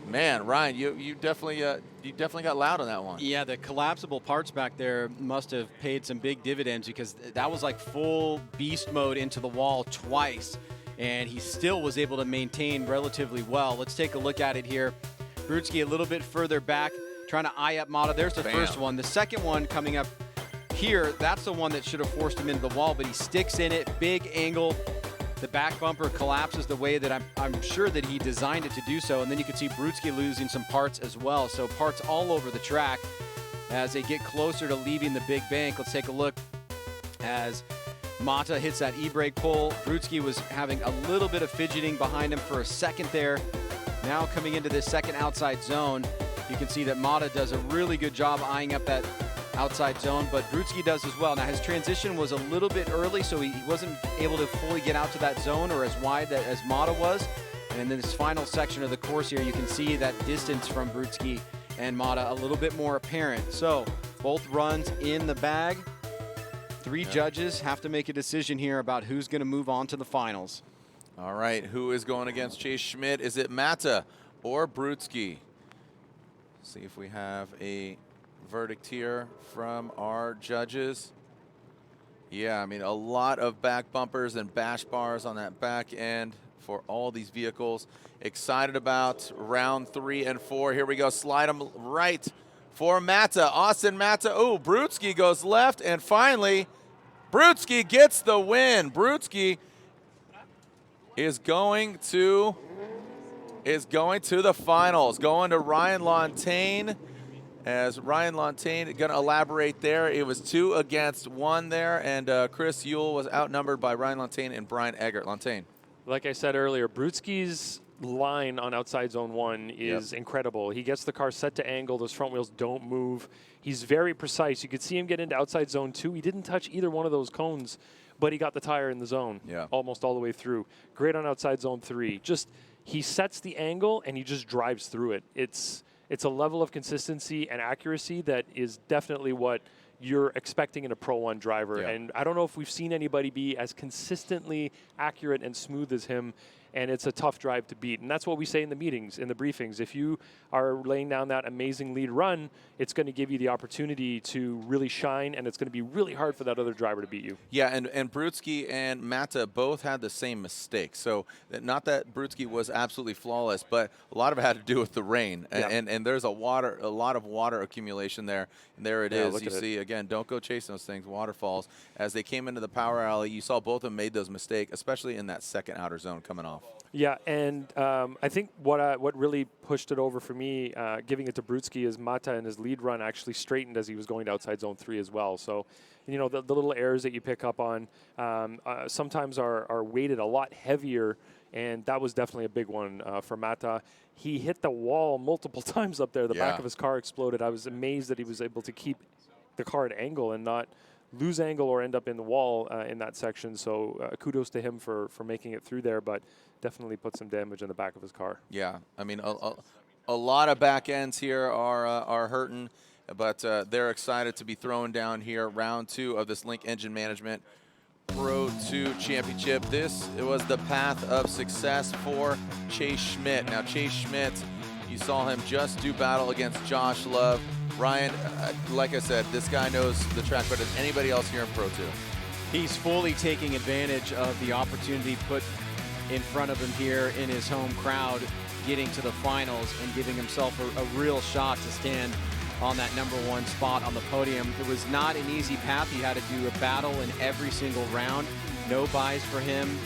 Man, Ryan, you definitely got loud on that one. Yeah, the collapsible parts back there must have paid some big dividends, because that was like full beast mode into the wall twice, and he still was able to maintain relatively well. Let's take a look at it here. Brewski a little bit further back, trying to eye up Mata. There's the first one. The second one coming up here, that's the one that should have forced him into the wall, but he sticks in it, big angle. The back bumper collapses the way that I'm sure that he designed it to do so. And then you can see Brewski losing some parts as well. So parts all over the track as they get closer to leaving the big bank. Let's take a look as Mata hits that e-brake pull. Brewski was having a little bit of fidgeting behind him for a second there. Now coming into this second outside zone, you can see that Mata does a really good job eyeing up that outside zone, but Brewski does as well. Now his transition was a little bit early, so he wasn't able to fully get out to that zone or as wide as Mata was. And then this final section of the course here, you can see that distance from Brewski and Mata a little bit more apparent. So both runs in the bag. Three judges have to make a decision here about who's going to move on to the finals. All right, who is going against Chase Schmidt? Is it Mata or Brewski? See if we have a verdict here from our judges. Yeah, I mean, a lot of back bumpers and bash bars on that back end for all these vehicles. Excited about round 3 and 4. Here we go. Slide them right for Mata. Austin Mata. Oh, Brewski goes left, and finally, Brewski gets the win. Brewski is going to the finals, going to Ryan Lontaine. As Ryan Lontaine going to elaborate there, it was 2 against 1 there, and Chris Yule was outnumbered by Ryan Lontaine and Brian Eggert. Lontaine. Like I said earlier, Brewski's line on outside zone 1 is incredible. He gets the car set to angle. Those front wheels don't move. He's very precise. You could see him get into outside zone 2. He didn't touch either one of those cones, but he got the tire in the zone almost all the way through. Great on outside zone 3. Just he sets the angle and he just drives through it. It's a level of consistency and accuracy that is definitely what you're expecting in a Pro 1 driver. Yeah. And I don't know if we've seen anybody be as consistently accurate and smooth as him. And it's a tough drive to beat. And that's what we say in the meetings, in the briefings. If you are laying down that amazing lead run, it's going to give you the opportunity to really shine, and it's going to be really hard for that other driver to beat you. Yeah, and Brewski and Mata both had the same mistake. So not that Brewski was absolutely flawless, but a lot of it had to do with the rain. And there's a lot of water accumulation there. And there it is. You see, again, don't go chasing those things, waterfalls. As they came into the power alley, you saw both of them made those mistakes, especially in that second outer zone coming off. Yeah, and I think what really pushed it over for me, giving it to Brewski, is Mata and his lead run actually straightened as he was going to outside zone 3 as well. So, you know, the little errors that you pick up on sometimes are weighted a lot heavier, and that was definitely a big one for Mata. He hit the wall multiple times up there. The back of his car exploded. I was amazed that he was able to keep the car at angle and not lose angle or end up in the wall in that section. So kudos to him for making it through there, but definitely put some damage in the back of his car. Yeah, I mean, a lot of back ends here are hurting, but they're excited to be thrown down here. Round 2 of this Link Engine Management PRO2 championship. This was the path of success for Chase Schmidt. Now, Chase Schmidt, you saw him just do battle against Josh Love. Ryan, like I said, this guy knows the track better than anybody else here in PRO2. He's fully taking advantage of the opportunity put in front of him here in his home crowd, getting to the finals and giving himself a real shot to stand on that #1 spot on the podium. It was not an easy path. He had to do a battle in every single round. No buys for him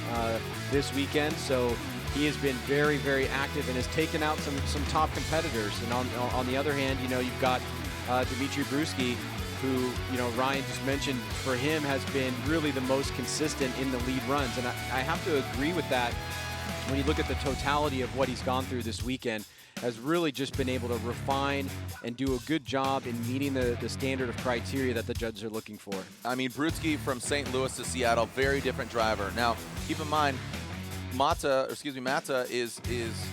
this weekend, so he has been very, very active and has taken out some top competitors. And on the other hand, you know, you've got Dimitri Brewski, who, you know, Ryan just mentioned, for him has been really the most consistent in the lead runs. And I have to agree with that. When you look at the totality of what he's gone through this weekend, has really just been able to refine and do a good job in meeting the standard of criteria that the judges are looking for. I mean, Brewski from St. Louis to Seattle, very different driver. Now, keep in mind, Mata is,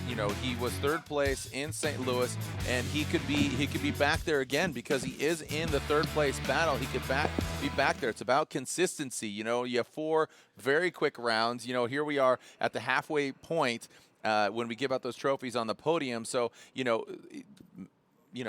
you know, he was 3rd place in St. Louis, and he could be back there again because he is in the 3rd place battle. He could be back there. It's about consistency. You know, you have 4 very quick rounds. You know, here we are at the halfway point when we give out those trophies on the podium. So, you know,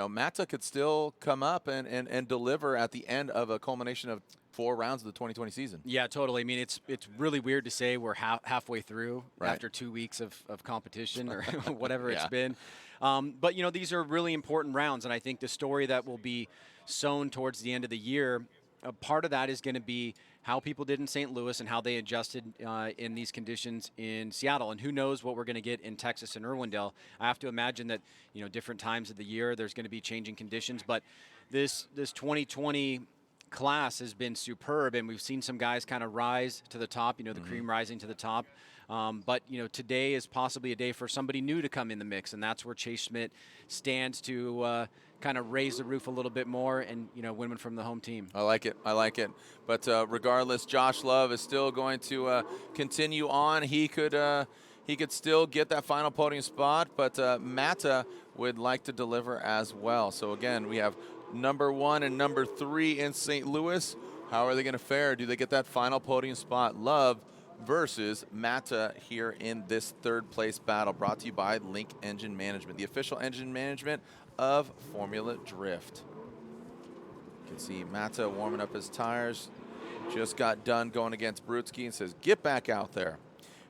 Mata could still come up and deliver at the end of a culmination of 4 rounds of the 2020 season. Yeah, totally. I mean, it's really weird to say we're halfway through Right. after 2 weeks of competition or whatever it's been. But, you know, these are really important rounds, and I think the story that will be sown towards the end of the year, a part of that is going to be how people did in St. Louis and how they adjusted in these conditions in Seattle. And who knows what we're going to get in Texas and Irwindale. I have to imagine that, you know, different times of the year there's going to be changing conditions. But this 2020 class has been superb, and we've seen some guys kind of rise to the top, you know, the cream rising to the top. But, you know, today is possibly a day for somebody new to come in the mix, and that's where Chase Schmidt stands to kind of raise the roof a little bit more and, you know, win from the home team. I like it. I like it. But regardless, Josh Love is still going to continue on. He could still get that final podium spot, but Mata would like to deliver as well. So again, we have #1 and #3 in St. Louis. How are they going to fare? Do they get that final podium spot? Love versus Mata here in this 3rd place battle, brought to you by Link Engine Management, the official engine management of Formula Drift. You can see Mata warming up his tires. Just got done going against Brewski and says, get back out there.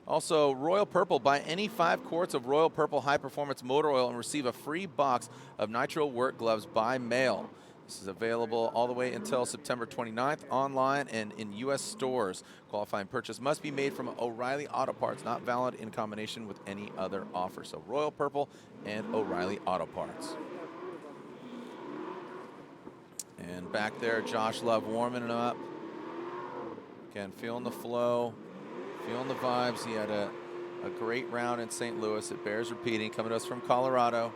Also, Royal Purple. Buy any 5 quarts of Royal Purple High Performance Motor Oil and receive a free box of Nitro Work Gloves by mail. This is available all the way until September 29th, online and in U.S. stores. Qualifying purchase must be made from O'Reilly Auto Parts, not valid in combination with any other offer. So Royal Purple and O'Reilly Auto Parts. And back there, Josh Love warming it up. Again, feeling the flow, feeling the vibes. He had a great round in St. Louis. It bears repeating, coming to us from Colorado.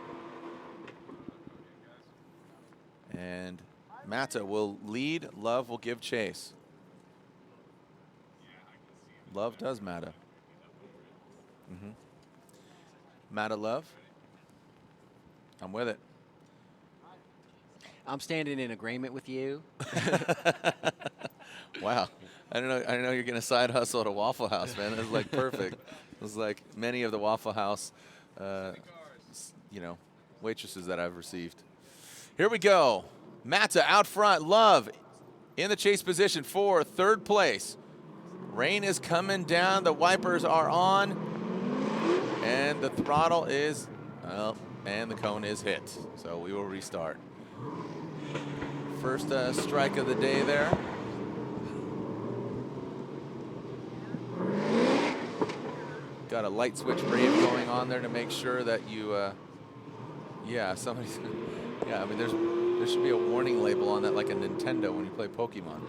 And Mata will lead. Love will give chase. Love does Mata. Mata Love. I'm with it. I'm standing in agreement with you. Wow. I don't know you're going to side hustle at a Waffle House, man. That's like perfect. It was like many of the Waffle House, you know, waitresses that I've received. Here we go. Mata out front. Love in the chase position for 3rd place. Rain is coming down. The wipers are on. And the throttle is, well, and the cone is hit. So we will restart. First strike of the day there. Got a light switch brave going on there to make sure that you, yeah, somebody's, yeah, I mean, there should be a warning label on that like a Nintendo when you play Pokemon.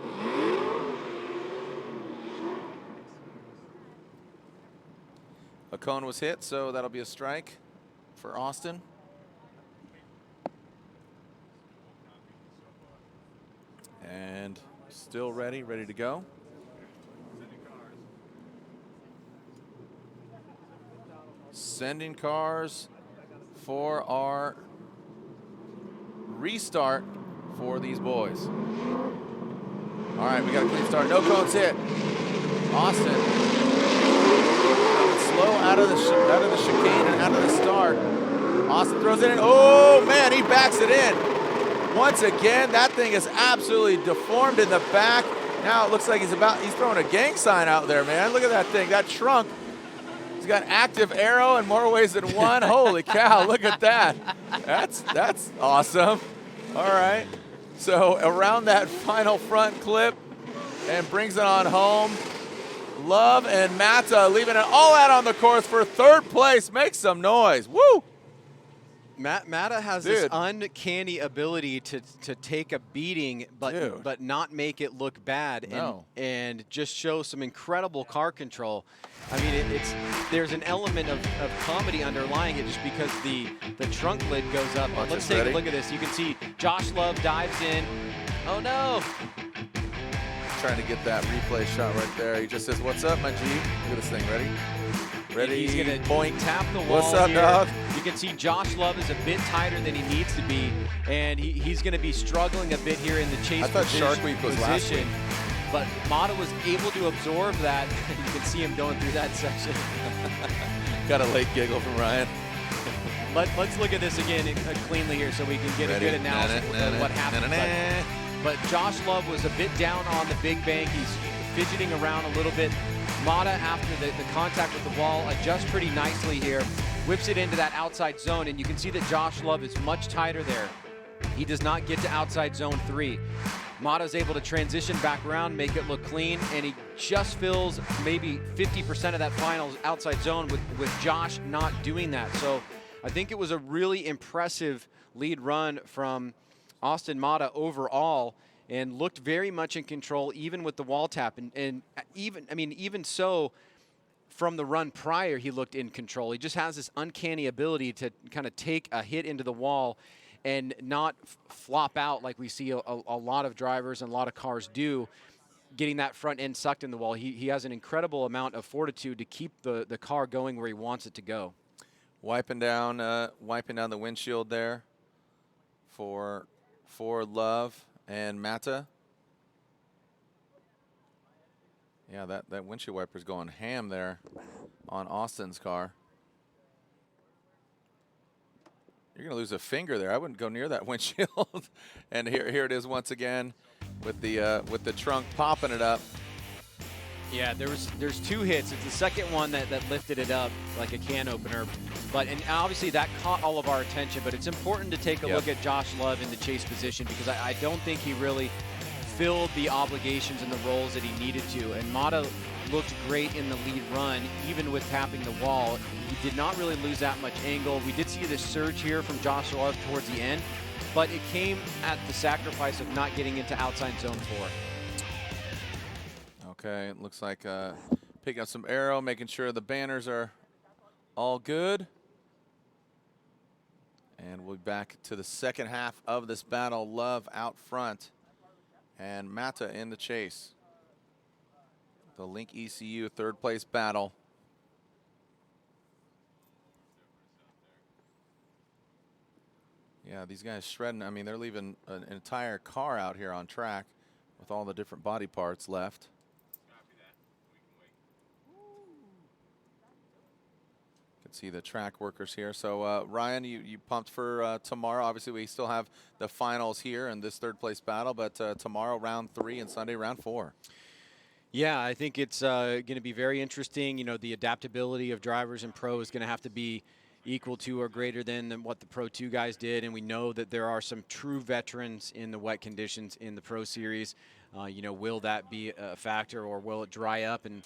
A cone was hit, so that'll be a strike for Austin. And still ready to go. Sending cars for our restart for these boys. All right, we got a clean start. No cones hit. Austin slow out of the chicane and out of the start. Austin throws it in. Oh man, he backs it in. Once again, that thing is absolutely deformed in the back. Now it looks like he's throwing a gang sign out there, man. Look at that thing, that trunk. He's got active arrow in more ways than one. Holy cow, look at that. That's awesome. All right. So around that final front clip and brings it on home. Love and Mata leaving it all out on the course for third place. Make some noise. Woo! Mata has this uncanny ability to take a beating, but not make it look bad, and just show some incredible car control. I mean, there's an element of comedy underlying it just because the trunk lid goes up. Let's take a look at this. You can see Josh Love dives in. Oh no! Trying to get that replay shot right there. He just says, "What's up, my G?" Look at this thing. Ready? Ready. He's going to tap the wall. What's up, here. dog? You can see Josh Love is a bit tighter than he needs to be, and he's going to be struggling a bit here in the chase I thought Shark Week was last week. But Mata was able to absorb that. You can see him going through that section. Got a late giggle from Ryan. Let's look at this again cleanly here so we can get a good analysis of what happened. But Josh Love was a bit down on the big bank. He's fidgeting around a little bit. Mata, after the contact with the wall, adjusts pretty nicely here, whips it into that outside zone, and you can see that Josh Love is much tighter there. He does not get to outside zone 3. Mata's able to transition back around, make it look clean, and he just fills maybe 50% of that final outside zone with Josh not doing that. So I think it was a really impressive lead run from Austin Mata overall, and looked very much in control even with the wall tap. And even so, from the run prior, he looked in control. He just has this uncanny ability to kind of take a hit into the wall and not flop out like we see a lot of drivers and a lot of cars do, getting that front end sucked in the wall. He has an incredible amount of fortitude to keep the car going where he wants it to go. Wiping down the windshield there for Love and Mata. Yeah, that windshield wiper's going ham there on Austin's car. You're going to lose a finger there. I wouldn't go near that windshield. And here it is once again with the trunk popping it up. Yeah, there's 2 hits. It's the second one that lifted it up like a can opener. And obviously that caught all of our attention, but it's important to take a look at Josh Love in the chase position because I don't think he really filled the obligations and the roles that he needed to. And Mata looked great in the lead run, even with tapping the wall. He did not really lose that much angle. We did see this surge here from Josh Love towards the end, but it came at the sacrifice of not getting into outside zone 4. Okay, it looks like picking up some aero, making sure the banners are all good. And we'll be back to the second half of this battle. Love out front and Mata in the chase. The Link ECU third place battle. Yeah, these guys shredding. I mean, they're leaving an entire car out here on track with all the different body parts left. See the track workers here. So Ryan, you pumped for tomorrow? Obviously we still have the finals here in this third place battle, but tomorrow round 3 and Sunday round 4. Yeah, I think it's going to be very interesting. You know, the adaptability of drivers and pro is going to have to be equal to or greater than what the Pro 2 guys did, and we know that there are some true veterans in the wet conditions in the Pro Series. You know, will that be a factor or will it dry up? And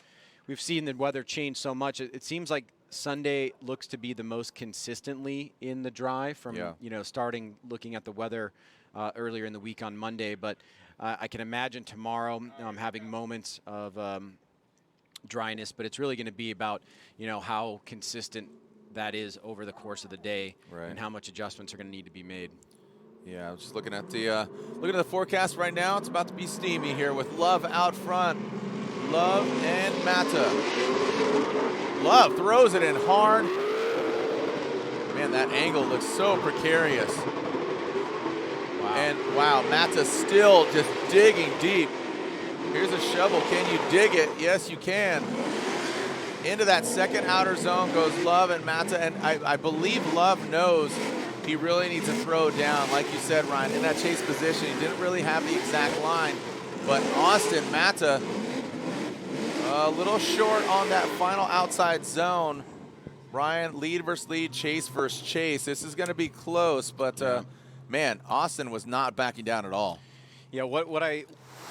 we've seen the weather change so much. It seems like Sunday looks to be the most consistently in the dry from, you know, starting looking at the weather earlier in the week on Monday. But I can imagine tomorrow having moments of dryness, but it's really going to be about, you know, how consistent that is over the course of the day and how much adjustments are going to need to be made. Yeah, I was just looking at the forecast right now. It's about to be steamy here with Love out front. Love and Mata. Love throws it in hard. Man, that angle looks so precarious. Wow. And wow, Mata still just digging deep. Here's a shovel. Can you dig it? Yes, you can. Into that second outer zone goes Love and Mata, and I believe Love knows he really needs to throw down. Like you said, Ryan, in that chase position, he didn't really have the exact line, but Austin Mata a little short on that final outside zone. Ryan, lead versus lead, chase versus chase. This is going to be close, but man, Austin was not backing down at all. Yeah, what I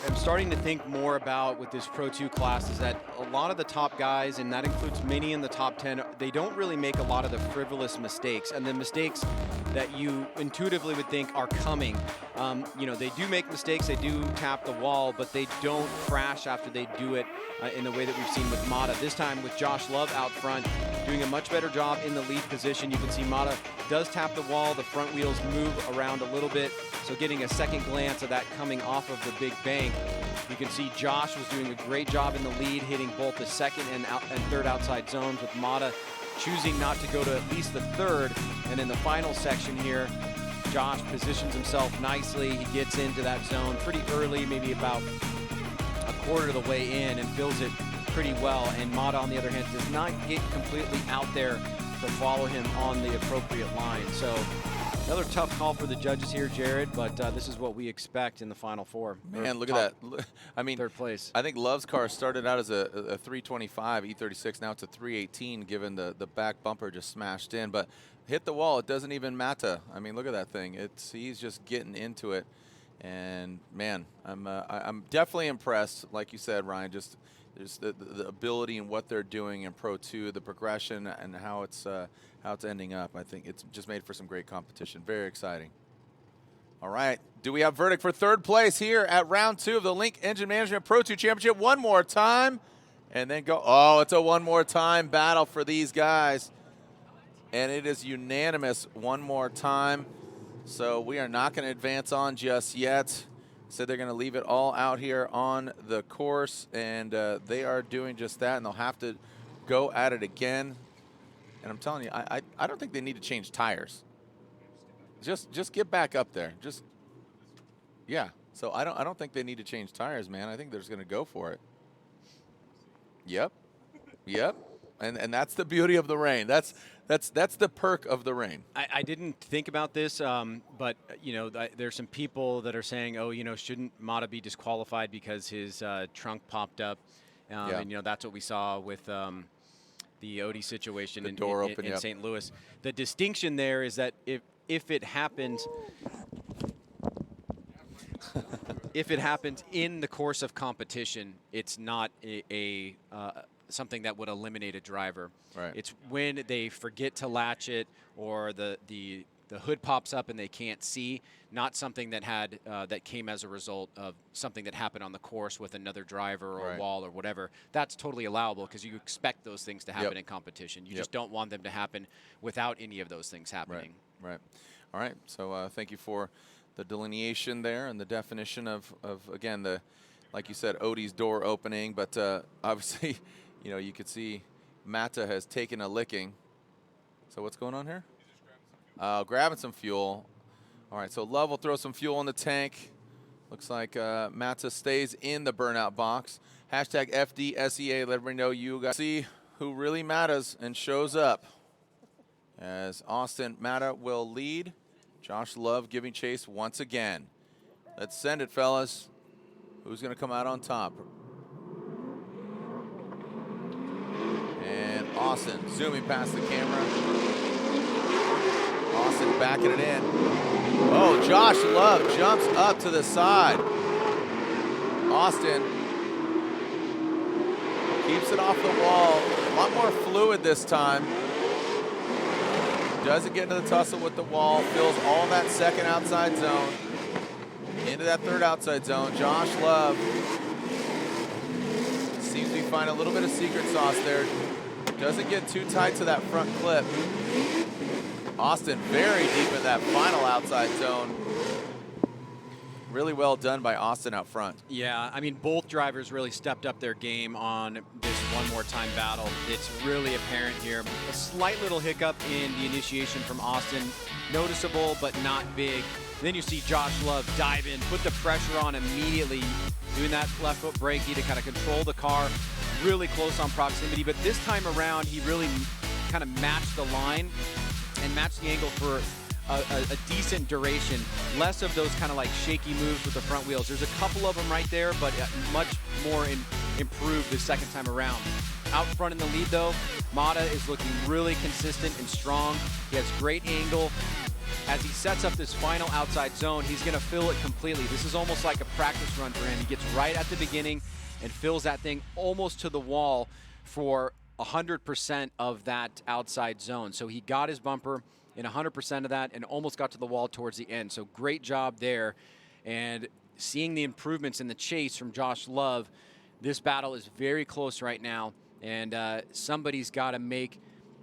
am starting to think more about with this Pro 2 class is that a lot of the top guys, and that includes many in the top 10, they don't really make a lot of the frivolous mistakes, and the mistakes that you intuitively would think are coming. You know, they do make mistakes, they do tap the wall, but they don't crash after they do it in the way that we've seen with Mata. This time with Josh Love out front, doing a much better job in the lead position. You can see Mata does tap the wall, the front wheels move around a little bit, so getting a second glance of that coming off of the big bank. You can see Josh was doing a great job in the lead, hitting both the second and third outside zones, with Mata choosing not to go to at least the third. And in the final section here, Josh positions himself nicely. He gets into that zone pretty early, maybe about a quarter of the way in, and fills it pretty well. And Mata, on the other hand, does not get completely out there to follow him on the appropriate line. So another tough call for the judges here, Jared, but this is what we expect in the Final Four. Man, look at that. I mean, third place. I think Love's car started out as a 325 E36. Now it's a 318, given the back bumper just smashed in. But hit the wall. It doesn't even matter. I mean, look at that thing. He's just getting into it. And, man, I'm definitely impressed, like you said, Ryan, just the ability and what they're doing in Pro 2, the progression and how it's ending up. I think it's just made for some great competition. Very exciting. All right. Do we have verdict for third place here at round 2 of the Link Engine Management Pro 2 Championship? One more time. And then go. Oh, it's a one more time battle for these guys. And it is unanimous one more time. So we are not going to advance on just yet. So they're going to leave it all out here on the course. And they are doing just that. And they'll have to go at it again. And I'm telling you, I don't think they need to change tires. Just get back up there. Yeah. So I don't think they need to change tires, man. I think they're just going to go for it. Yep. And that's the beauty of the rain. That's the perk of the rain. I didn't think about this, but you know, there's some people that are saying, oh, you know, shouldn't Mata be disqualified because his trunk popped up? And you know, that's what we saw with the Odie situation in St. Louis. The distinction there is that if it happens, if it happens in the course of competition, it's not something that would eliminate a driver. Right. It's when they forget to latch it, or the hood pops up and they can't see, not something that had that came as a result of something that happened on the course with another driver or a wall or whatever. That's totally allowable because you expect those things to happen in competition. You just don't want them to happen without any of those things happening. Right. All right. So thank you for the delineation there and the definition of again, like you said, Odie's door opening, but obviously, you know, you could see Mata has taken a licking. So what's going on here? Grabbing some fuel. All right, so Love will throw some fuel in the tank. Looks like Mata stays in the burnout box. Hashtag FDSEA, let everybody know you guys see who really matters and shows up. As Austin Mata will lead. Josh Love giving chase once again. Let's send it, fellas. Who's going to come out on top? And Austin zooming past the camera. Austin backing it in. Oh, Josh Love jumps up to the side. Austin keeps it off the wall. A lot more fluid this time. Doesn't get into the tussle with the wall. Fills all that second outside zone. Into that third outside zone. Josh Love seems to be finding a little bit of secret sauce there. Doesn't get too tight to that front clip. Austin very deep in that final outside zone. Really well done by Austin out front. Yeah, I mean, both drivers really stepped up their game on this one more time battle. It's really apparent here. A slight little hiccup in the initiation from Austin. Noticeable, but not big. Then you see Josh Love dive in, put the pressure on immediately, doing that left foot braking to kind of control the car, really close on proximity. But this time around, he really kind of matched the line and matched the angle for a decent duration. Less of those kind of like shaky moves with the front wheels. There's a couple of them right there, but much more improved the second time around. Out front in the lead though, Mata is looking really consistent and strong. He has great angle. As he sets up this final outside zone, he's gonna fill it completely. This is almost like a practice run for him. He gets right at the beginning and fills that thing almost to the wall for 100% of that outside zone. So he got his bumper in 100% of that and almost got to the wall towards the end. So great job there. And seeing the improvements in the chase from Josh Love, this battle is very close right now. And somebody's got to make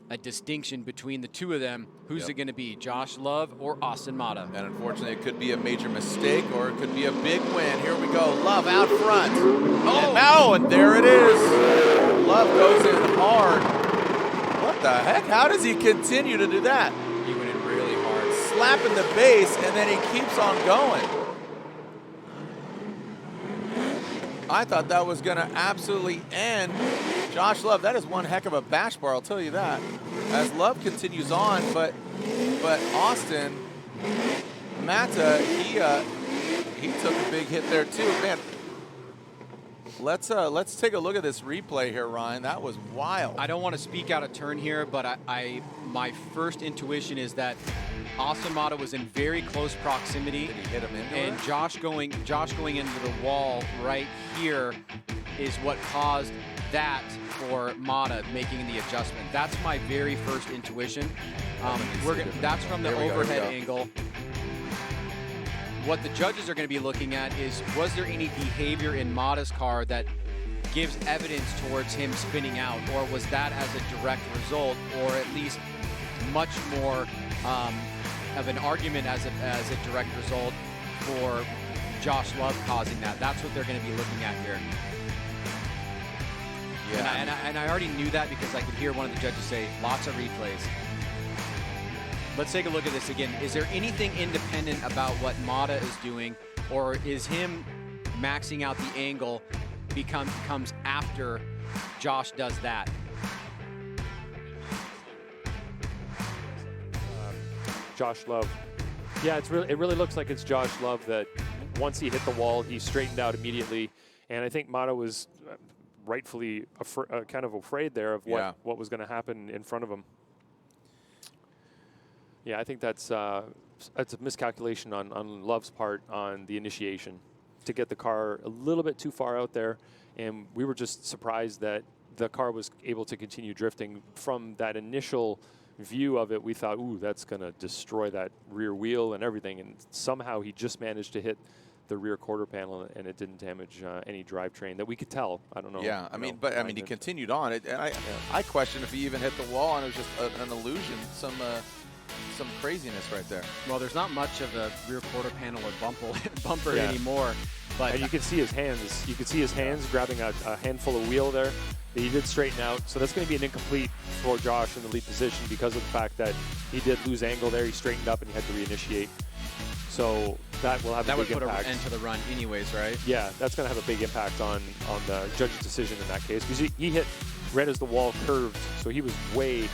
a distinction between the two of them. Who's it going to be, Josh Love or Austin Mata? And unfortunately, it could be a major mistake or it could be a big win. Here we go. Love out front. And there it is. Love goes in hard. What the heck? How does he continue to do that? He went in really hard. Slapping the base, and then he keeps on going. I thought that was going to absolutely end Josh Love. That is one heck of a bash bar, I'll tell you that. As Love continues on, but Austin Mata, he took a big hit there too. Man, let's take a look at this replay here, Ryan. That was wild. I don't want to speak out of turn here, but my first intuition is that Austin Mata was in very close proximity. Did he hit him into and it? Josh going into the wall right here is what caused that for Mata making the adjustment. That's my very first intuition. That's from the overhead angle. What the judges are going to be looking at is, was there any behavior in Mata's car that gives evidence towards him spinning out, or was that as a direct result, or at least much more of an argument as a direct result for Josh Love causing that? That's what they're going to be looking at here. Yeah. And I already knew that because I could hear one of the judges say, lots of replays. Let's take a look at this again. Is there anything independent about what Mata is doing, or is him maxing out the angle comes after Josh does that? Josh Love. Yeah, it really looks like it's Josh Love that once he hit the wall, he straightened out immediately. And I think Mata was rightfully kind of afraid there of what was going to happen in front of him. Yeah, I think that's a miscalculation on Love's part on the initiation to get the car a little bit too far out there. And we were just surprised that the car was able to continue drifting. From that initial view of it, we thought, ooh, that's going to destroy that rear wheel and everything. And somehow he just managed to hit the rear quarter panel, and it didn't damage any drivetrain that we could tell. I don't know. Yeah, I mean, he continued on it, and I questioned if he even hit the wall, and it was just an illusion, some craziness right there. Well, there's not much of a rear quarter panel or bumper anymore. But and you can see his hands. You can see his hands grabbing a handful of wheel there that he did straighten out. So that's going to be an incomplete for Josh in the lead position because of the fact that he did lose angle there. He straightened up and he had to reinitiate. So that will have a big impact. That would put an end to the run anyways, right? Yeah, that's going to have a big impact on the judge's decision in that case, because he hit right as the wall curved, so he was way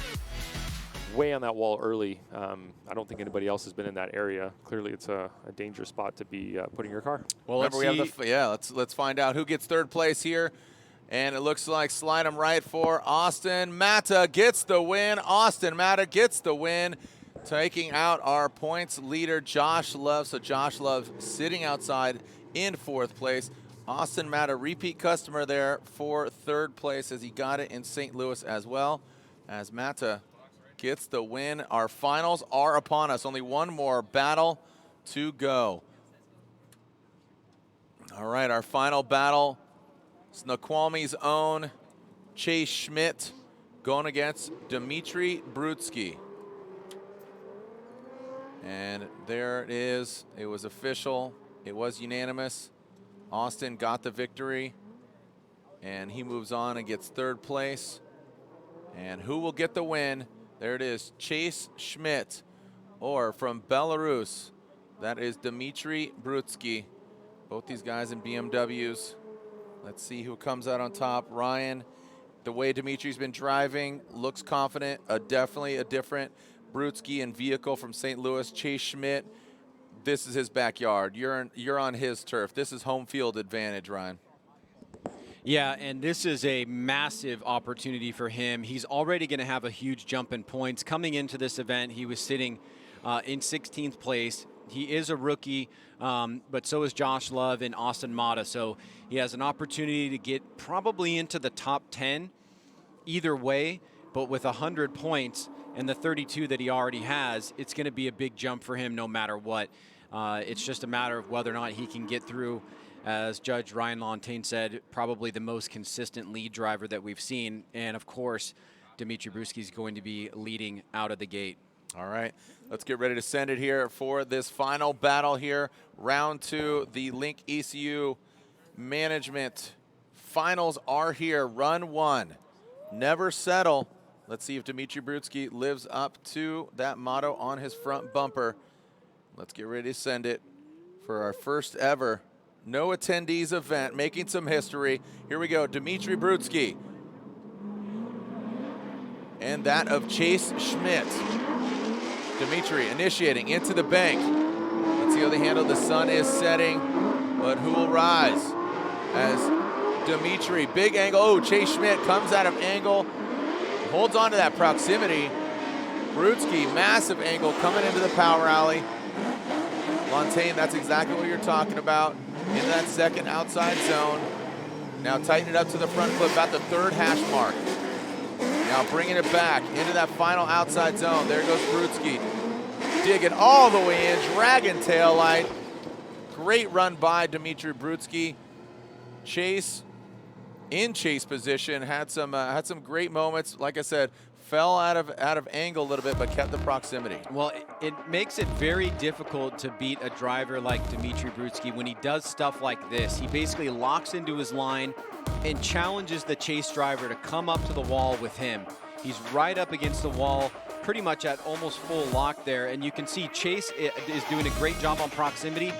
on that wall early. I don't think anybody else has been in that area. Clearly, it's a dangerous spot to be putting your car. Well, let's find out who gets third place here. And it looks like slide him right for Austin Mata gets the win. Austin Mata gets the win, taking out our points leader, Josh Love. So Josh Love sitting outside in fourth place. Austin Mata, repeat customer there for third place, as he got it in St. Louis as well. As Mata gets the win. Our finals are upon us. Only one more battle to go. All right, our final battle. Snoqualmie's own Chase Schmidt going against Dimitri Brewski. And there it is. It was official. It was unanimous. Austin got the victory. And he moves on and gets third place. And who will get the win? There it is, Chase Schmidt, or from Belarus, That is Dimitri Brewski. Both these guys in BMWs. Let's see who comes out on top. Ryan, the way Dimitri's been driving, looks confident. Definitely a different Brewski and vehicle from St. Louis. Chase Schmidt, this is his backyard. You're on his turf. This is home field advantage, Ryan. Yeah, and this is a massive opportunity for him. He's already going to have a huge jump in points. Coming into this event, he was sitting in 16th place. He is a rookie, but so is Josh Love and Austin Mata. So he has an opportunity to get probably into the top 10 either way, but with 100 points and the 32 that he already has, it's going to be a big jump for him no matter what. It's just a matter of whether or not he can get through. As Judge Ryan Lontaine said, probably the most consistent lead driver that we've seen. And of course, Dimitri Brewski is going to be leading out of the gate. All right, let's get ready to send it here for this final battle here. Round 2, the Link ECU Management Finals are here. Run 1, never settle. Let's see if Dimitri Brewski lives up to that motto on his front bumper. Let's get ready to send it for our first ever no attendees event, making some history. Here we go, Dimitri Brewski. And that of Chase Schmidt. Dimitri initiating into the bank. Let's see how they handle. The sun is setting, but who will rise? As Dimitri, big angle. Oh, Chase Schmidt comes out of angle, holds on to that proximity. Brewski, massive angle coming into the power alley. Lontaine, that's exactly what you're talking about. Into that second outside zone. Now tighten it up to the front clip, about the third hash mark. Now bringing it back into that final outside zone. There goes Brewski. Digging all the way in, dragging tail light. Great run by Dimitri Brewski. Chase, in chase position, had some great moments. Like I said, fell out of angle a little bit, but kept the proximity. Well, it makes it very difficult to beat a driver like Dimitri Brewski when he does stuff like this. He basically locks into his line and challenges the chase driver to come up to the wall with him. He's right up against the wall, pretty much at almost full lock there, and you can see Chase is doing a great job on proximity,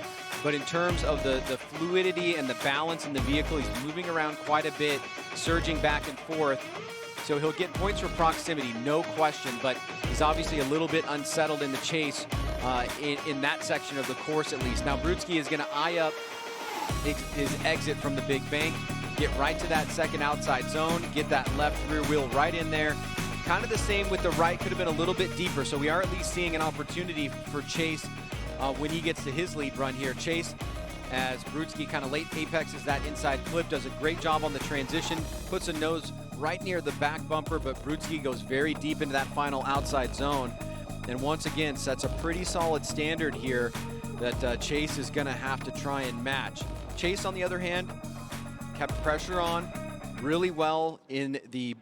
but in terms of the fluidity and the balance in the vehicle, he's moving around quite a bit, surging back and forth. So he'll get points for proximity, no question, but he's obviously a little bit unsettled in the chase in that section of the course at least. Now Brewski is going to eye up his exit from the big bank, get right to that second outside zone, get that left rear wheel right in there. Kind of the same with the right, could have been a little bit deeper, so we are at least seeing an opportunity for Chase when he gets to his lead run here. Chase, as Brewski kind of late apexes that inside clip, does a great job on the transition, puts a nose right near the back bumper, but Brewski goes very deep into that final outside zone, and once again sets a pretty solid standard here that Chase is going to have to try and match. Chase, on the other hand, kept pressure on really well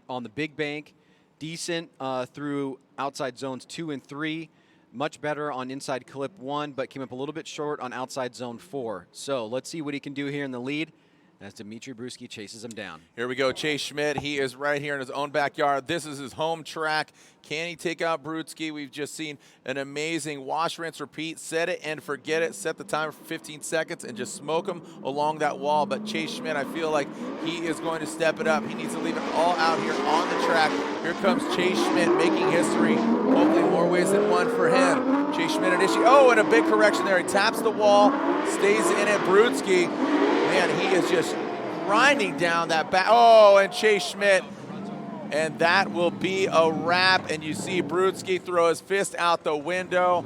on the big bank, decent through outside zones 2 and 3, much better on inside clip 1, but came up a little bit short on outside zone 4. So let's see what he can do here in the lead as Dimitri Brewski chases him down. Here we go, Chase Schmidt. He is right here in his own backyard. This is his home track. Can he take out Brewski? We've just seen an amazing wash, rinse, repeat, set it and forget it, set the timer for 15 seconds and just smoke him along that wall. But Chase Schmidt, I feel like he is going to step it up. He needs to leave it all out here on the track. Here comes Chase Schmidt making history, hopefully more ways than one for him. Chase Schmidt initiating, oh, and a big correction there. He taps the wall, stays in it. Brewski, man, he is just grinding down that back. Oh, and Chase Schmidt. And that will be a wrap. And you see Brewski throw his fist out the window.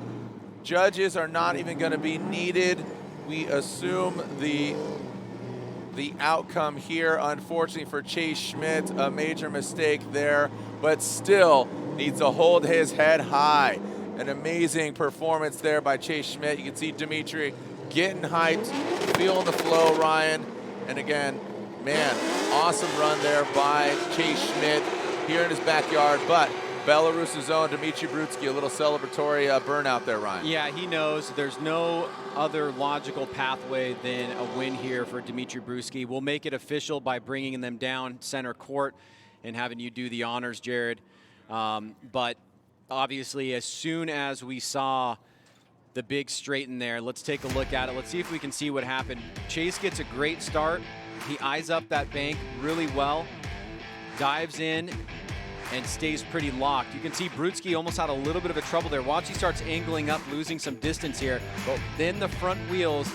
Judges are not even going to be needed. We assume the outcome here, unfortunately for Chase Schmidt, a major mistake there, but still needs to hold his head high. An amazing performance there by Chase Schmidt. You can see Dimitri getting hyped, feeling the flow, Ryan. And again, man, awesome run there by Chase Schmidt here in his backyard. But Belarus's own Dimitri Brewski, a little celebratory burnout there, Ryan. Yeah, he knows there's no other logical pathway than a win here for Dimitri Brewski. We'll make it official by bringing them down center court and having you do the honors, Jared. But obviously, as soon as we saw the big straight in there. Let's take a look at it. Let's see if we can see what happened. Chase gets a great start. He eyes up that bank really well, dives in, and stays pretty locked. You can see Brewski almost had a little bit of a trouble there. Watch, he starts angling up, losing some distance here. But then the front wheels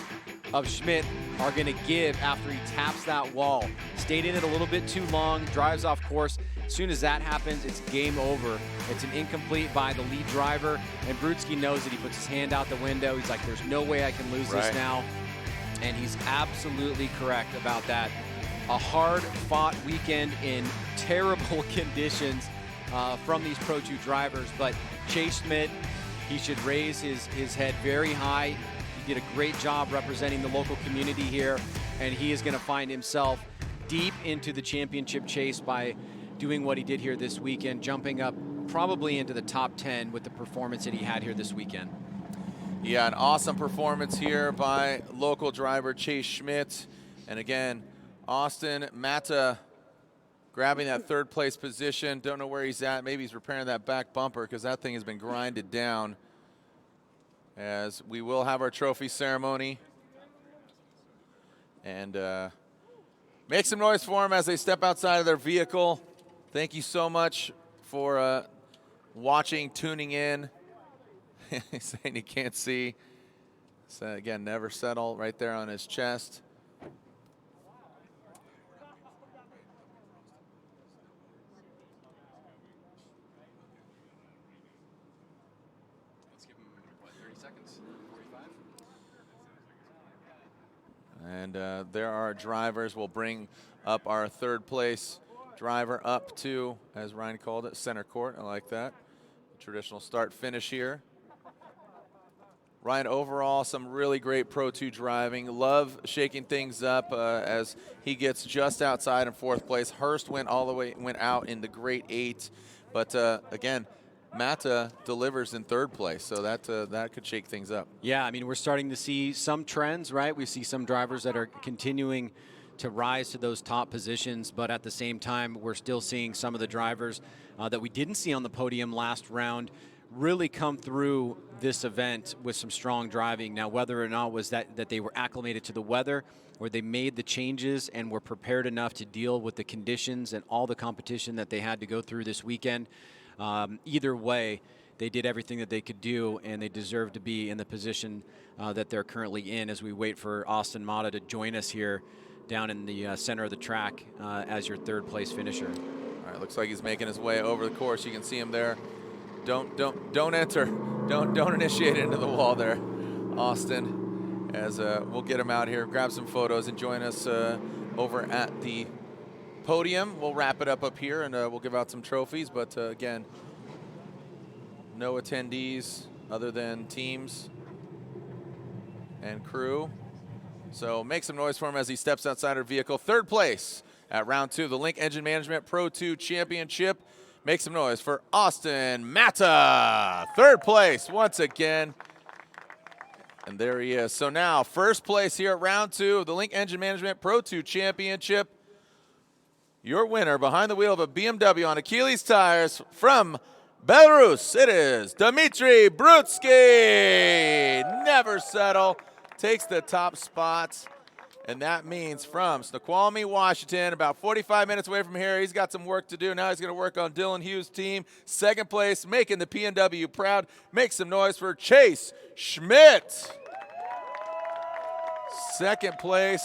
of Schmidt are going to give after he taps that wall. Stayed in it a little bit too long, drives off course. As soon as that happens, it's game over. It's an incomplete by the lead driver, and Brewski knows it. He puts his hand out the window. He's like, there's no way I can lose this now. And he's absolutely correct about that. A hard-fought weekend in terrible conditions from these Pro 2 drivers, but Chase Schmidt, he should raise his head very high. He did a great job representing the local community here, and he is going to find himself deep into the championship chase by doing what he did here this weekend, jumping up probably into the top 10 with the performance that he had here this weekend. Yeah, an awesome performance here by local driver Chase Schmidt. And again, Austin Mata grabbing that third place position. Don't know where he's at. Maybe he's repairing that back bumper because that thing has been grinded down. As we will have our trophy ceremony. And make some noise for them as they step outside of their vehicle. Thank you so much for watching, tuning in. He's saying he can't see. So again, never settle right there on his chest. Let's give him, what, 30 seconds? 45? And there are drivers. We'll bring up our third place driver up to, as Ryan called it, center court. I like that. Traditional start finish here. Ryan, overall, some really great Pro 2 driving. Love shaking things up as he gets just outside in fourth place. Hurst went out in the great 8. But again, Mata delivers in third place, so that could shake things up. Yeah, I mean, we're starting to see some trends, right? We see some drivers that are continuing to rise to those top positions, but at the same time, we're still seeing some of the drivers that we didn't see on the podium last round really come through this event with some strong driving. Now, whether or not was that they were acclimated to the weather, or they made the changes and were prepared enough to deal with the conditions and all the competition that they had to go through this weekend, either way, they did everything that they could do, and they deserve to be in the position that they're currently in as we wait for Austin Mata to join us here down in the center of the track as your third place finisher. All right, looks like he's making his way over the course. You can see him there. Don't enter. Don't initiate into the wall there, Austin. As we'll get him out here, grab some photos, and join us over at the podium. We'll wrap it up here, and we'll give out some trophies. But again, no attendees other than teams and crew. So make some noise for him as he steps outside our vehicle. Third place at round 2 of the Link Engine Management Pro 2 Championship. Make some noise for Austin Mata. Third place once again. And there he is. So now first place here at round 2 of the Link Engine Management Pro 2 Championship. Your winner behind the wheel of a BMW on Achilles tires from Belarus. It is Dimitri Brewski. Never settle. Takes the top spots. And that means from Snoqualmie, Washington, about 45 minutes away from here. He's got some work to do. Now he's going to work on Dylan Hughes' team. Second place, making the PNW proud. Make some noise for Chase Schmidt. Second place,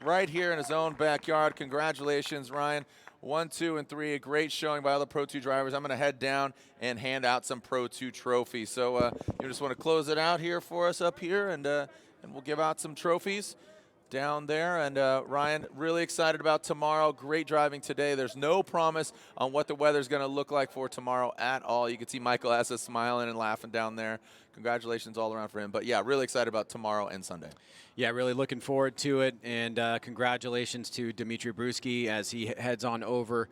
right here in his own backyard. Congratulations, Ryan. 1, 2, and 3, a great showing by all the Pro 2 drivers. I'm going to head down and hand out some Pro 2 trophies. So you just want to close it out here for us up here, and we'll give out some trophies down there. And Ryan, really excited about tomorrow. Great driving today. There's no promise on what the weather's going to look like for tomorrow at all. You can see Michael Essa smiling and laughing down there. Congratulations all around for him. But yeah, really excited about tomorrow and Sunday. Yeah, really looking forward to it. And congratulations to Dimitri Brewski as he heads on over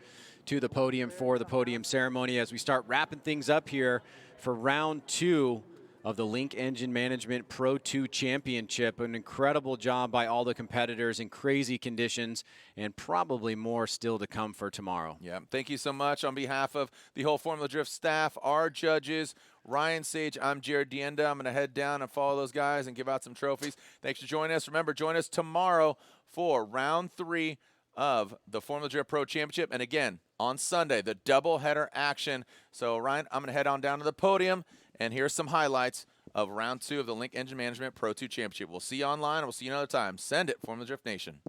to the podium for the podium ceremony as we start wrapping things up here for round 2 of the Link Engine Management Pro 2 Championship. An incredible job by all the competitors in crazy conditions, and probably more still to come for tomorrow. Yeah, thank you so much on behalf of the whole Formula Drift staff, our judges, Ryan Sage, I'm Jared Dienda. I'm going to head down and follow those guys and give out some trophies. Thanks for joining us. Remember, join us tomorrow for round 3 of the Formula Drift Pro Championship. And again, on Sunday, the doubleheader action. So, Ryan, I'm going to head on down to the podium, and here's some highlights of round 2 of the Link Engine Management Pro 2 Championship. We'll see you online, and we'll see you another time. Send it, Formula Drift Nation.